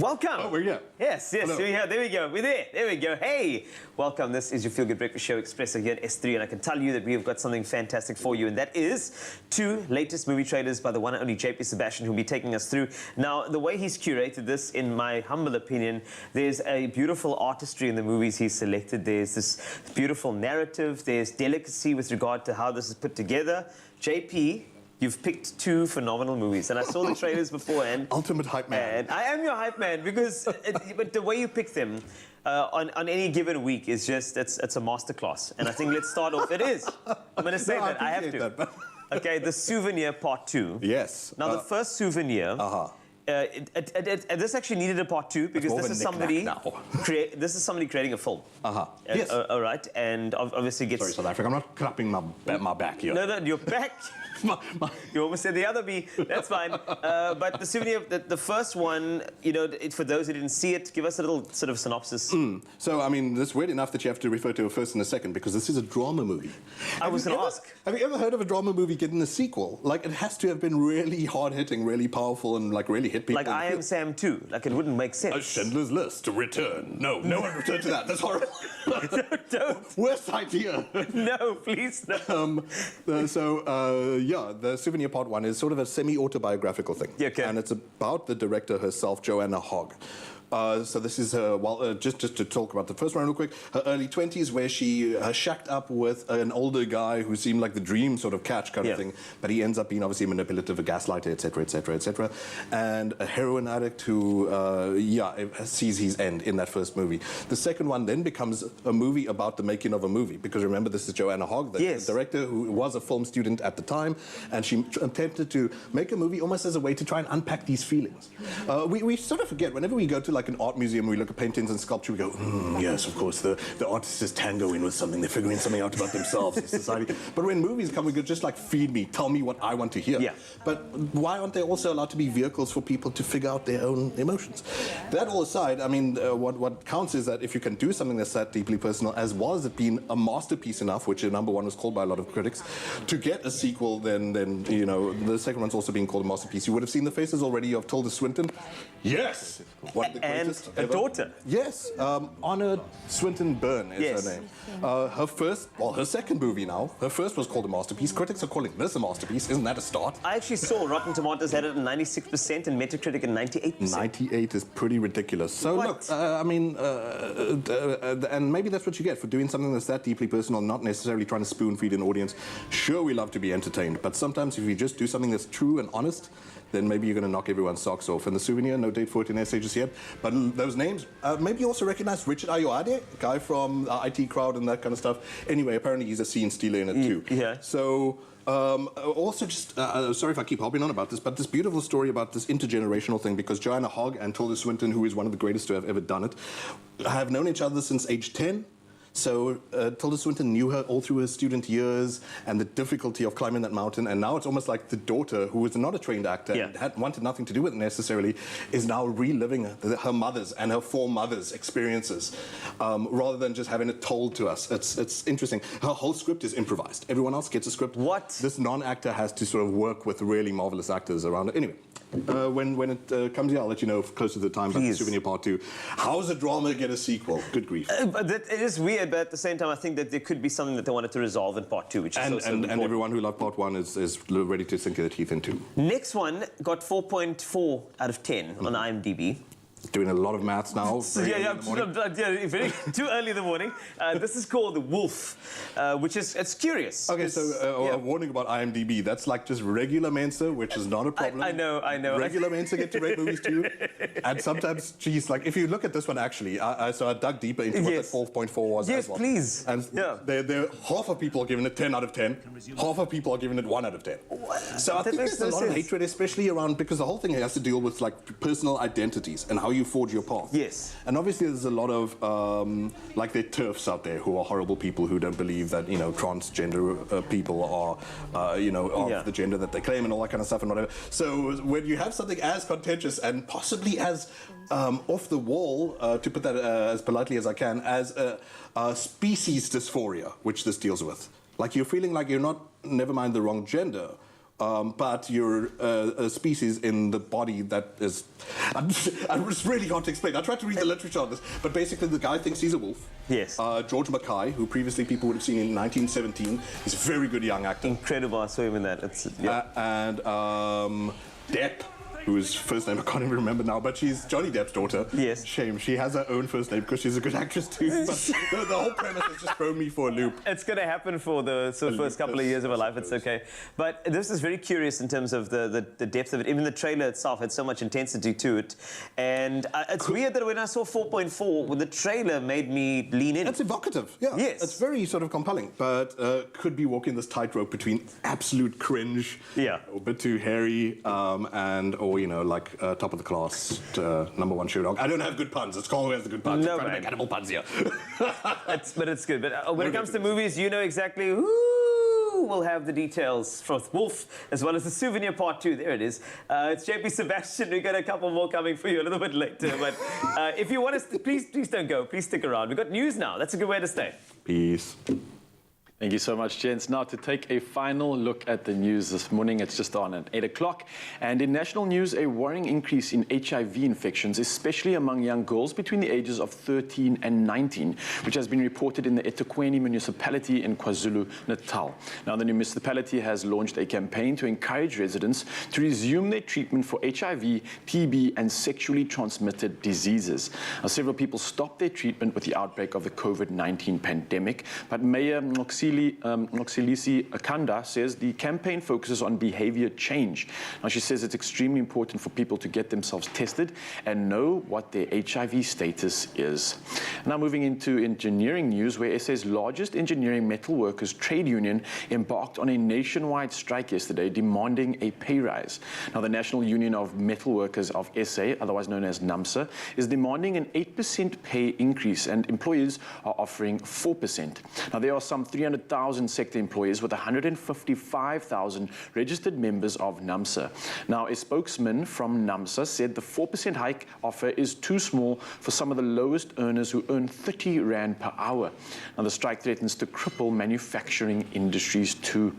[SPEAKER 7] Welcome.
[SPEAKER 4] Oh, we're here.
[SPEAKER 7] Yes,
[SPEAKER 4] Hello.
[SPEAKER 7] we're here. There we go. We're there. There we go. Hey, welcome. This is your Feel Good Breakfast Show, Expresso here at S3, and I can tell you that we have got something fantastic for you, and that is 2 latest movie trailers by the one and only JP Sebastian, who'll be taking us through. Now, the way he's curated this, in my humble opinion, there's a beautiful artistry in the movies he's selected. There's this beautiful narrative. There's delicacy with regard to how this is put together. JP, you've picked 2 phenomenal movies, and I saw the trailers beforehand.
[SPEAKER 4] Ultimate hype man.
[SPEAKER 7] And I am your hype man because but the way you pick them on any given week is just, it's a masterclass. And I think let's start off. It is. I'm going to say that. I have to. Okay, The Souvenir Part 2.
[SPEAKER 4] Yes.
[SPEAKER 7] Now, the first Souvenir... this actually needed a part 2 because this is somebody creating a film.
[SPEAKER 4] Yes.
[SPEAKER 7] All right, and obviously gets...
[SPEAKER 4] Sorry, South Africa, I'm not clapping my back here.
[SPEAKER 7] No, your back. You almost said the other B. That's fine. But The Souvenir, the first one, you know, for those who didn't see it, give us a little sort of synopsis.
[SPEAKER 4] So, I mean, it's weird enough that you have to refer to a first and a second because this is a drama movie.
[SPEAKER 7] I was going to ask.
[SPEAKER 4] Have you ever heard of a drama movie getting a sequel? Like, it has to have been really hard-hitting, really powerful, and, like, really hit people.
[SPEAKER 7] Like I Am Sam 2. Like, it wouldn't make sense.
[SPEAKER 4] A Schindler's List to return. No one return to that. That's horrible.
[SPEAKER 7] Don't.
[SPEAKER 4] Worst idea.
[SPEAKER 7] No, please, no.
[SPEAKER 4] Yeah, The Souvenir Part 1 is sort of a semi-autobiographical thing.
[SPEAKER 7] Yeah, okay.
[SPEAKER 4] And it's about the director herself, Joanna Hogg. So this is her, just to talk about the first one real quick, her early 20s where she shacked up with an older guy who seemed like the dream sort of catch kind of thing, but he ends up being obviously manipulative, a gaslighter, etc., etc., etc., and a heroin addict who, sees his end in that first movie. The second one then becomes a movie about the making of a movie, because remember, this is Joanna Hogg, the director who was a film student at the time, and she attempted to make a movie almost as a way to try and unpack these feelings. We sort of forget, whenever we go to like an art museum, we look at paintings and sculpture, we go, yes, of course, the artist is tangoing with something, they're figuring something out about themselves in society. But when movies come, we go, just like, feed me, tell me what I want to hear.
[SPEAKER 7] Yeah.
[SPEAKER 4] But why aren't they also allowed to be vehicles for people to figure out their own emotions? That all aside, I mean, what counts is that if you can do something that's that deeply personal, as well as it being a masterpiece enough, which number 1 was called by a lot of critics, to get a sequel, then you know, the second one's also being called a masterpiece. You would have seen the faces already of Tilda Swinton. Yes!
[SPEAKER 7] And a daughter.
[SPEAKER 4] Yes, Honor Swinton Byrne is her name. Her second movie now. Her first was called a masterpiece. Critics are calling this a masterpiece. Isn't that a start?
[SPEAKER 7] I actually saw Rotten Tomatoes had it at 96% and Metacritic at 98%.
[SPEAKER 4] 98 is pretty ridiculous. So look, I mean, and maybe that's what you get for doing something that's that deeply personal, not necessarily trying to spoon feed an audience. Sure, we love to be entertained, but sometimes if you just do something that's true and honest, then maybe you're going to knock everyone's socks off. And The Souvenir, no date for it in SA just yet. But those names, maybe you also recognize Richard Ayoade, guy from IT Crowd and that kind of stuff. Anyway, apparently he's a scene stealer in it too.
[SPEAKER 7] Yeah.
[SPEAKER 4] So, also just, sorry if I keep hopping on about this, but this beautiful story about this intergenerational thing, because Joanna Hogg and Tilda Swinton, who is one of the greatest to have ever done it, have known each other since age 10. So Tilda Swinton knew her all through her student years and the difficulty of climbing that mountain, and now it's almost like the daughter, who was not a trained actor and had wanted nothing to do with it necessarily, is now reliving her mother's and her foremothers' experiences, rather than just having it told to us. It's interesting. Her whole script is improvised. Everyone else gets a script.
[SPEAKER 7] What?
[SPEAKER 4] This non-actor has to sort of work with really marvelous actors around it. Anyway. When it comes here, I'll let you know closer to the time about The Souvenir Part 2. How's a drama get a sequel? Good grief.
[SPEAKER 7] It is weird, but at the same time, I think that there could be something that they wanted to resolve in Part 2, which is also important.
[SPEAKER 4] And everyone who loved Part 1 is ready to sink their teeth into.
[SPEAKER 7] Next one got 4.4 out of 10 on IMDb.
[SPEAKER 4] Doing a lot of maths now.
[SPEAKER 7] Very too early in the morning. This is called The Wolf, which is, it's curious.
[SPEAKER 4] Okay, so a warning about IMDb. That's like just regular Mensa, which is not a problem.
[SPEAKER 7] I know.
[SPEAKER 4] Regular Mensa get to rate movies too. And sometimes, geez, like if you look at this one actually, so I dug deeper into what that 4.4 was as well.
[SPEAKER 7] Yes, please.
[SPEAKER 4] And there half of people are giving it 10 out of 10. Half of people are giving it 1 out of 10. So I think there's a lot of hatred, especially around, because the whole thing has to deal with like personal identities and how you forge your path.
[SPEAKER 7] Yes.
[SPEAKER 4] And obviously there's a lot of, like there are TERFs out there who are horrible people who don't believe that, you know, transgender people are, you know, of the gender that they claim and all that kind of stuff and whatever. So when you have something as contentious and possibly as off the wall, to put that as politely as I can, as a species dysphoria, which this deals with. Like you're feeling like you're not, never mind the wrong gender, but you're a species in the body that is... It's really hard to explain. I tried to read the literature on this, but basically the guy thinks he's a wolf.
[SPEAKER 7] Yes.
[SPEAKER 4] George Mackay, who previously people would have seen in 1917. He's a very good young actor.
[SPEAKER 7] Incredible, I saw him in that.
[SPEAKER 4] And Depp, whose first name I can't even remember now, but she's Johnny Depp's daughter.
[SPEAKER 7] Yes.
[SPEAKER 4] Shame. She has her own first name because she's a good actress too. But the whole premise has just thrown me for a loop.
[SPEAKER 7] It's going to happen for the first couple of years of her life. It's okay. But this is very curious in terms of the depth of it. Even the trailer itself had so much intensity to it. And it's weird that when I saw 4.4, when the trailer made me lean in.
[SPEAKER 4] It's evocative, yeah.
[SPEAKER 7] Yes.
[SPEAKER 4] It's very sort of compelling, but could be walking this tightrope between absolute cringe, a bit too hairy, or, you know, like top of the class #1 show dog. I don't have good puns. It's called Who Has the Good Puns.
[SPEAKER 7] No,
[SPEAKER 4] I'm trying to make animal puns here.
[SPEAKER 7] But it's good. But when it comes to movies, you know exactly who will have the details for Wolf, as well as the souvenir part 2. There it is. It's JP Sebastian. We've got a couple more coming for you a little bit later. But if you want us to, please don't go. Please stick around. We've got news now. That's a good way to stay.
[SPEAKER 4] Peace.
[SPEAKER 1] Thank you so much, gents. Now to take a final look at the news this morning. It's just on at 8 o'clock. And in national news, a worrying increase in HIV infections, especially among young girls between the ages of 13 and 19, which has been reported in the eThekwini municipality in KwaZulu-Natal. Now, the municipality has launched a campaign to encourage residents to resume their treatment for HIV, TB, and sexually transmitted diseases. Now, several people stopped their treatment with the outbreak of the COVID-19 pandemic, but Mayor Noxilisi Akanda says the campaign focuses on behavior change. Now, she says it's extremely important for people to get themselves tested and know what their HIV status is. Now, moving into engineering news, where SA's largest engineering metal workers trade union embarked on a nationwide strike yesterday, demanding a pay rise. Now, the National Union of Metal Workers of SA, otherwise known as NUMSA, is demanding an 8% pay increase, and employers are offering 4%. Now, there are some 300,000 sector employees with 155,000 registered members of NUMSA. Now, a spokesman from NUMSA said the 4% hike offer is too small for some of the lowest earners who earn 30 Rand per hour. Now, the strike threatens to cripple manufacturing industries too.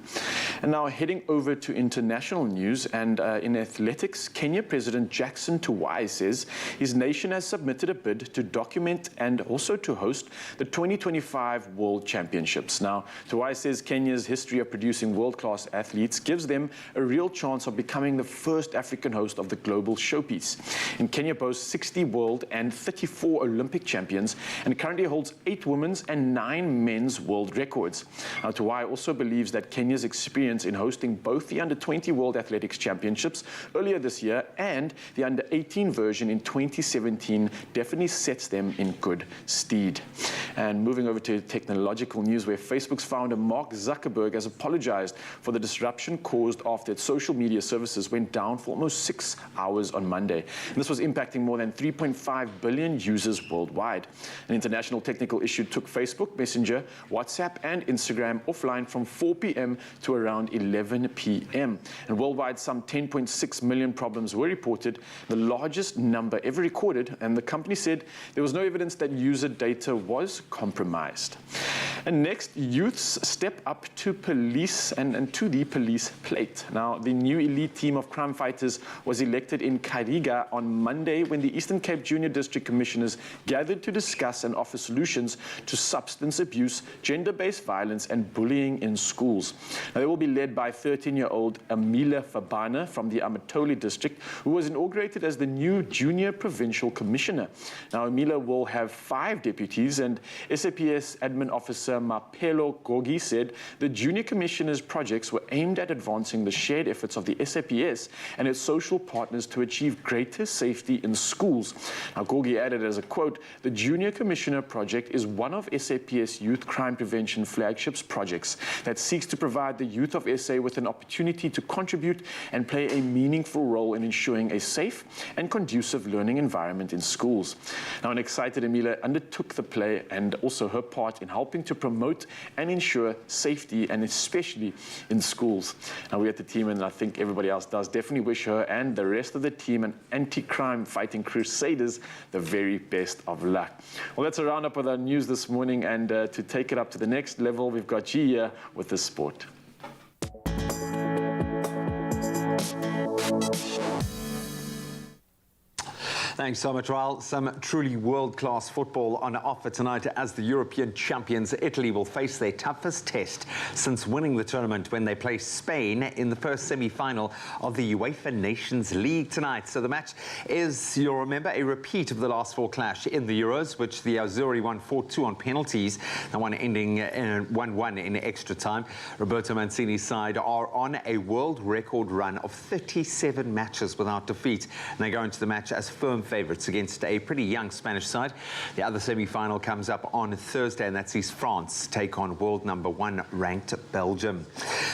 [SPEAKER 1] And now heading over to international news, and in athletics, Kenya President Jackson Tuwai says his nation has submitted a bid to document and also to host the 2025 World Championships. Now, Tuwai says Kenya's history of producing world-class athletes gives them a real chance of becoming the first African host of the global showpiece. And Kenya boasts 60 world and 34 Olympic champions and currently holds 8 women's and 9 men's world records. Now, Tuwai also believes that Kenya's experience in hosting both the Under-20 World Athletics Championships earlier this year and the Under-18 version in 2017 definitely sets them in good stead. And moving over to technological news, where Facebook's founder Mark Zuckerberg has apologized for the disruption caused after its social media services went down for almost 6 hours on Monday. And this was impacting more than 3.5 billion users worldwide. An international technical issue took Facebook, Messenger, WhatsApp, and Instagram offline from 4 p.m. to around 11 p.m. And worldwide, some 10.6 million problems were reported, the largest number ever recorded, and the company said there was no evidence that user data was compromised. And next, youths step up to police and to the police plate. Now, the new elite team of crime fighters was elected in Kariga on Monday when the Eastern Cape Junior District Commissioners gathered to discuss and offer solutions to substance abuse, gender-based violence, and bullying in schools. Now, they will be led by 13-year-old Amila Fabana from the Amatoli district, who was inaugurated as the new Junior Provincial Commissioner. Now, Amila will have 5 deputies, and SAPS Admin Officer Mapelo Gogi said the Junior Commissioner's projects were aimed at advancing the shared efforts of the SAPS and its social partners to achieve greater safety in schools. Now, Gogi added as a quote, "The Junior Commissioner project is one of SAPS Youth Crime Prevention Flagships projects that seeks to provide the youth of SA with an opportunity to contribute and play a meaningful role in ensuring a safe and conducive learning environment in schools." Now, an excited Amila undertook the play and also her part in helping to promote and ensure safety, and especially in schools. Now, we at the team, and I think everybody else does, definitely wish her and the rest of the team and anti-crime fighting crusaders the very best of luck. Well, that's a roundup of our news this morning, and to take it up to the next level, we've got G here with the sport.
[SPEAKER 2] Thanks so much, Ryle. Some truly world-class football on offer tonight as the European champions Italy will face their toughest test since winning the tournament when they play Spain in the first semi-final of the UEFA Nations League tonight. So the match is, you'll remember, a repeat of the last four clash in the Euros, which the Azzurri won 4-2 on penalties, the one ending 1-1 in extra time. Roberto Mancini's side are on a world record run of 37 matches without defeat, and they go into the match as firm favourites against a pretty young Spanish side. The other semi-final comes up on Thursday, and that sees France take on world number 1 ranked Belgium.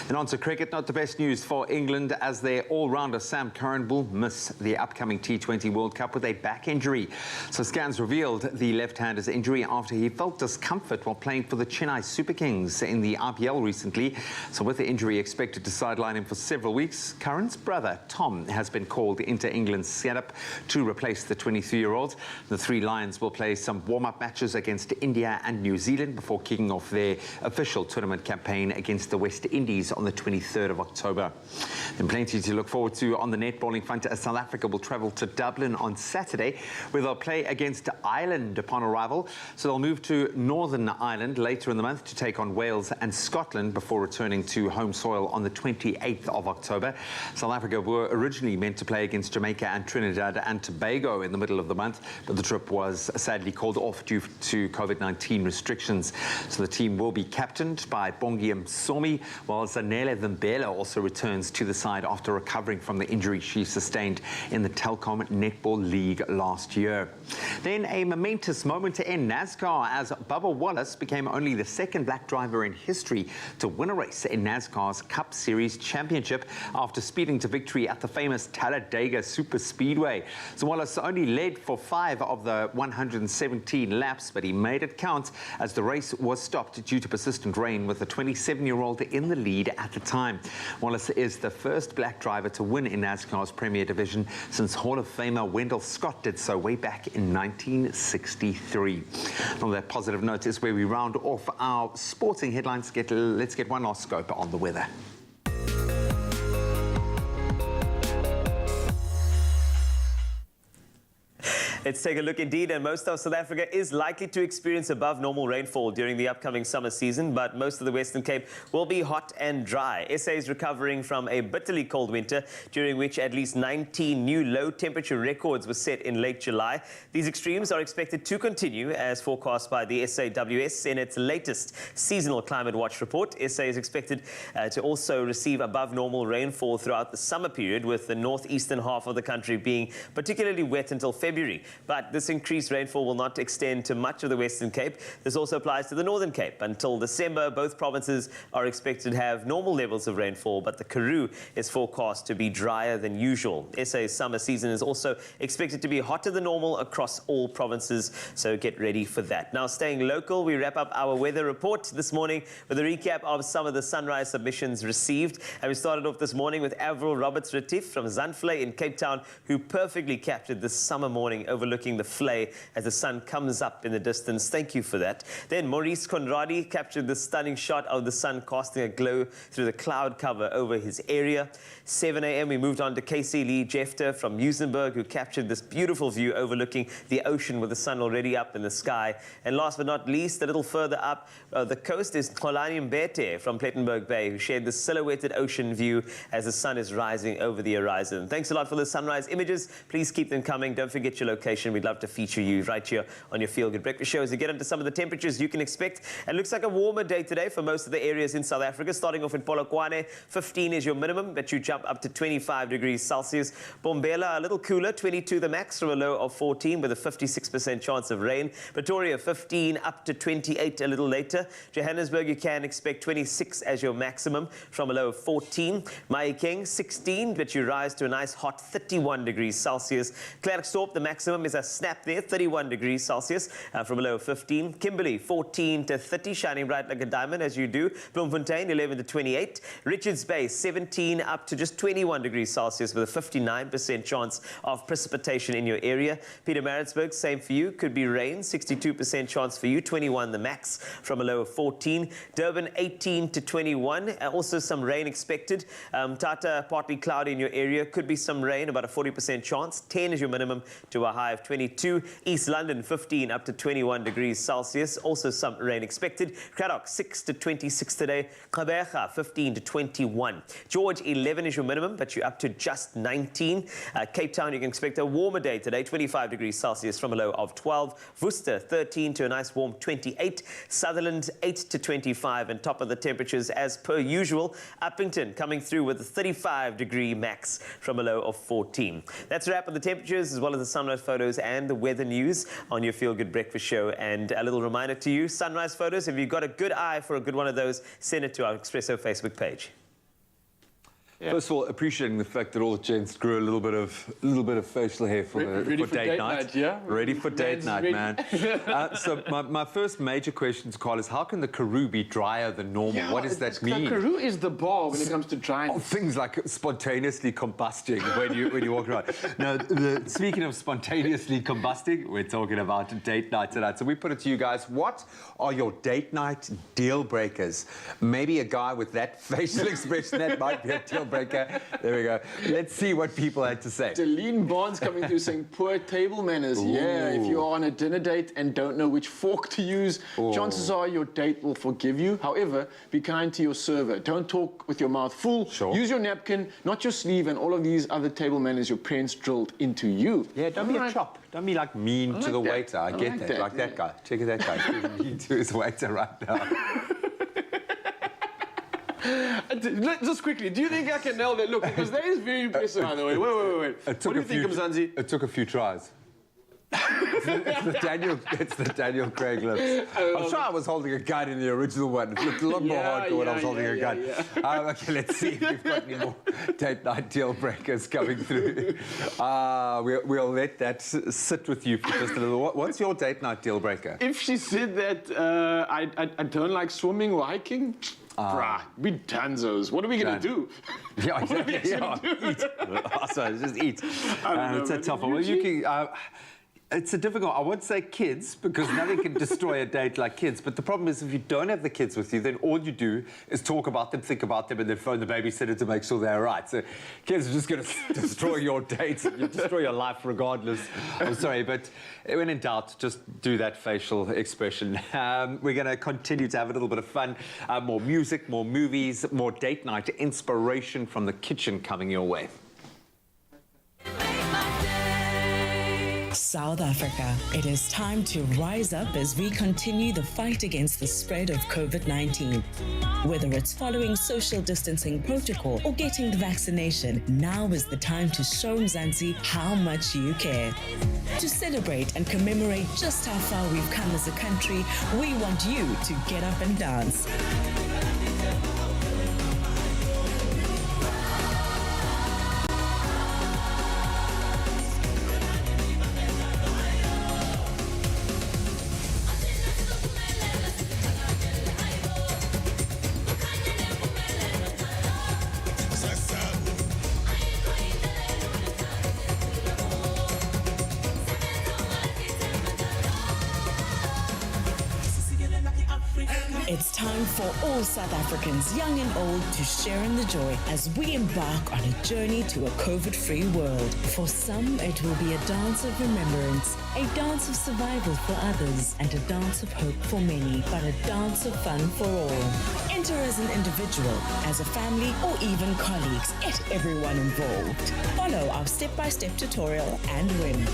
[SPEAKER 2] Then on to cricket, not the best news for England as their all-rounder Sam Curran will miss the upcoming T20 World Cup with a back injury. So scans revealed the left-hander's injury after he felt discomfort while playing for the Chennai Super Kings in the IPL recently. So with the injury expected to sideline him for several weeks, Curran's brother Tom has been called into England's setup to replace the 23-year-old. The Three Lions will play some warm-up matches against India and New Zealand before kicking off their official tournament campaign against the West Indies on the 23rd of October. And plenty to look forward to on the netballing front as South Africa will travel to Dublin on Saturday, where they'll play against Ireland upon arrival. So they'll move to Northern Ireland later in the month to take on Wales and Scotland before returning to home soil on the 28th of October. South Africa were originally meant to play against Jamaica and Trinidad and Tobago in the middle of the month, but the trip was sadly called off due to COVID-19 restrictions. So the team will be captained by Bongi Msomi, while Zanele Vimbela also returns to the side after recovering from the injury she sustained in the Telkom Netball League last year. Then a momentous moment in NASCAR as Bubba Wallace became only the second black driver in history to win a race in NASCAR's Cup Series Championship after speeding to victory at the famous Talladega Superspeedway. So Wallace only led for 5 of the 117 laps, but he made it count as the race was stopped due to persistent rain with the 27-year-old in the lead at the time. Wallace is the first black driver to win in NASCAR's Premier Division since Hall of Famer Wendell Scott did so way back in 1963. On that positive note is where we round off our sporting headlines. Let's get one last scope on the weather.
[SPEAKER 7] Let's take a look indeed, and most of South Africa is likely to experience above normal rainfall during the upcoming summer season, but most of the Western Cape will be hot and dry. SA is recovering from a bitterly cold winter, during which at least 19 new low temperature records were set in late July. These extremes are expected to continue as forecast by the SAWS in its latest seasonal climate watch report. SA is expected to also receive above normal rainfall throughout the summer period, with the northeastern half of the country being particularly wet until February. But this increased rainfall will not extend to much of the Western Cape. This also applies to the Northern Cape. Until December, both provinces are expected to have normal levels of rainfall, but the Karoo is forecast to be drier than usual. SA's summer season is also expected to be hotter than normal across all provinces, so get ready for that. Now, staying local, we wrap up our weather report this morning with a recap of some of the sunrise submissions received. And we started off this morning with Avril Roberts-Retief from Zandvlei in Cape Town, who perfectly captured this summer morning overlooking the Vlei as the sun comes up in the distance. Thank you for that. Then Maurice Conradi captured the stunning shot of the sun casting a glow through the cloud cover over his area. 7 a.m. we moved on to Casey Lee Jefter from Muizenberg, who captured this beautiful view overlooking the ocean with the sun already up in the sky. And last but not least, a little further up the coast is Xolani Mbete from Plettenberg Bay, who shared the silhouetted ocean view as the sun is rising over the horizon. Thanks a lot for the sunrise images. Please keep them coming. Don't forget your location. We'd love to feature you right here on your Feel Good Breakfast Show as we get into some of the temperatures you can expect. It looks like a warmer day today for most of the areas in South Africa. Starting off in Polokwane, 15 is your minimum, but you jump up to 25 degrees Celsius. Bombela, a little cooler, 22 the max from a low of 14 with a 56% chance of rain. Pretoria, 15 up to 28 a little later. Johannesburg, you can expect 26 as your maximum from a low of 14. Mahikeng, 16, but you rise to a nice hot 31 degrees Celsius. Klerksdorp, the maximum minimum is a snap there, 31 degrees Celsius from a low of 15. Kimberley, 14 to 30, shining bright like a diamond as you do. Bloemfontein, 11 to 28. Richards Bay, 17 up to just 21 degrees Celsius with a 59% chance of precipitation in your area. Pietermaritzburg, same for you, could be rain, 62% chance for you, 21 the max from a low of 14. Durban, 18 to 21, also some rain expected. Tata, partly cloudy in your area, could be some rain, about a 40% chance. 10 is your minimum to a high of 22. East London, 15 up to 21 degrees Celsius, also some rain expected. Cradock, 6 to 26 today. Gqeberha, 15 to 21. George, 11 is your minimum, but you're up to just 19. Cape Town, you can expect a warmer day today, 25 degrees Celsius from a low of 12. Worcester, 13 to a nice warm 28. Sutherland, 8 to 25, and top of the temperatures as per usual. Uppington coming through with a 35-degree max from a low of 14. That's a wrap on the temperatures as well as the sunrise photos and the weather news on your Feel Good Breakfast Show. And a little reminder to you, sunrise photos, if you've got a good eye for a good one of those, send it to our Expresso Facebook page.
[SPEAKER 2] Yeah. First of all, appreciating the fact that all the gents grew a little bit of facial hair for date night. Yeah, ready for date night, man. So my first major question to Carl is, how can the Karoo be drier than normal?
[SPEAKER 1] Yeah,
[SPEAKER 2] what does that mean?
[SPEAKER 1] Karoo is the bar when it comes to dryness.
[SPEAKER 2] Things like spontaneously combusting when you walk around. Now, speaking of spontaneously combusting, we're talking about date night tonight. So we put it to you guys: what are your date night deal breakers? Maybe a guy with that facial expression, that might be a deal breaker. There we go. Let's see what people had to say.
[SPEAKER 1] Deline Barnes coming through saying poor table manners. Ooh. Yeah, if you are on a dinner date and don't know which fork to use, chances are your date will forgive you. However, be kind to your server. Don't talk with your mouth full. Sure. Use your napkin, not your sleeve, and all of these other table manners your parents drilled into you.
[SPEAKER 2] Yeah, don't be a chop. Don't be like mean to the waiter. I get that. Like that guy. Check that guy. He's being mean to his waiter right now.
[SPEAKER 1] Just quickly, do you think I can nail that look? Because that is very impressive, by the way. Wait. What do you think, Mzansi?
[SPEAKER 2] It took a few tries. It's the Daniel Craig lips. I'm sure I was holding a gun in the original one. It looked a lot more hardcore when I was holding a gun. Okay, let's see if we've got any more date night deal breakers coming through. We'll let that sit with you for just a little. What's your date night deal breaker?
[SPEAKER 1] If she said that I don't like swimming or hiking, bruh, we danzos. What are we going to do?
[SPEAKER 2] Yeah, exactly. Eat. Sorry, just eat. It's a tough one. Well, you can... It's a difficult... I won't say kids, because nothing can destroy a date like kids. But the problem is, if you don't have the kids with you, then all you do is talk about them, think about them, and then phone the babysitter to make sure they're right. So kids are just going to destroy your dates. You destroy your life regardless. I'm sorry, but when in doubt, just do that facial expression. We're going to continue to have a little bit of fun. More music, more movies, more date night inspiration from the kitchen coming your way.
[SPEAKER 9] South Africa, it is time to rise up as we continue the fight against the spread of COVID-19. Whether it's following social distancing protocol or getting the vaccination, now is the time to show Mzansi how much you care. To celebrate and commemorate just how far we've come as a country, we want you to get up and dance. It's time for all South Africans, young and old, to share in the joy as we embark on a journey to a COVID-free world. For some, it will be a dance of remembrance, a dance of survival for others, and a dance of hope for many, but a dance of fun for all. Enter as an individual, as a family, or even colleagues. Get everyone involved. Follow our step-by-step tutorial and win.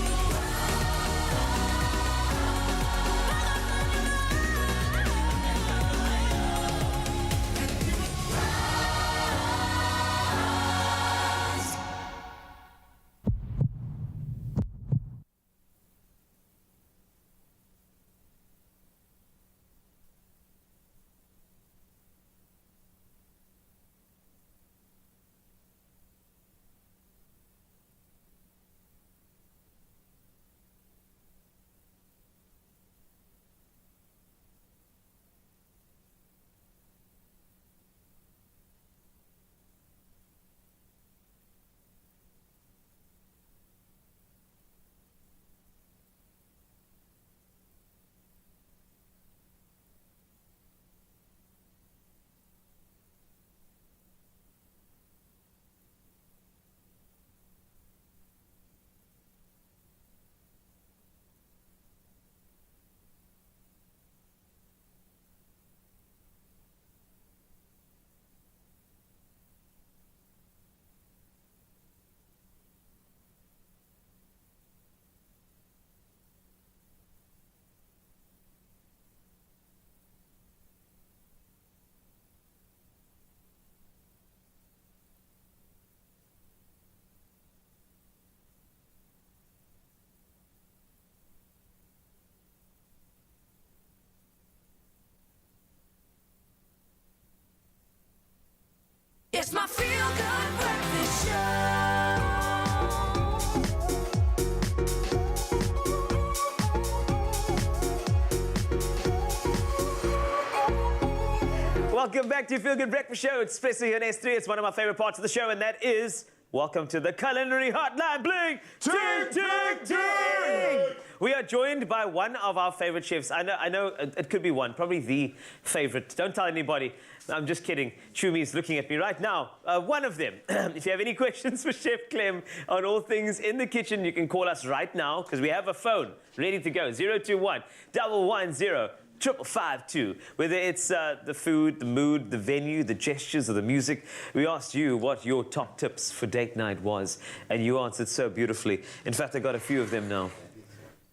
[SPEAKER 7] Welcome back to your Feel Good Breakfast Show. Expresso here on S3. It's one of my favorite parts of the show, and that is welcome to the culinary hotline. Bling! Ting, ting, ting! We are joined by one of our favorite chefs. I know it could be one, probably the favorite. Don't tell anybody. I'm just kidding. Chumi's looking at me right now. One of them. If you have any questions for Chef Clem on all things in the kitchen, you can call us right now because we have a phone ready to go. 021 110 552. Whether it's the food, the mood, the venue, the gestures, or the music, we asked you what your top tips for date night was, and you answered so beautifully. In fact, I got a few of them now.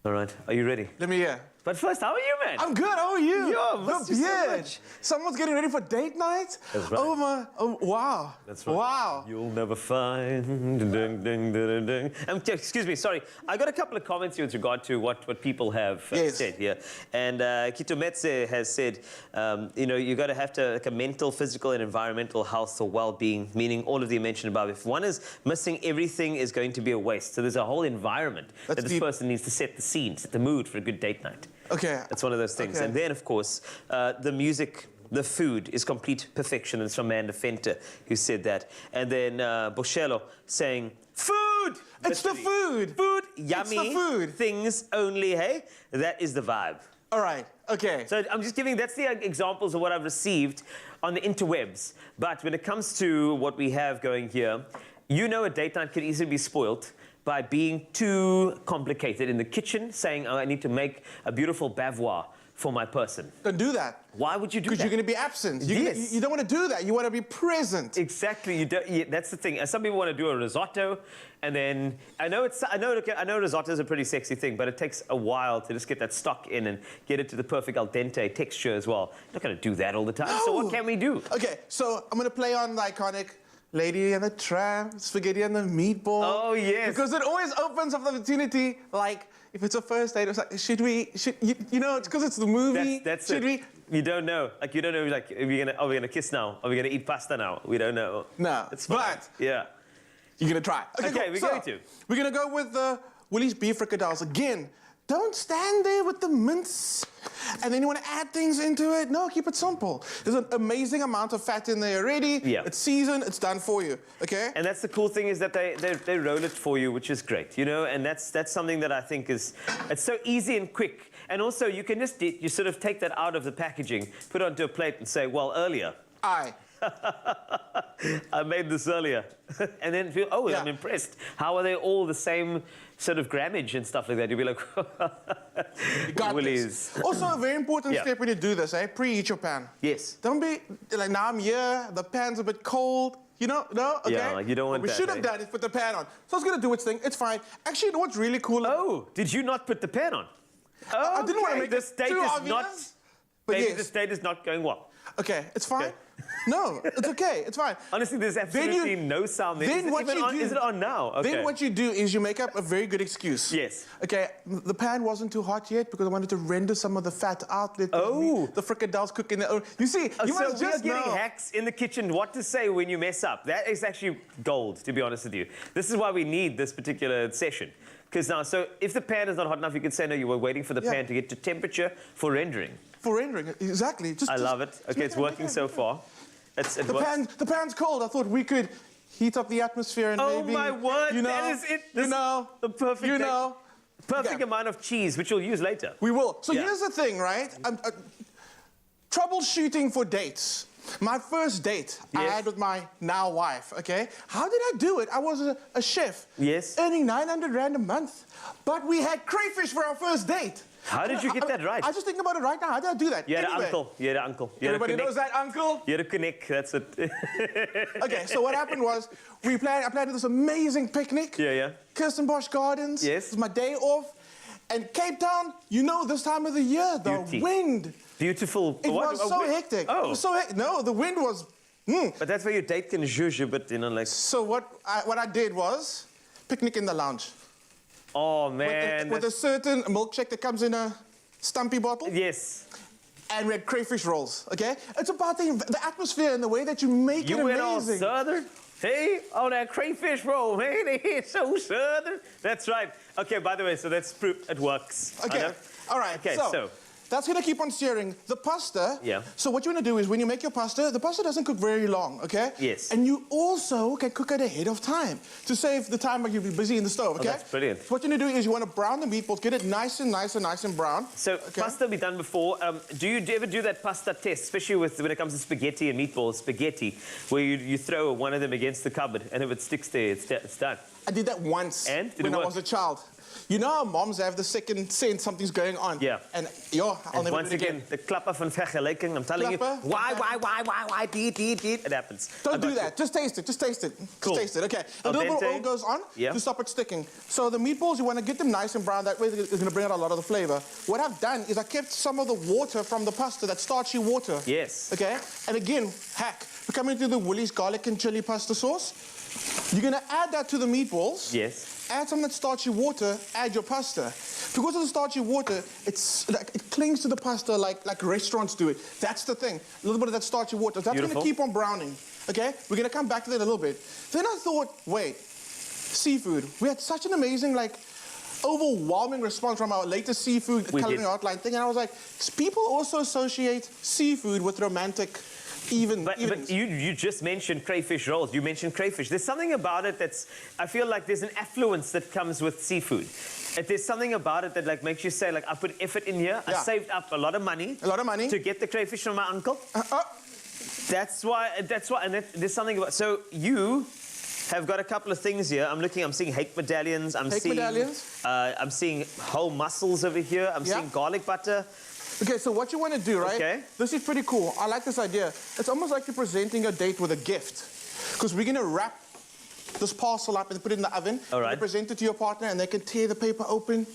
[SPEAKER 7] All right, are you ready?
[SPEAKER 6] Let me hear.
[SPEAKER 7] But first, how are you, man?
[SPEAKER 6] I'm good. How are you?
[SPEAKER 7] Yo, missed you so much.
[SPEAKER 6] Someone's getting ready for date night?
[SPEAKER 7] That's right.
[SPEAKER 6] Oh, my. Oh, wow.
[SPEAKER 7] That's right.
[SPEAKER 6] Wow.
[SPEAKER 7] You'll never find. Ding, ding, ding, ding. Excuse me, sorry. I got a couple of comments here with regard to what people have said here. And Kito Metse has said, you know, you got to have like a mental, physical, and environmental health or well-being, meaning all of the mentioned above. If one is missing, everything is going to be a waste. So there's a whole environment that this person needs to set the scene, set the mood for a good date night.
[SPEAKER 6] Okay.
[SPEAKER 7] That's one of those things.
[SPEAKER 6] Okay.
[SPEAKER 7] And then, of course, the music, the food is complete perfection. It's from Amanda Fenter who said that. And then Boshello saying, food!
[SPEAKER 6] It's the food!
[SPEAKER 7] Food, yummy.
[SPEAKER 6] It's the food!
[SPEAKER 7] Things only, hey? That is the vibe.
[SPEAKER 6] All right, okay.
[SPEAKER 7] So I'm just giving, that's the examples of what I've received on the interwebs. But when it comes to what we have going here, you know a date night could easily be spoilt by being too complicated in the kitchen, saying, oh, I need to make a beautiful bavois for my person.
[SPEAKER 6] Don't do that.
[SPEAKER 7] Why would you do that?
[SPEAKER 6] Because you're going to be absent.
[SPEAKER 7] Yes.
[SPEAKER 6] You don't want to do that. You want to be present.
[SPEAKER 7] Exactly. You don't, that's the thing. Some people want to do a risotto, and then I know risotto is a pretty sexy thing, but it takes a while to just get that stock in and get it to the perfect al dente texture as well. You're not going to do that all the time. So what can we do?
[SPEAKER 6] Okay, so I'm going to play on the iconic Lady and the Tramp, spaghetti and the meatball.
[SPEAKER 7] Oh, yes.
[SPEAKER 6] Because it always opens up the opportunity, like, if it's a first date, it's like, you know, it's because it's the movie.
[SPEAKER 7] That's
[SPEAKER 6] should
[SPEAKER 7] it. You don't know. Like, you don't know, like, are we going to kiss now? Are we going to eat pasta now? We don't know.
[SPEAKER 6] No.
[SPEAKER 7] It's fine.
[SPEAKER 6] But
[SPEAKER 7] yeah.
[SPEAKER 6] You're going to try.
[SPEAKER 7] Okay,
[SPEAKER 6] cool.
[SPEAKER 7] we're going to.
[SPEAKER 6] We're going to go with the Willie's beef fricadelles again. Don't stand there with the mince and then you want to add things into it. No, keep it simple. There's an amazing amount of fat in there already.
[SPEAKER 7] Yeah.
[SPEAKER 6] It's seasoned, it's done for you, okay?
[SPEAKER 7] And that's the cool thing is that they roll it for you, which is great, you know? And that's something that I think is, it's so easy and quick. And also you can just, you sort of take that out of the packaging, put it onto a plate and say, well, earlier. I made this earlier. And then feel, oh, yeah. I'm impressed. How are they all the same sort of grammage and stuff like that? You'll be like,
[SPEAKER 6] you got this. Also, a very important step when you do this, preheat your pan.
[SPEAKER 7] Yes.
[SPEAKER 6] Don't be, like, now I'm here, the pan's a bit cold. You know, no? Okay?
[SPEAKER 7] Yeah, like you don't want
[SPEAKER 6] what
[SPEAKER 7] that.
[SPEAKER 6] We should have done is put the pan on. So it's going to do its thing. It's fine. Actually, you know what's really cool?
[SPEAKER 7] Oh, did you not put the pan on? Oh,
[SPEAKER 6] I didn't want to make
[SPEAKER 7] this date
[SPEAKER 6] too
[SPEAKER 7] is
[SPEAKER 6] obvious,
[SPEAKER 7] not.
[SPEAKER 6] but
[SPEAKER 7] Maybe
[SPEAKER 6] yes.
[SPEAKER 7] this date is not going well.
[SPEAKER 6] Okay, it's fine. Okay. No, it's okay. It's fine.
[SPEAKER 7] Honestly, there's absolutely no sound there.
[SPEAKER 6] Then what you do,
[SPEAKER 7] is it on now? Okay.
[SPEAKER 6] Then what you do is you make up a very good excuse.
[SPEAKER 7] Yes.
[SPEAKER 6] Okay, the pan wasn't too hot yet because I wanted to render some of the fat out. Let the fricadelles cook in their own. You see, you must just
[SPEAKER 7] getting hacks in the kitchen what to say when you mess up. That is actually gold, to be honest with you. This is why we need this particular session. Because now, so if the pan is not hot enough, you could say, no, you were waiting for the pan to get to temperature for rendering.
[SPEAKER 6] For rendering, exactly.
[SPEAKER 7] I love it. Okay, it's working so far.
[SPEAKER 6] The pan's cold. I thought we could heat up the atmosphere and maybe...
[SPEAKER 7] Oh, my word.
[SPEAKER 6] You know,
[SPEAKER 7] that is it.
[SPEAKER 6] You know.
[SPEAKER 7] The perfect perfect amount of cheese, which we'll use later.
[SPEAKER 6] We will. So here's the thing, right? Troubleshooting for dates. My first date I had with my now wife, okay? How did I do it? I was a chef.
[SPEAKER 7] Yes.
[SPEAKER 6] Earning 900 Rand a month. But we had crayfish for our first date.
[SPEAKER 7] How did you get that right?
[SPEAKER 6] I just think about it right now. How did I do that?
[SPEAKER 7] You had an uncle. You had an uncle.
[SPEAKER 6] Everybody knows that uncle?
[SPEAKER 7] You had a connect. That's it.
[SPEAKER 6] Okay, so what happened was I planned this amazing picnic.
[SPEAKER 7] Yeah.
[SPEAKER 6] Kirstenbosch Gardens.
[SPEAKER 7] Yes.
[SPEAKER 6] It was my day off. And Cape Town, you know, this time of the year, the wind.
[SPEAKER 7] Beautiful.
[SPEAKER 6] It was so hectic.
[SPEAKER 7] Oh.
[SPEAKER 6] It was so hectic. No, the wind was...
[SPEAKER 7] But that's where your date can zhuzh, but, you know, like...
[SPEAKER 6] So what I did was picnic in the lounge.
[SPEAKER 7] Oh, man.
[SPEAKER 6] With a certain milkshake that comes in a stumpy bottle.
[SPEAKER 7] Yes.
[SPEAKER 6] And we had crayfish rolls, okay? It's about the atmosphere and the way that you make it amazing.
[SPEAKER 7] You went all southern? Hey, on that crayfish roll, man, it's so southern. That's right. Okay, by the way, so that's proof it works.
[SPEAKER 6] Okay, all right.
[SPEAKER 7] Okay, so
[SPEAKER 6] That's going to keep on searing. The pasta,
[SPEAKER 7] Yeah.
[SPEAKER 6] so what you want to do is when you make your pasta, the pasta doesn't cook very long, okay?
[SPEAKER 7] Yes.
[SPEAKER 6] And you also can cook it ahead of time to save the time when you'll be busy in the stove, okay?
[SPEAKER 7] Oh, that's brilliant.
[SPEAKER 6] So what you want to do is you want to brown the meatballs, get it nice and brown.
[SPEAKER 7] So pasta be done before. Do you ever do that pasta test, especially when it comes to spaghetti and meatballs, spaghetti, where you throw one of them against the cupboard, and if it sticks there, it's done?
[SPEAKER 6] I did that once when I was a child. You know how moms have the second sense something's going on?
[SPEAKER 7] Yeah.
[SPEAKER 6] And I'll never
[SPEAKER 7] once
[SPEAKER 6] do it again.
[SPEAKER 7] the klapper van vergelijking, I'm telling
[SPEAKER 6] Klapper?
[SPEAKER 7] you, why, it happens.
[SPEAKER 6] Don't do that. Just taste it.
[SPEAKER 7] Cool.
[SPEAKER 6] Just taste it. Okay. A
[SPEAKER 7] Al
[SPEAKER 6] little bit of
[SPEAKER 7] dente?
[SPEAKER 6] oil goes on
[SPEAKER 7] Yeah.
[SPEAKER 6] to stop it sticking. So the meatballs, you want to get them nice and brown. That way it's going to bring out a lot of the flavor. What I've done is I kept some of the water from the pasta, that starchy water.
[SPEAKER 7] Yes.
[SPEAKER 6] Okay. And again, hack. We're coming to the Woolies garlic and chili pasta sauce. You're going to add that to the meatballs.
[SPEAKER 7] Yes.
[SPEAKER 6] Add some of that starchy water, add your pasta. Because of the starchy water, it clings to the pasta like restaurants do it. That's the thing. A little bit of that starchy water. That's going to keep on browning. Okay? We're going to come back to that in a little bit. Then I thought, wait, seafood. We had such an amazing, overwhelming response from our latest seafood coloring outline thing. And I was like, people also associate seafood with romantic
[SPEAKER 7] But you just mentioned crayfish rolls. You mentioned crayfish. There's something about it I feel like there's an affluence that comes with seafood. There's something about it that makes you say, I put effort in here. I saved up a lot of money. To get the crayfish from my uncle. That's why, and there's something about, so you have got a couple of things here. I'm seeing hake medallions. I'm seeing whole mussels over here. I'm seeing garlic butter.
[SPEAKER 6] Okay, so what you want to do, right?
[SPEAKER 7] Okay.
[SPEAKER 6] This is pretty cool. I like this idea. It's almost like you're presenting a date with a gift. Because we're going to wrap this parcel up and put it in the oven.
[SPEAKER 7] All right.
[SPEAKER 6] And present it to your partner and they can tear the paper open.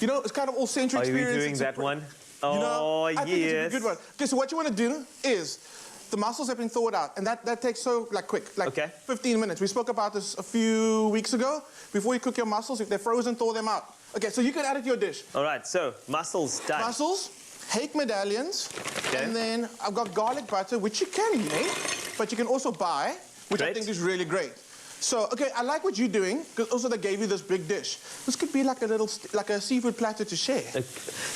[SPEAKER 6] You know, it's kind of all sensory experience.
[SPEAKER 7] Are you doing that one? Oh,
[SPEAKER 6] I think it's a good one. Okay, so what you want to do is the mussels have been thawed out, and that takes quick, 15 minutes. We spoke about this a few weeks ago. Before you cook your mussels, if they're frozen, thaw them out. Okay, so you can add it to your dish.
[SPEAKER 7] All right, so mussels done.
[SPEAKER 6] Mussels, hake medallions, and then I've got garlic butter, which you can make, but you can also buy, which I think is really great. So, okay, I like what you're doing, because also they gave you this big dish. This could be like a seafood platter to share.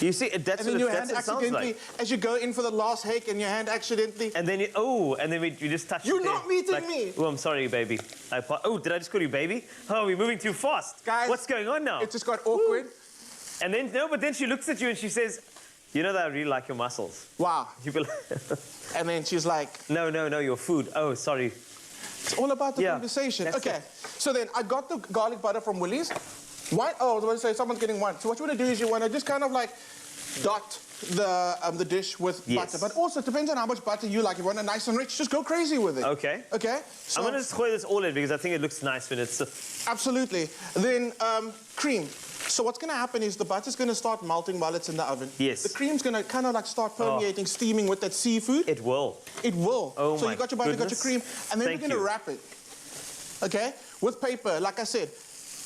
[SPEAKER 7] You see, that's
[SPEAKER 6] and then
[SPEAKER 7] what
[SPEAKER 6] your
[SPEAKER 7] it
[SPEAKER 6] hand
[SPEAKER 7] sounds
[SPEAKER 6] accidentally,
[SPEAKER 7] like.
[SPEAKER 6] as you go in for the last hake, and your hand accidentally...
[SPEAKER 7] And then you just touch
[SPEAKER 6] You're
[SPEAKER 7] it
[SPEAKER 6] not meeting me!
[SPEAKER 7] Oh, I'm sorry, baby. Did I just call you baby? Oh, we're moving too fast.
[SPEAKER 6] Guys,
[SPEAKER 7] what's going on now?
[SPEAKER 6] It just got awkward.
[SPEAKER 7] And then, but then she looks at you and she says, you know that I really like your mussels.
[SPEAKER 6] Wow.
[SPEAKER 7] And
[SPEAKER 6] then she's like...
[SPEAKER 7] No, your food. Oh, sorry.
[SPEAKER 6] It's all about the conversation. Okay, so then I got the garlic butter from Woolies. I was going to say someone's getting one. So what you want to do is you want to just kind of dot the dish with butter. But also, it depends on how much butter you like. If you want it nice and rich, just go crazy with it.
[SPEAKER 7] Okay.
[SPEAKER 6] Okay? So
[SPEAKER 7] I'm going to just throw this all in because I think it looks nice when it's...
[SPEAKER 6] Absolutely. Then cream. So what's going to happen is the butter's going to start melting while it's in the oven.
[SPEAKER 7] Yes.
[SPEAKER 6] The cream's going to kind of start permeating, steaming with that seafood.
[SPEAKER 7] It will.
[SPEAKER 6] It will.
[SPEAKER 7] Oh
[SPEAKER 6] so you got your butter, you got your cream, and then we're going to wrap it. Okay? With paper, like I said.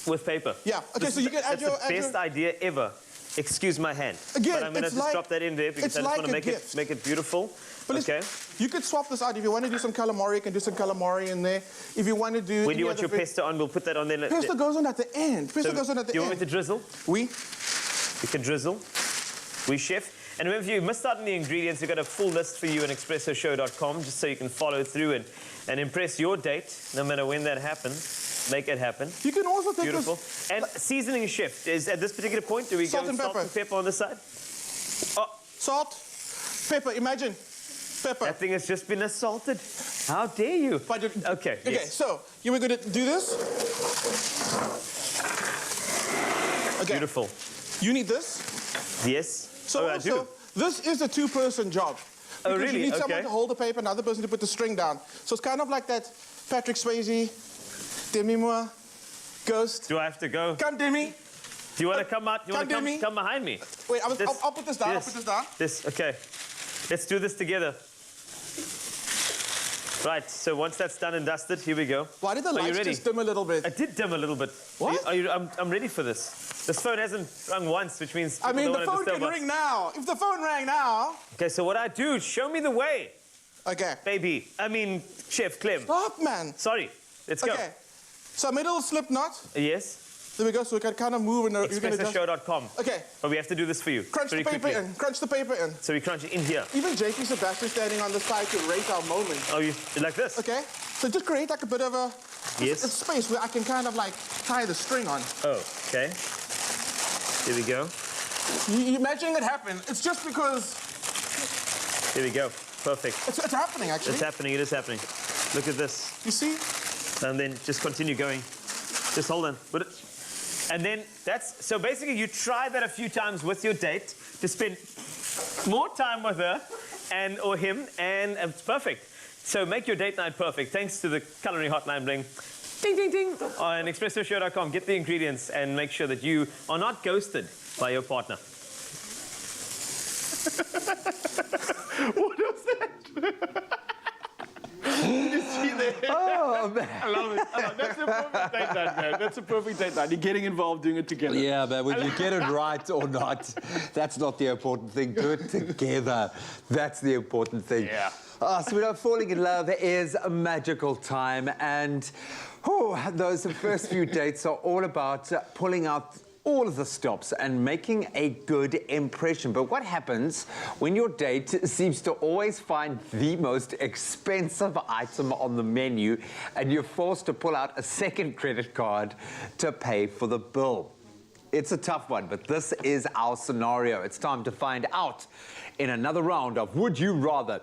[SPEAKER 7] With paper.
[SPEAKER 6] Yeah. Okay, so you can add your...
[SPEAKER 7] That's the best idea ever. Excuse my hand.
[SPEAKER 6] Again,
[SPEAKER 7] but I'm going to just drop that in there because I just want to make it beautiful.
[SPEAKER 6] But okay. You could swap this out. If you want to do some calamari, you can do some calamari in there. If you want to do...
[SPEAKER 7] When do you want your pesto on, we'll put that on there.
[SPEAKER 6] Pesto goes on at the end. Pesto goes on at the end.
[SPEAKER 7] Do you want me to drizzle?
[SPEAKER 6] Oui.
[SPEAKER 7] You can drizzle. Oui, chef. And remember, if you missed out on the ingredients, we've got a full list for you on expressoshow.com just so you can follow through and impress your date, no matter when that happens. Make it happen.
[SPEAKER 6] You can also take
[SPEAKER 7] beautiful. And seasoning, chef, is at this particular point, do we go with salt and pepper on the side?
[SPEAKER 6] Oh, salt, pepper, imagine. Pepper.
[SPEAKER 7] That thing has just been assaulted. How dare you?
[SPEAKER 6] Okay, so you were going to do this. Okay.
[SPEAKER 7] Beautiful.
[SPEAKER 6] You need this.
[SPEAKER 7] Yes.
[SPEAKER 6] So
[SPEAKER 7] I do.
[SPEAKER 6] This is a two-person job.
[SPEAKER 7] Oh,
[SPEAKER 6] because
[SPEAKER 7] really?
[SPEAKER 6] You need someone to hold the paper, another person to put the string down. So it's kind of like that Patrick Swayze, Demi Moore, Ghost.
[SPEAKER 7] Do I have to go?
[SPEAKER 6] Come, Demi.
[SPEAKER 7] Do you want to come out? You want to come behind me?
[SPEAKER 6] Wait, I'll put this down. I'll put this down.
[SPEAKER 7] Okay. Let's do this together. Right, so once that's done and dusted, here we go.
[SPEAKER 6] Why did the lights just dim a little bit?
[SPEAKER 7] I did dim a little bit.
[SPEAKER 6] What?
[SPEAKER 7] I'm ready for this. This phone hasn't rung once, which means
[SPEAKER 6] I mean, the phone can ring now. If the phone rang now...
[SPEAKER 7] Okay, so what I do, show me the way.
[SPEAKER 6] Okay.
[SPEAKER 7] Baby. Chef Clem.
[SPEAKER 6] Stop, man.
[SPEAKER 7] Sorry. Let's go.
[SPEAKER 6] Okay. So middle slip knot.
[SPEAKER 7] Yes.
[SPEAKER 6] There we go. So we can kind of move and you can adjust.
[SPEAKER 7] ExpressoShow.com.
[SPEAKER 6] Okay.
[SPEAKER 7] But we have to do this for you.
[SPEAKER 6] Crunch
[SPEAKER 7] very
[SPEAKER 6] the paper
[SPEAKER 7] quickly.
[SPEAKER 6] in. Crunch the paper in.
[SPEAKER 7] So we crunch it in here.
[SPEAKER 6] Even JP Sebastian standing on the side to rate our moment.
[SPEAKER 7] Oh, you like this?
[SPEAKER 6] Okay. So just create like a bit of a
[SPEAKER 7] Yes.
[SPEAKER 6] a space where I can kind of like tie the string on.
[SPEAKER 7] Oh, okay. Here we go.
[SPEAKER 6] You imagining it happen? It's just because.
[SPEAKER 7] Here we go. Perfect.
[SPEAKER 6] It's happening actually.
[SPEAKER 7] It's happening. It is happening. Look at this.
[SPEAKER 6] You see?
[SPEAKER 7] And then just continue going. Just hold on. Put it. And then that's, so basically you try that a few times with your date to spend more time with her or him, and it's perfect. So make your date night perfect. Thanks to the culinary hotline bling. Ding, ding, ding. On ExpressoShow.com. Get the ingredients and make sure that you are not ghosted by your partner.
[SPEAKER 1] What was that? You see there?
[SPEAKER 2] Oh, man.
[SPEAKER 1] I love it. That's a perfect date night, man. That's a perfect date night. You're getting involved, doing it together.
[SPEAKER 2] Yeah, but whether you get it right or not, that's not the important thing. Do it together. That's the important thing.
[SPEAKER 1] Yeah.
[SPEAKER 2] Sweetheart, falling in love is a magical time, and those first few dates are all about pulling out all of the stops and making a good impression. But what happens when your date seems to always find the most expensive item on the menu and you're forced to pull out a second credit card to pay for the bill? It's a tough one, but this is our scenario. It's time to find out in another round of Would You Rather.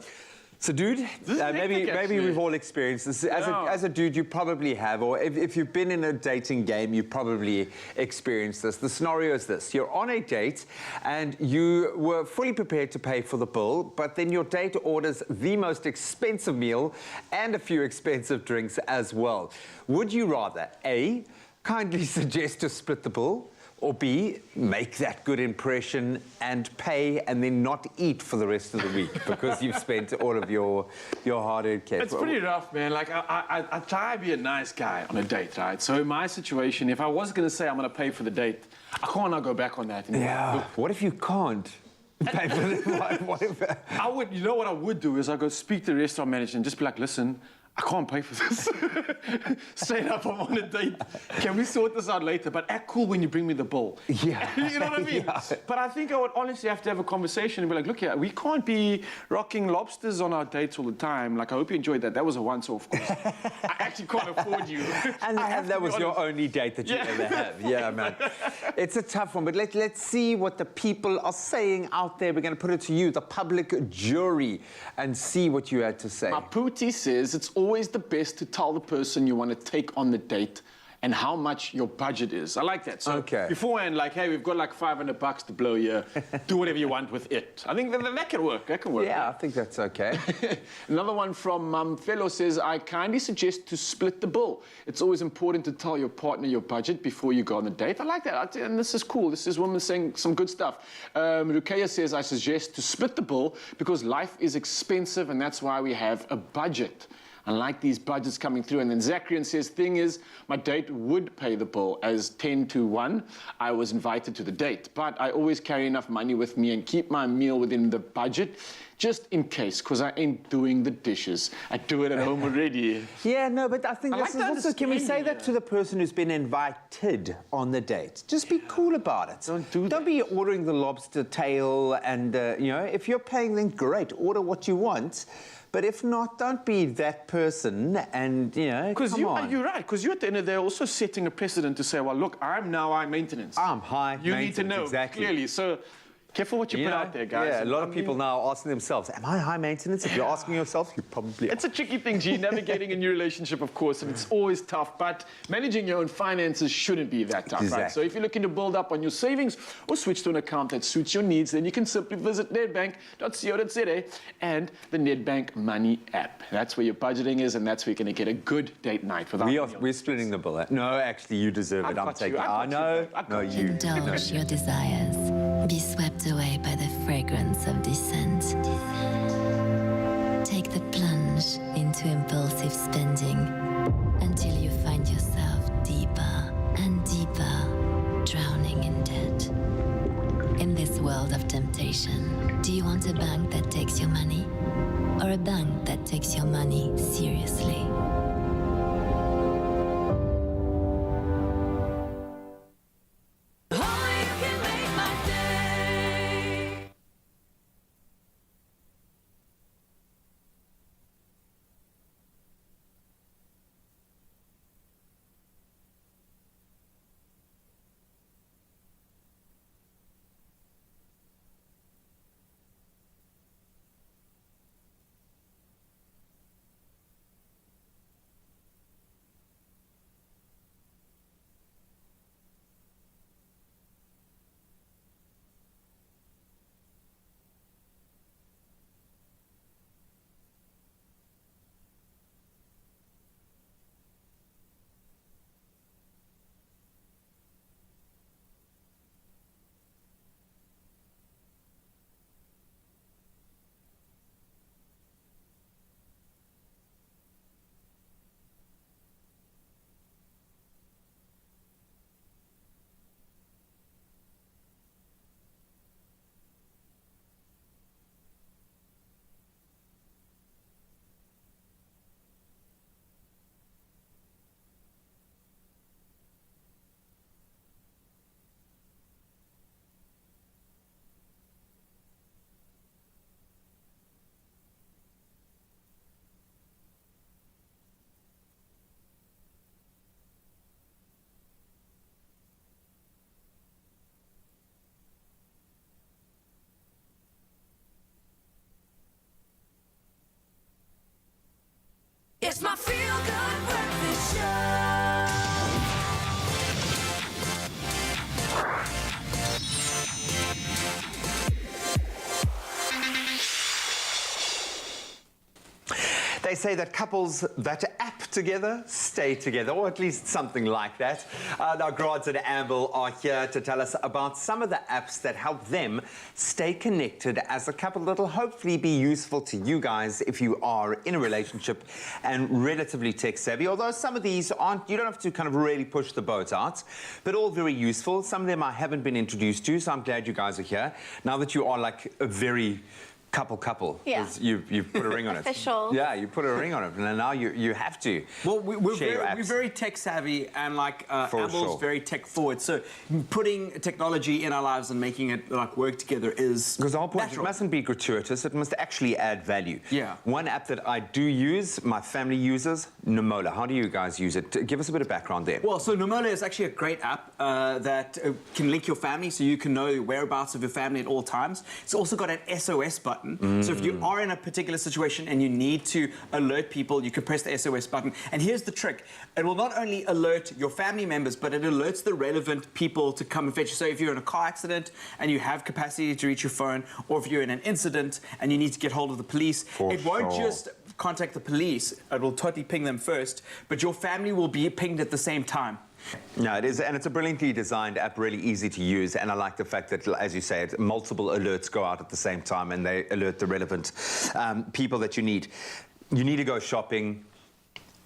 [SPEAKER 2] So, dude, maybe we've all experienced this. As a dude, you probably have, or if you've been in a dating game, you probably experienced this. The scenario is this. You're on a date, and you were fully prepared to pay for the bill, but then your date orders the most expensive meal and a few expensive drinks as well. Would you rather, A, kindly suggest to split the bill, or B, make that good impression and pay and then not eat for the rest of the week because you've spent all of your hard-earned cash?
[SPEAKER 1] It's pretty rough, man. Like, I try to be a nice guy on a date, right? So in my situation, if I was going to say I'm going to pay for the date, I can't now go back on that.
[SPEAKER 2] Yeah. What if you can't pay for the
[SPEAKER 1] I would, you know what I would do is I'd go speak to the restaurant manager and just be like, listen, I can't pay for this. Straight up, I'm on a date. Can we sort this out later? But act cool when you bring me the bill.
[SPEAKER 2] Yeah.
[SPEAKER 1] You know what I mean? Yeah. But I think I would honestly have to have a conversation and be like, look here, we can't be rocking lobsters on our dates all the time. Like, I hope you enjoyed that. That was a once-off course. I actually can't afford you.
[SPEAKER 2] And that was your only date that you ever have. Yeah, man. It's a tough one, but let's see what the people are saying out there. We're going to put it to you, the public jury, and see what you had to say.
[SPEAKER 1] Maputi says it's always the best to tell the person you want to take on the date and how much your budget is. I like that. So beforehand, like, hey, we've got like $500 to blow here. Do whatever you want with it. I think that can work. That can work.
[SPEAKER 2] Yeah, I think that's okay.
[SPEAKER 1] Another one from Fellow says, I kindly suggest to split the bill. It's always important to tell your partner your budget before you go on the date. I like that. And this is cool. This is women saying some good stuff. Rukeya says, I suggest to split the bill because life is expensive and that's why we have a budget. I like these budgets coming through. And then Zacharian says, thing is, my date would pay the bill as 10-1. I was invited to the date, but I always carry enough money with me and keep my meal within the budget, just in case, because I ain't doing the dishes. I do it at home already.
[SPEAKER 2] Yeah, no, but I think this is also, can we say that
[SPEAKER 1] yeah.
[SPEAKER 2] to the person who's been invited on the date? Just be cool about it. Don't be ordering the lobster tail and, you know, if you're paying, then great, order what you want. But if not, don't be that person and, you know, come on.
[SPEAKER 1] You're right, because you're at the end of the day also setting a precedent to say, well, look, I'm now high maintenance.
[SPEAKER 2] I'm high maintenance,
[SPEAKER 1] You need to know,
[SPEAKER 2] exactly.
[SPEAKER 1] Clearly. So careful what you put out there, guys.
[SPEAKER 2] Yeah, a lot of people now are asking themselves, am I high maintenance? If you're asking yourself, you probably are.
[SPEAKER 1] It's a tricky thing, G, navigating a new relationship, of course, and it's always tough, but managing your own finances shouldn't be that tough, right? So if you're looking to build up on your savings or switch to an account that suits your needs, then you can simply visit nedbank.co.za and the Nedbank Money app. That's where your budgeting is, and that's where you're going to get a good date night for that.
[SPEAKER 2] We're splitting the bill. No, actually, you deserve it. I'm taking it. I know. No, you.
[SPEAKER 10] Indulge your desires. Be swept away by the fragrance of dissent. Take the plunge into impulsive spending until you find yourself deeper and deeper, drowning in debt. In this world of temptation, do you want a bank that takes your money or a bank that takes your money seriously? seriously.
[SPEAKER 2] They say that couples that app together stay together, or at least something like that. Now, Grads and Amble are here to tell us about some of the apps that help them stay connected as a couple. That'll hopefully be useful to you guys if you are in a relationship and relatively tech savvy. Although some of these aren't, you don't have to kind of really push the boat out, but all very useful. Some of them I haven't been introduced to, so I'm glad you guys are here. Now that you are like a very couple.
[SPEAKER 11] Yeah.
[SPEAKER 2] You've put a ring on it.
[SPEAKER 11] Official.
[SPEAKER 2] Yeah, you put a ring on it, and now you have to.
[SPEAKER 12] Well, we're
[SPEAKER 2] share your apps.
[SPEAKER 12] very tech savvy, and like Amble's
[SPEAKER 2] sure.
[SPEAKER 12] very tech forward. So putting technology in our lives and making it like work together is
[SPEAKER 2] because the whole point,
[SPEAKER 12] natural.
[SPEAKER 2] it mustn't be gratuitous. It must actually add value.
[SPEAKER 12] Yeah.
[SPEAKER 2] One app that I do use, my family uses, Nomola. How do you guys use it? Give us a bit of background there.
[SPEAKER 12] Well, so Nomola is actually a great app that can link your family, so you can know the whereabouts of your family at all times. It's also got an SOS button. So if you are in a particular situation and you need to alert people, you can press the SOS button. And here's the trick. It will not only alert your family members, but it alerts the relevant people to come and fetch you. So if you're in a car accident and you have capacity to reach your phone, or if you're in an incident and you need to get hold of the police, it won't just contact the police. It will totally ping them first, but your family will be pinged at the same time.
[SPEAKER 2] No, it is, and it's a brilliantly designed app, really easy to use, and I like the fact that, as you say, multiple alerts go out at the same time and they alert the relevant people that you need. You need to go shopping.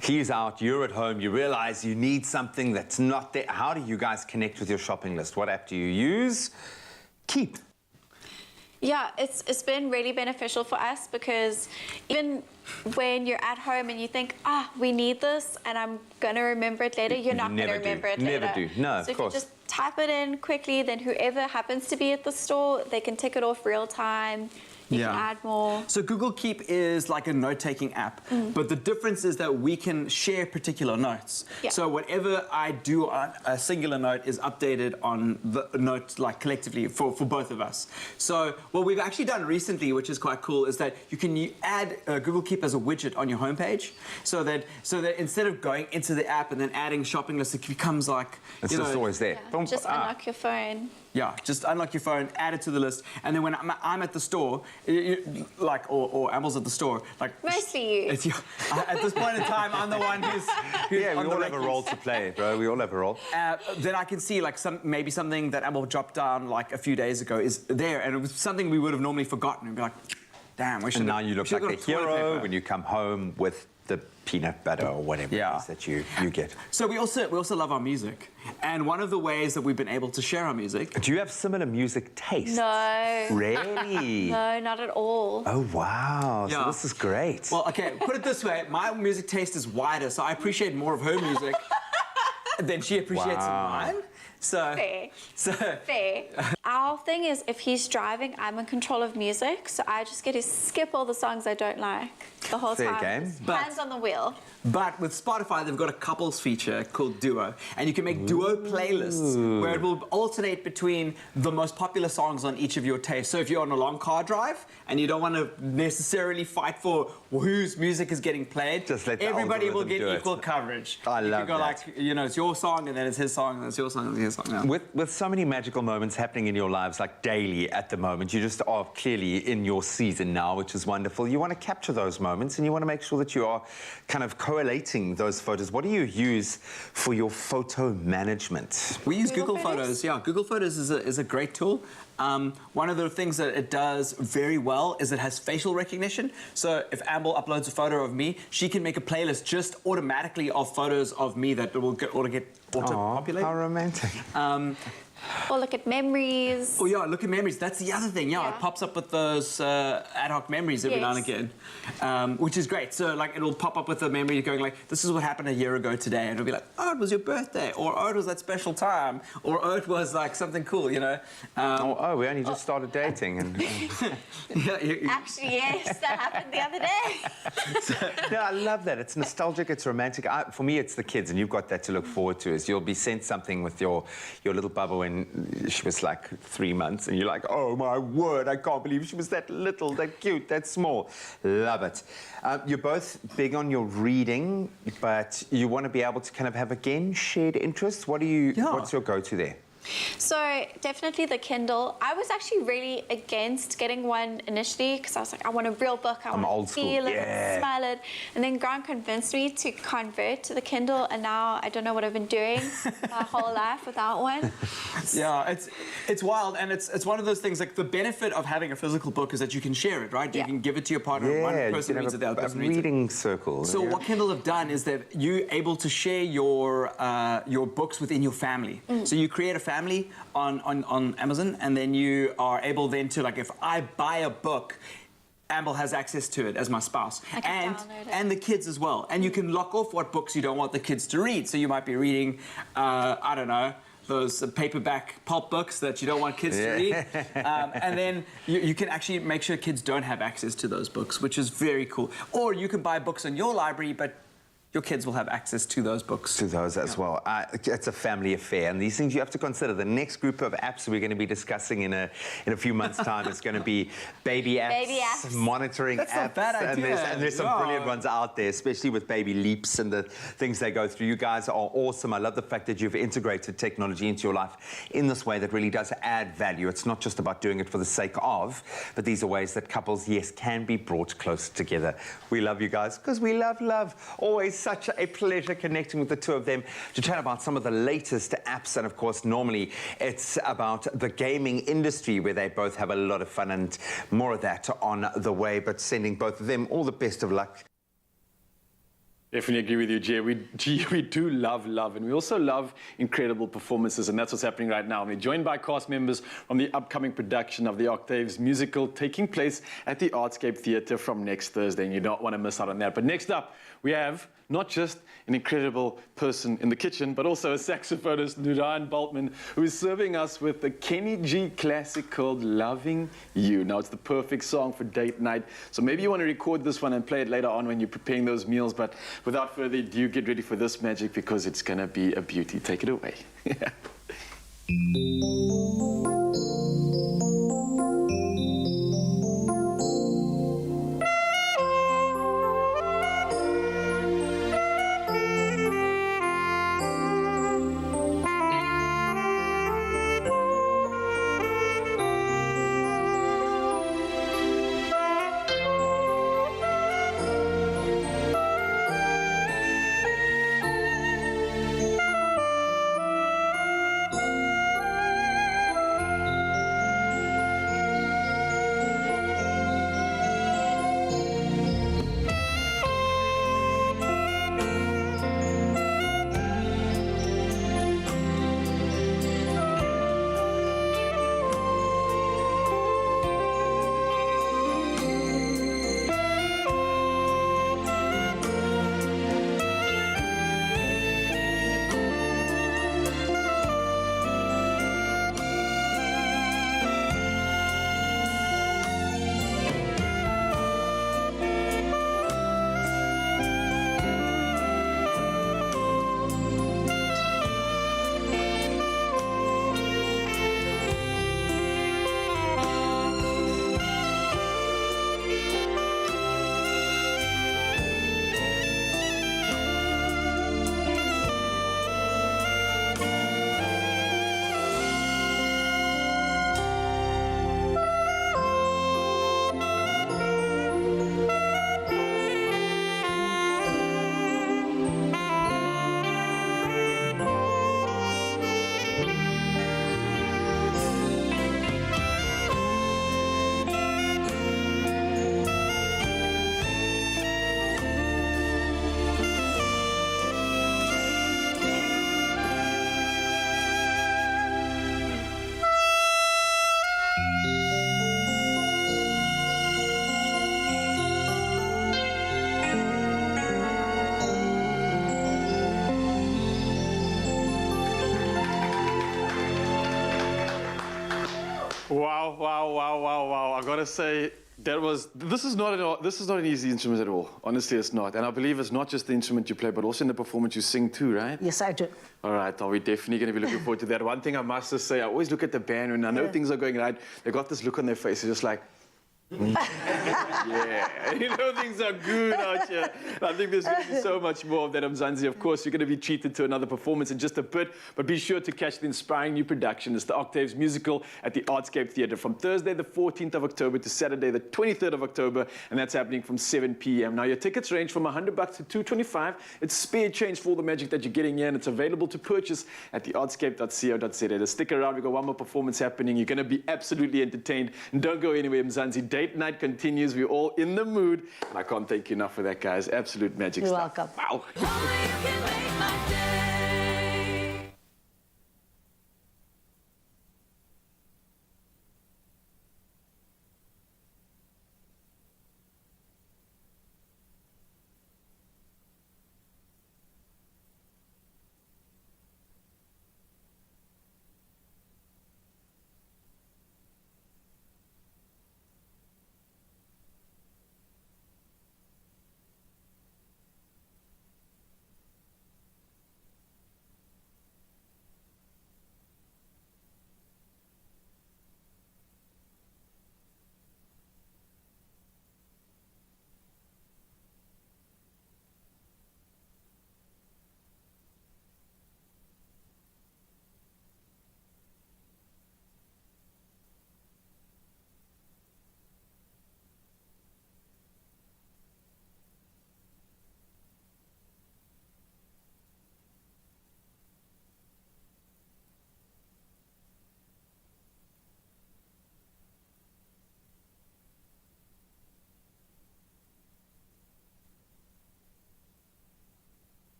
[SPEAKER 2] He's out, you're at home, you realize you need something that's not there. How do you guys connect with your shopping list? What app do you use? Keep.
[SPEAKER 11] Yeah, it's been really beneficial for us because even when you're at home and you think, we need this and I'm going to remember it later, you're not going to remember it later.
[SPEAKER 2] Never do. No,
[SPEAKER 11] so
[SPEAKER 2] of course.
[SPEAKER 11] So if you just type it in quickly, then whoever happens to be at the store, they can tick it off real time. You can add more.
[SPEAKER 12] So Google Keep is like a note-taking app, but the difference is that we can share particular notes.
[SPEAKER 11] Yeah.
[SPEAKER 12] So whatever I do on a singular note is updated on the note, like collectively for both of us. So what we've actually done recently, which is quite cool, is that you can add Google Keep as a widget on your homepage, so that instead of going into the app and then adding shopping lists, it becomes like
[SPEAKER 2] it's just always there.
[SPEAKER 11] Yeah, just unlock your phone.
[SPEAKER 12] Yeah, just unlock your phone, add it to the list, and then when I'm at the store, or Amble's at the store, like
[SPEAKER 11] mostly you.
[SPEAKER 12] At this point in time, I'm the one who's
[SPEAKER 2] yeah, we
[SPEAKER 12] on
[SPEAKER 2] all
[SPEAKER 12] the
[SPEAKER 2] have a role to play, bro. We all have a role.
[SPEAKER 12] Then I can see like maybe something that Amble dropped down like a few days ago is there, and it was something we would have normally forgotten, and be like, damn, we should.
[SPEAKER 2] And now you look like a hero when you come home with the peanut butter or whatever it is that you get.
[SPEAKER 12] So we also love our music, and one of the ways that we've been able to share our music.
[SPEAKER 2] Do you have similar music tastes?
[SPEAKER 11] No.
[SPEAKER 2] Really?
[SPEAKER 11] No, not at all.
[SPEAKER 2] Oh wow! So this is great.
[SPEAKER 12] Well, okay, put it this way: my music taste is wider, so I appreciate more of her music than she appreciates mine. So,
[SPEAKER 11] Fair. Our thing is, if he's driving, I'm in control of music, so I just get to skip all the songs I don't like the whole time.
[SPEAKER 2] Game.
[SPEAKER 11] Hands on the wheel.
[SPEAKER 12] But with Spotify, they've got a couples feature called Duo, and you can make duo playlists where it will alternate between the most popular songs on each of your tastes. So if you're on a long car drive and you don't want to necessarily fight for whose music is getting played,
[SPEAKER 2] just let
[SPEAKER 12] everybody will get
[SPEAKER 2] do
[SPEAKER 12] equal coverage.
[SPEAKER 2] I love
[SPEAKER 12] you can go
[SPEAKER 2] that.
[SPEAKER 12] Like, it's your song, and then it's his song, and it's your song, and it's his song. Yeah.
[SPEAKER 2] With so many magical moments happening in your lives, like daily at the moment, you just are clearly in your season now, which is wonderful. You want to capture those moments, and you want to make sure that you are kind of collating those photos. What do you use for your photo management?
[SPEAKER 12] We use Google Photos. Yeah, Google Photos is a great tool. One of the things that it does very well is it has facial recognition. So if Amble uploads a photo of me, she can make a playlist just automatically of photos of me that will get auto-populated.
[SPEAKER 2] How romantic.
[SPEAKER 11] Or look at memories.
[SPEAKER 12] Oh, yeah, look at memories. That's the other thing. Yeah, it pops up with those ad hoc memories every now and again, which is great. So, like, it'll pop up with a memory going like, this is what happened a year ago today. And it'll be like, oh, it was your birthday. Or, oh, it was that special time. Or, oh, it was, like, something cool, you know?
[SPEAKER 2] We only just started dating. And
[SPEAKER 11] Actually, yes, that happened the other day.
[SPEAKER 2] No, I love that. It's nostalgic, it's romantic. For me, it's the kids, and you've got that to look forward to, is you'll be sent something with your little bubble when she was like 3 months, and you're like, oh my word, I can't believe she was that little, that cute, that small. Love it. You're both big on your reading, but you want to be able to kind of have, again, shared interests. What's your go-to there?
[SPEAKER 11] So definitely the Kindle. I was actually really against getting one initially because I was like, I want a real book. I want to feel it, smell it. And then Grant convinced me to convert to the Kindle, and now I don't know what I've been doing my whole life without one.
[SPEAKER 12] Yeah, it's wild, and it's one of those things. Like the benefit of having a physical book is that you can share it, right? You can give it to your partner. One person reads it, the other person reads it.
[SPEAKER 2] Reading circle.
[SPEAKER 12] So what Kindle have done is that you're able to share your books within your family. So you create a family on Amazon, and then you are able then to, like, if I buy a book, Amber has access to it as my spouse, and the kids as well. And you can lock off what books you don't want the kids to read. So you might be reading, I don't know, those paperback pulp books that you don't want kids to read. And then you can actually make sure kids don't have access to those books, which is very cool. Or you can buy books in your library, but your kids will have access to those books.
[SPEAKER 2] To those as well. It's a family affair, and these things you have to consider. The next group of apps we're going to be discussing in a few months' time is going to be baby apps, monitoring
[SPEAKER 12] That's
[SPEAKER 2] apps.
[SPEAKER 12] Not a bad idea.
[SPEAKER 2] And there's some brilliant ones out there, especially with baby leaps and the things they go through. You guys are awesome. I love the fact that you've integrated technology into your life in this way that really does add value. It's not just about doing it for the sake of, but these are ways that couples, yes, can be brought closer together. We love you guys because we love love. Always such a pleasure connecting with the two of them to chat about some of the latest apps. And of course, normally it's about the gaming industry, where they both have a lot of fun, and more of that on the way. But sending both of them all the best of luck.
[SPEAKER 1] Definitely agree with you, Jay. We do love, and we also love incredible performances, and that's what's happening right now. We're joined by cast members from the upcoming production of the Octaves musical taking place at the Artscape Theatre from next Thursday, and you don't want to miss out on that. But next up, we have not just an incredible person in the kitchen, but also a saxophonist, Nuran Baltman, who is serving us with the Kenny G classic called Loving You. Now, it's the perfect song for date night, so maybe you want to record this one and play it later on when you're preparing those meals, but without further ado, get ready for this magic, because it's going to be a beauty. Take it away. Wow. I gotta say, this is not an easy instrument at all. Honestly, it's not. And I believe it's not just the instrument you play, but also in the performance you sing too, right?
[SPEAKER 17] Yes, I do.
[SPEAKER 1] All right, are we definitely going to be looking forward to that? One thing I must just say, I always look at the band when I know things are going right. They got this look on their face. It's just like, Yeah, you know things are good out here. I think there's going to be so much more of that, Mzansi. Of course, you're going to be treated to another performance in just a bit, but be sure to catch the inspiring new production. It's the Octaves musical at the Artscape Theatre from Thursday the 14th of October to Saturday the 23rd of October, and that's happening from 7 p.m. Now, your tickets range from $100 to $225. It's spare change for all the magic that you're getting here, and it's available to purchase at theartscape.co.za. Stick around, we've got one more performance happening. You're going to be absolutely entertained, and don't go anywhere, Mzansi. Date night continues. We're all in the mood. And I can't thank you enough for that, guys. Absolute magic
[SPEAKER 16] You're
[SPEAKER 1] stuff.
[SPEAKER 16] welcome.
[SPEAKER 1] Wow.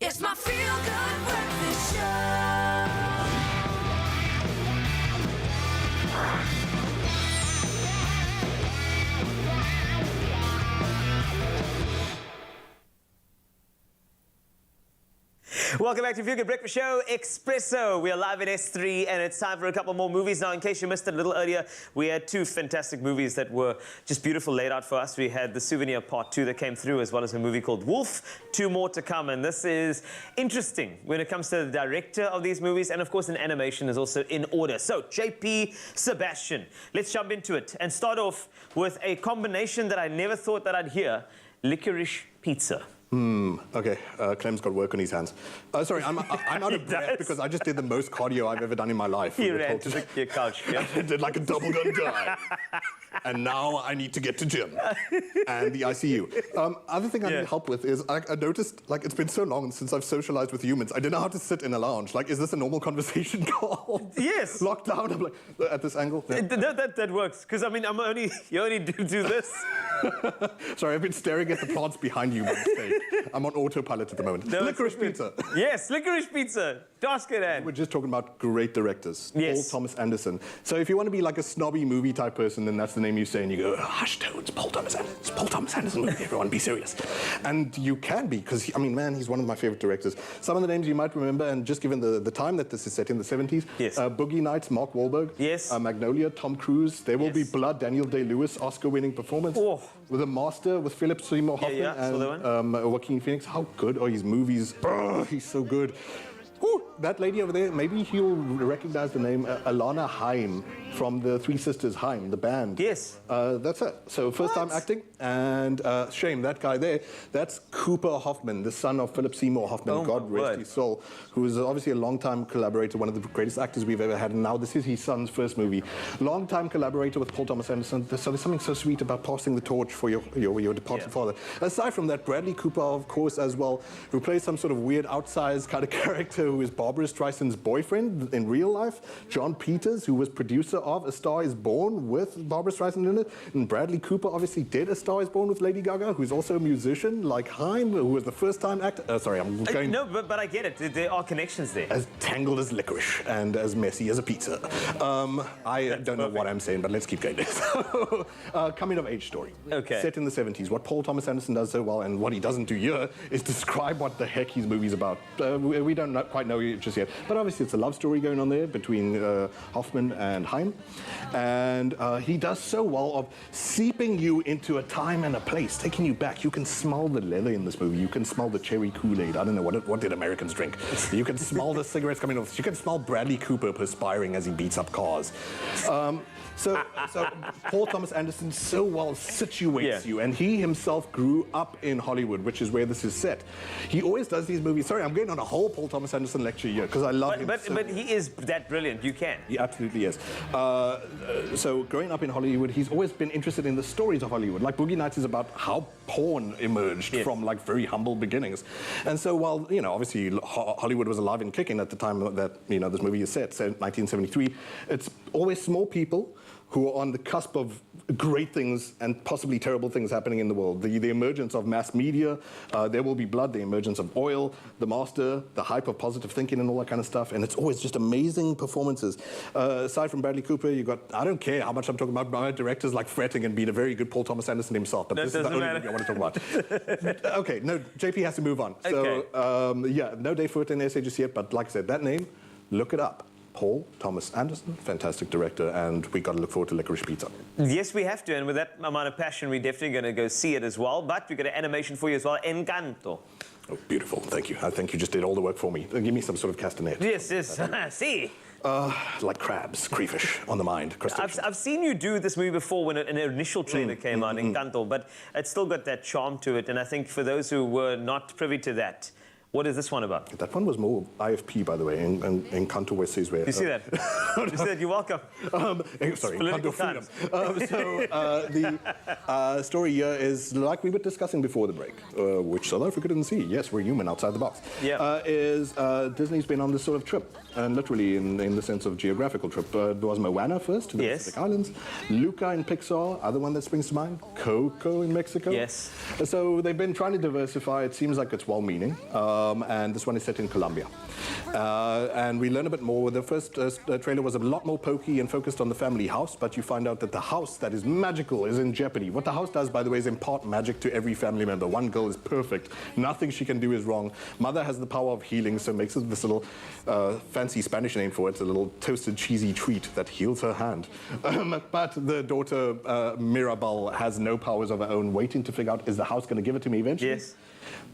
[SPEAKER 14] It's my feel-good breakfast show.
[SPEAKER 7] Welcome back to Feel Good Breakfast Show, Expresso. We are live at S3, and it's time for a couple more movies. Now, in case you missed it a little earlier, we had two fantastic movies that were just beautiful laid out for us. We had The Souvenir Part 2 that came through, as well as a movie called Wolf. Two more to come, and this is interesting when it comes to the director of these movies, and of course, an animation is also in order. So, JP Sebastian, let's jump into it and start off with a combination that I never thought that I'd hear, licorice pizza.
[SPEAKER 4] Okay, Clem's got work on his hands. Sorry, I'm out of breath because I just did the most cardio I've ever done in my life.
[SPEAKER 7] You ran to your couch. Yeah.
[SPEAKER 4] I did like a double gun dive. And now I need to get to gym and the ICU. Other thing I need help with is I noticed, like, it's been so long since I've socialized with humans. I don't know how to sit in a lounge. Like, is this a normal conversation call?
[SPEAKER 7] Yes.
[SPEAKER 4] Locked down. I'm like, at this angle. Yeah.
[SPEAKER 7] That works. Because, I mean, you only do this.
[SPEAKER 4] Sorry, I've been staring at the plants behind you by mistake. I'm on autopilot at the moment.
[SPEAKER 7] No,
[SPEAKER 4] licorice pizza.
[SPEAKER 7] Yes, licorice pizza. We're
[SPEAKER 4] just talking about great directors.
[SPEAKER 7] Yes.
[SPEAKER 4] Paul Thomas Anderson. So if you want to be like a snobby movie type person, then that's the name you say, and you go, hush tones, Paul Thomas Anderson. It's Paul Thomas Anderson movie, everyone be serious. And you can be, because, I mean, man, he's one of my favorite directors. Some of the names you might remember, and just given the time that this is set in, the 70s.
[SPEAKER 7] Yes.
[SPEAKER 4] Boogie Nights, Mark Wahlberg.
[SPEAKER 7] Yes.
[SPEAKER 4] Magnolia, Tom Cruise. There Will Be Blood, Daniel Day-Lewis, Oscar-winning performance.
[SPEAKER 7] Oh.
[SPEAKER 4] With A Master, with Philip Seymour Hoffman and Joaquin Phoenix. How good are his movies? Oh, he's so good. Ooh, that lady over there, maybe he'll recognize the name Alana Haim from the Three Sisters Haim, the band.
[SPEAKER 7] Yes.
[SPEAKER 4] That's her. So first time acting, and shame, that guy there, that's Cooper Hoffman, the son of Philip Seymour Hoffman, God rest his soul, who is obviously a long-time collaborator, one of the greatest actors we've ever had, and now this is his son's first movie. Long-time collaborator with Paul Thomas Anderson, so there's something so sweet about passing the torch for your departed father. Aside from that, Bradley Cooper, of course, as well, who plays some sort of weird outsized kind of character who is Barbara Streisand's boyfriend in real life. John Peters, who was producer of A Star Is Born with Barbara Streisand in it. And Bradley Cooper obviously did A Star Is Born with Lady Gaga, who's also a musician like Haim, who was the first time actor. Sorry, I'm going...
[SPEAKER 7] No, but I get it. There are connections there.
[SPEAKER 4] As tangled as licorice and as messy as a pizza. I don't know what I'm saying, but let's keep going. Coming of age story.
[SPEAKER 7] Okay.
[SPEAKER 4] Set in the 70s. What Paul Thomas Anderson does so well, and what he doesn't do here, is describe what the heck his movie's about. We don't quite know just yet. But obviously it's a love story going on there between Hoffman and Heim. And he does so well of seeping you into a time and a place, taking you back. You can smell the leather in this movie. You can smell the cherry Kool-Aid. I don't know, what did Americans drink? You can smell the cigarettes coming off. You can smell Bradley Cooper perspiring as he beats up cars. So Paul Thomas Anderson so well situates you, and he himself grew up in Hollywood, which is where this is set. He always does these movies. Sorry, I'm going on a whole Paul Thomas Anderson lecture here because I love him.
[SPEAKER 7] But he is that brilliant. You can.
[SPEAKER 4] He absolutely is. So growing up in Hollywood, he's always been interested in the stories of Hollywood. Like Boogie Nights is about how porn emerged from like very humble beginnings. And so while, you know, obviously Hollywood was alive and kicking at the time that, you know, this movie is set, so 1973, it's always small people who are on the cusp of great things and possibly terrible things happening in the world. The emergence of mass media, There Will Be Blood, the emergence of oil, The Master, the hype of positive thinking and all that kind of stuff. And it's always just amazing performances. Aside from Bradley Cooper, you got, I don't care how much I'm talking about my directors like fretting and being a very good Paul Thomas Anderson himself, but this is the only movie I want to talk about. Okay, no, JP has to move on.
[SPEAKER 7] Okay.
[SPEAKER 4] So, yeah, no Dave Foote in the essay just yet, but like I said, that name, look it up. Paul Thomas Anderson, fantastic director, and we got to look forward to Licorice Pizza.
[SPEAKER 7] Yes, we have to, and with that amount of passion, we're definitely going to go see it as well. But we've got an animation for you as well, Encanto.
[SPEAKER 4] Oh, beautiful, thank you. I think you just did all the work for me. Give me some sort of castanet.
[SPEAKER 7] Yes, see.
[SPEAKER 4] Like crabs, crayfish on the mind.
[SPEAKER 7] I've seen you do this movie before when an initial trailer came out, Encanto, but it's still got that charm to it, and I think for those who were not privy to that, what is this one about?
[SPEAKER 4] That one was more IFP, by the way, in Kanto West Seas.
[SPEAKER 7] You see that? You see that? You're welcome.
[SPEAKER 4] Sorry, Kanto Freedom. The story here is, like we were discussing before the break, which South Africa didn't see. Yes, we're human outside the box.
[SPEAKER 7] Yeah.
[SPEAKER 4] Disney's been on this sort of trip, and literally in the sense of geographical trip. There was Moana first, to the Pacific Islands. Luca in Pixar, other one that springs to mind. Coco in Mexico.
[SPEAKER 7] Yes.
[SPEAKER 4] So they've been trying to diversify. It seems like it's well-meaning. And this one is set in Colombia. And we learn a bit more. The first trailer was a lot more pokey and focused on the family house, but you find out that the house that is magical is in jeopardy. What the house does, by the way, is impart magic to every family member. One girl is perfect. Nothing she can do is wrong. Mother has the power of healing, so makes it this little fancy Spanish name for it, a little toasted cheesy treat that heals her hand. But the daughter, Mirabel, has no powers of her own, waiting to figure out, is the house going to give it to me eventually?
[SPEAKER 7] Yes.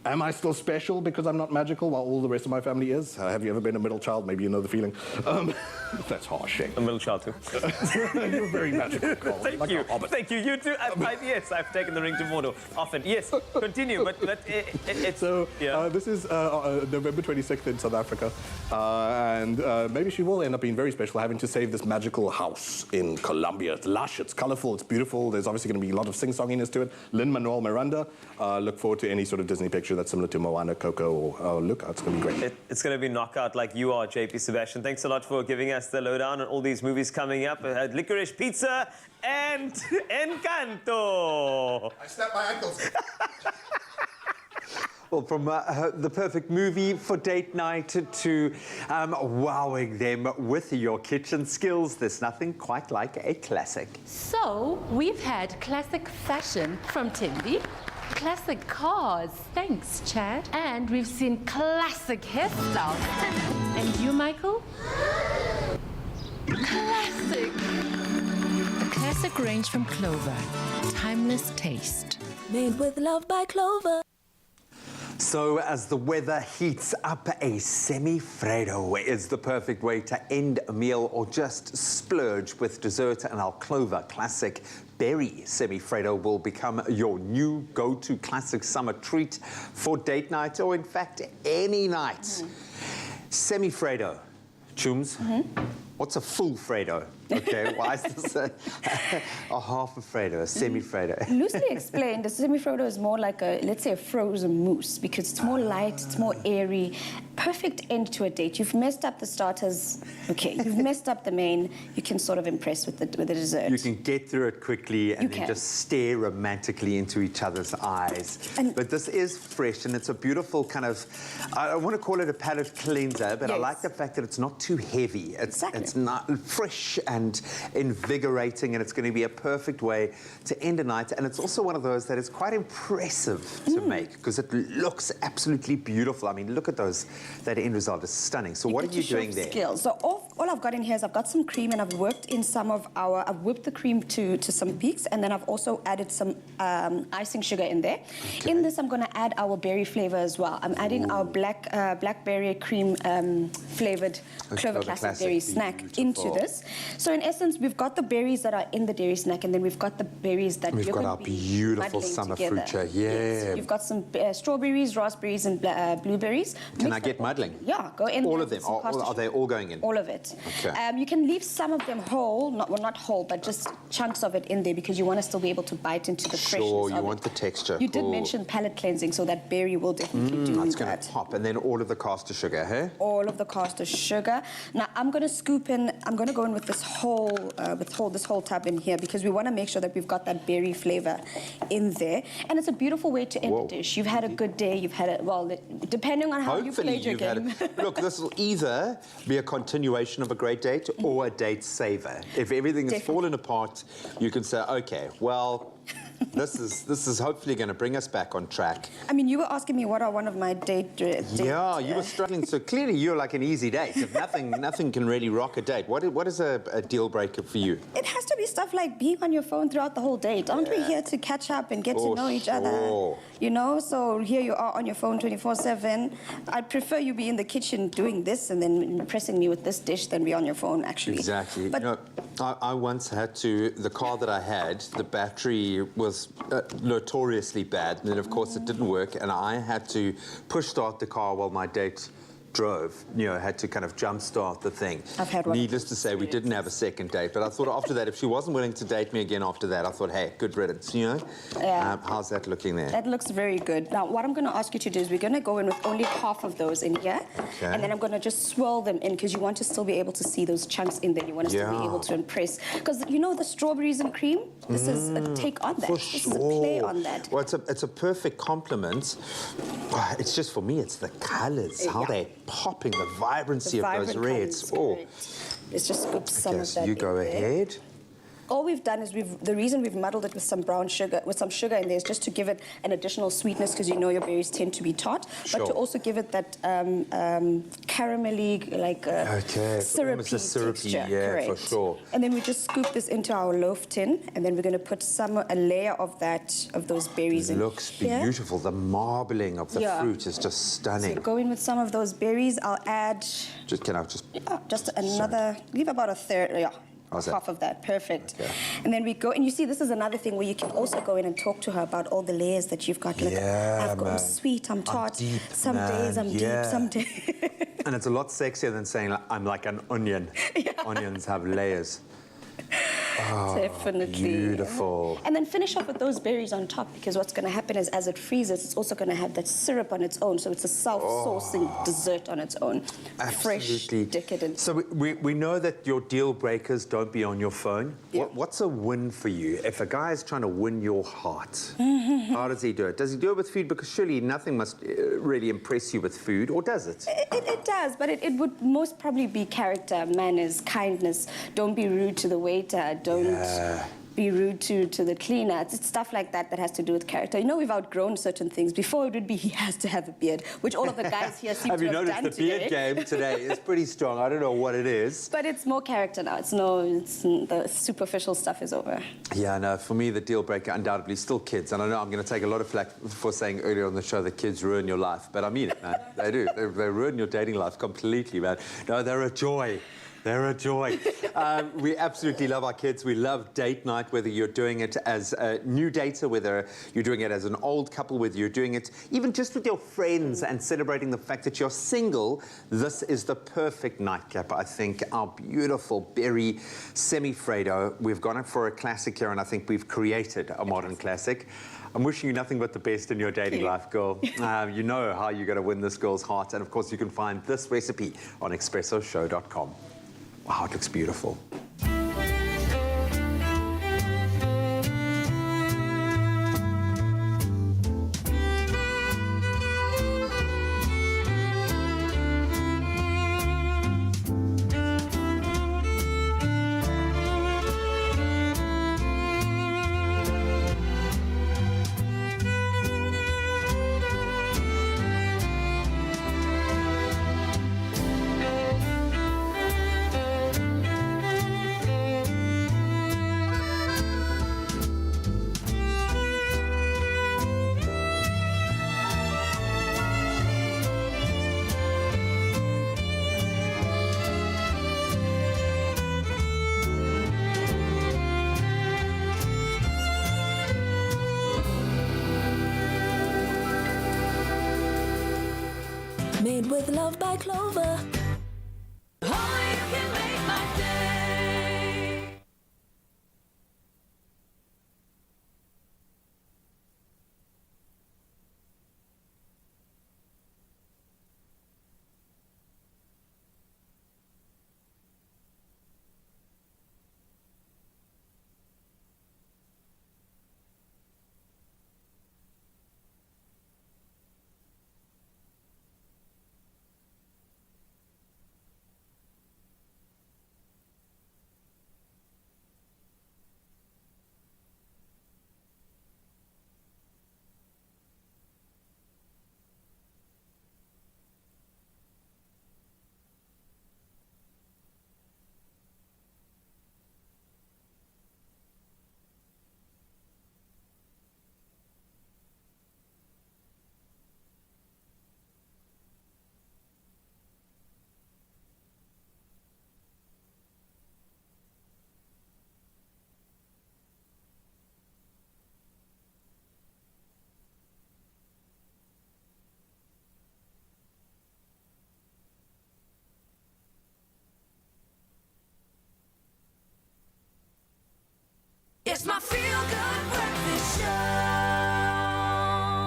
[SPEAKER 4] Am I still special because I'm not magical while all the rest of my family is? Have you ever been a middle child? Maybe you know the feeling. That's harsh.
[SPEAKER 7] A middle child too.
[SPEAKER 4] You're very magical, Carl.
[SPEAKER 7] Thank you. Thank you. You too. Yes, I've taken the ring to Mordor often. Yes, continue. But it's...
[SPEAKER 4] So, this is November 26th in South Africa. And maybe she will end up being very special, having to save this magical house in Colombia. It's lush, it's colorful, it's beautiful. There's obviously going to be a lot of sing-songiness to it. Lin-Manuel Miranda. Look forward to any sort of Disney picture that's similar to Moana, Coco, or Luca. It's going to be great.
[SPEAKER 7] It's going to be knockout like you are, JP Sebastian. Thanks a lot for giving us the lowdown on all these movies coming up. Licorice Pizza and Encanto.
[SPEAKER 6] I snapped my ankles.
[SPEAKER 2] Well, from the perfect movie for date night to wowing them with your kitchen skills, there's nothing quite like a classic.
[SPEAKER 22] So, we've had classic fashion from Timby, classic cars, thanks Chad, and we've seen classic hairstyles. And you, Michael? Classic.
[SPEAKER 13] A classic range from Clover. Timeless taste.
[SPEAKER 15] Made with love by Clover.
[SPEAKER 2] So as the weather heats up, a semi-Fredo is the perfect way to end a meal or just splurge with dessert, and our Clover Classic Berry Semi-Fredo will become your new go-to classic summer treat for date night or, in fact, any night. Semi-Fredo. Chums, what's a full Fredo? Okay, why is this a half a Fredo, a semi-Fredo?
[SPEAKER 5] Loosely explained, a semi-Fredo is more like a, let's say, a frozen mousse, because it's more light, it's more airy. Perfect end to a date. You've messed up the starters, okay, you've messed up the main, you can sort of impress with the dessert.
[SPEAKER 2] You can get through it quickly and then just stare romantically into each other's eyes. But this is fresh, and it's a beautiful kind of, I want to call it a palate cleanser, but I like the fact that it's not too heavy. It's not fresh and invigorating, and it's going to be a perfect way to end a night. And it's also one of those that is quite impressive to make because it looks absolutely beautiful. I mean, look at those. That end result is stunning. So what are you doing there?
[SPEAKER 5] Skills. So all I've got in here is I've got some cream, and I've worked in some of I've whipped the cream to some peaks, and then I've also added some icing sugar in there.
[SPEAKER 2] Okay.
[SPEAKER 5] In this, I'm going to add our berry flavor as well. I'm adding our blackberry cream flavored Clover Classic Dairy Snack into this. So in essence, we've got the berries that are in the dairy snack, and then we've got the berries that
[SPEAKER 2] we've got our beautiful summer fruit here. Yeah.
[SPEAKER 5] Yes. You've got some strawberries, raspberries, and blueberries.
[SPEAKER 2] Can I get muddling?
[SPEAKER 5] Yeah, go in.
[SPEAKER 2] All of them. Are they all going in?
[SPEAKER 5] All of it.
[SPEAKER 2] Okay.
[SPEAKER 5] You can leave some of them whole, not whole, but just chunks of it in there because you want to still be able to bite into the freshness
[SPEAKER 2] Sure,
[SPEAKER 5] of
[SPEAKER 2] you want the texture.
[SPEAKER 5] You did mention palate cleansing, so that berry will definitely do
[SPEAKER 2] it's
[SPEAKER 5] that.
[SPEAKER 2] going to pop, and then all of the caster sugar, hey?
[SPEAKER 5] All of the caster sugar. Now I'm going to scoop in. I'm going to go in with this whole tub in here because we want to make sure that we've got that berry flavor in there, and it's a beautiful way to end the dish. You've had a good day. You've had it well, depending on how you played your game.
[SPEAKER 2] Look, this will either be a continuation of a great date or a date saver. If everything has fallen apart, you can say, okay, well, this is hopefully going to bring us back on track.
[SPEAKER 5] I mean, you were asking me what are one of my date.
[SPEAKER 2] Yeah, you were struggling. So clearly, you're like an easy date. If nothing can really rock a date. What is a deal breaker for you?
[SPEAKER 5] It has to be stuff like being on your phone throughout the whole date. Aren't we here to catch up and get to know each other? You know, so here you are on your phone 24/7. I'd prefer you be in the kitchen doing this and then impressing me with this dish than be on your phone, actually.
[SPEAKER 2] Exactly.
[SPEAKER 5] But
[SPEAKER 2] you know, I once had to, the car that I had, the battery was notoriously bad, and then of course it didn't work, and I had to push start the car while my date drove, had to kind of jumpstart the thing.
[SPEAKER 5] I've had one.
[SPEAKER 2] Needless to say, we didn't have a second date, but I thought after that, if she wasn't willing to date me again after that, I thought, hey, good riddance,
[SPEAKER 5] Yeah.
[SPEAKER 2] How's that looking there?
[SPEAKER 5] That looks very good. Now, what I'm going to ask you to do is we're going to go in with only half of those in here, and then I'm going to just swirl them in because you want to still be able to see those chunks in there. You want to still be able to impress. Because, the strawberries and cream, this is a take on that.
[SPEAKER 2] For
[SPEAKER 5] this is a play on that.
[SPEAKER 2] Well, it's a perfect compliment. It's just, for me, it's the colours, how they're popping, the vibrancy of those reds.
[SPEAKER 5] Let's just scoop some of that
[SPEAKER 2] you go ahead.
[SPEAKER 5] All we've done is the reason we've muddled it with some brown sugar, with some sugar in there, is just to give it an additional sweetness because your berries tend to be tart, but to also give it that caramelly, syrupy texture.
[SPEAKER 2] Yeah, for sure.
[SPEAKER 5] And then we just scoop this into our loaf tin, and then we're going to put a layer of those berries in.
[SPEAKER 2] Looks beautiful. The marbling of the fruit is just stunning.
[SPEAKER 5] So go in with some of those berries. I'll add just another. Leave about a third. Yeah. Half of that, perfect. Okay. And then we go, and you see, this is another thing where you can also go in and talk to her about all the layers that you've got. Look, I'm sweet, I'm tart. Deep, some days I'm deep, some days.
[SPEAKER 2] And it's a lot sexier than saying I'm like an onion. Onions have layers. Oh,
[SPEAKER 5] definitely.
[SPEAKER 2] Beautiful.
[SPEAKER 5] And then finish off with those berries on top, because what's going to happen is as it freezes, it's also going to have that syrup on its own. So it's a self-sourcing dessert on its own.
[SPEAKER 2] Absolutely.
[SPEAKER 5] Fresh, decadent.
[SPEAKER 2] So we know that your deal breakers don't be on your phone. Yeah. What's a win for you? If a guy is trying to win your heart, how does he do it? Does he do it with food? Because surely nothing must really impress you with food, or does it?
[SPEAKER 5] It does, but it would most probably be character, manners, kindness. Don't be rude to the waiter. Don't be rude to the cleaner. It's stuff like that that has to do with character. We've outgrown certain things. Before it would be he has to have a beard, which all of the guys here seem to have done today.
[SPEAKER 2] Have you noticed the beard game today is pretty strong? I don't know what it is.
[SPEAKER 5] But it's more character now. It's the superficial stuff is over.
[SPEAKER 2] Yeah, no, for me, the deal breaker undoubtedly still kids. And I know I'm going to take a lot of flack for saying earlier on the show that kids ruin your life. But I mean it, man. They do. They ruin your dating life completely, man. No, they're a joy. They're a joy. We absolutely love our kids. We love date night, whether you're doing it as a new dater, whether you're doing it as an old couple, whether you're doing it even just with your friends and celebrating the fact that you're single. This is the perfect nightcap. I think our beautiful berry semi-Fredo, we've gone for a classic here, and I think we've created a modern classic. I'm wishing you nothing but the best in your dating life, girl. You know how you're going to win this girl's heart. And, of course, you can find this recipe on expressoshow.com. Wow, it looks beautiful.
[SPEAKER 15] Made with love by Clover.
[SPEAKER 14] Oh, you can make my day. It's my feel-good breakfast show.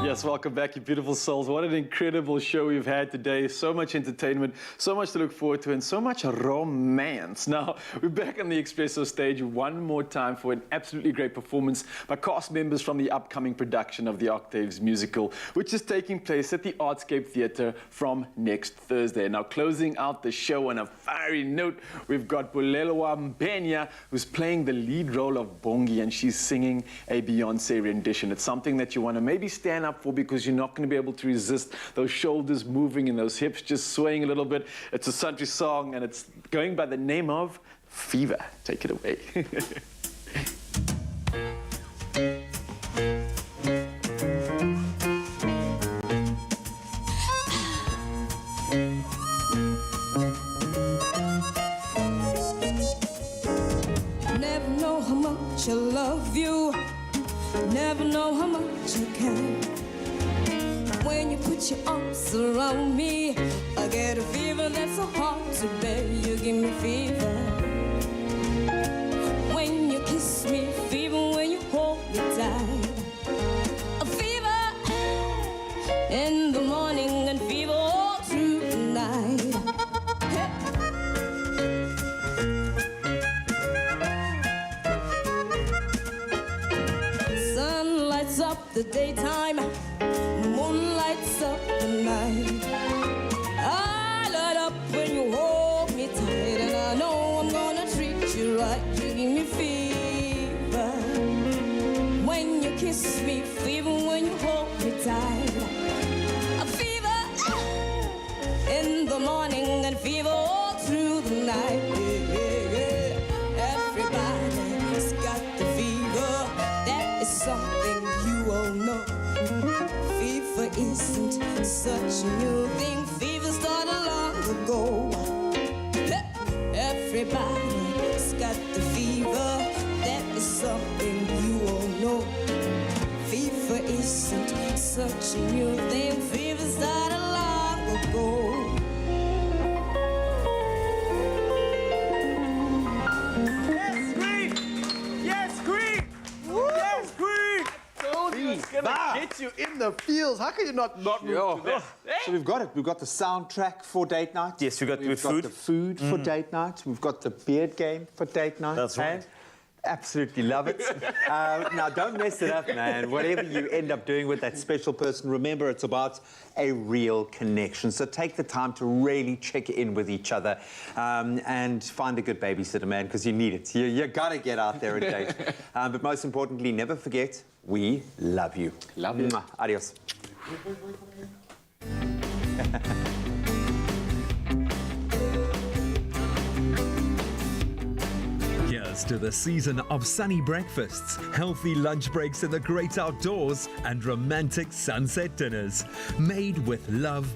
[SPEAKER 1] Yes, welcome back, you beautiful souls. What an incredible show we've had today. So much entertainment, so much to look forward to, and so much romance. Now, we're back on the Expresso stage one more time for an absolutely great performance by cast members from the upcoming production of the Octaves musical, which is taking place at the Artscape Theatre from next Thursday. Now, closing out the show on a fiery note, we've got Bulelwa Mbenya, who's playing the lead role of Bongi, and she's singing a Beyonce rendition. It's something that you want to maybe stand up for, because you're not going to be able to resist those shoulders moving and those hips just swaying a little bit. It's a country song, and it's going by the name of Fever. Take it away.
[SPEAKER 14] Never know how much I love you. Never know how much I can. When you put your arms around me, I get a fever that's so hard to bear. You give me fever. When you kiss me, fever when you hold me tight. A fever in the morning and fever all through the night. Sun lights up the daytime, moon lights up the night. I light up when you hold me tight, and I know I'm gonna treat you right. You give me fever when you kiss me, fever when you hold me tight. A fever in the morning and fever all through the night. Yeah, yeah, yeah. Everybody's got the fever. That is something you all know. Fever isn't such a new thing. Fever started long ago. Everybody's got the fever. That is something you all know. Fever isn't such a new thing. Fever started long ago.
[SPEAKER 18] Yes, Queen! Yes, Queen! Yes, Queen!
[SPEAKER 1] Told you it's gonna get you in the feels. How can you not move to that?
[SPEAKER 2] So we've got it. We've got the soundtrack for date night.
[SPEAKER 7] Yes, we've got
[SPEAKER 2] the food for date night. We've got the beard game for date night.
[SPEAKER 7] That's right.
[SPEAKER 2] And absolutely love it. Now, don't mess it up, man. Whatever you end up doing with that special person, remember it's about a real connection. So take the time to really check in with each other and find a good babysitter, man, because you need it. You got to get out there and date. But most importantly, never forget, we love you.
[SPEAKER 1] Love you.
[SPEAKER 2] Mwah. Adios.
[SPEAKER 19] Here's to the season of sunny breakfasts, healthy lunch breaks in the great outdoors, and romantic sunset dinners. Made with love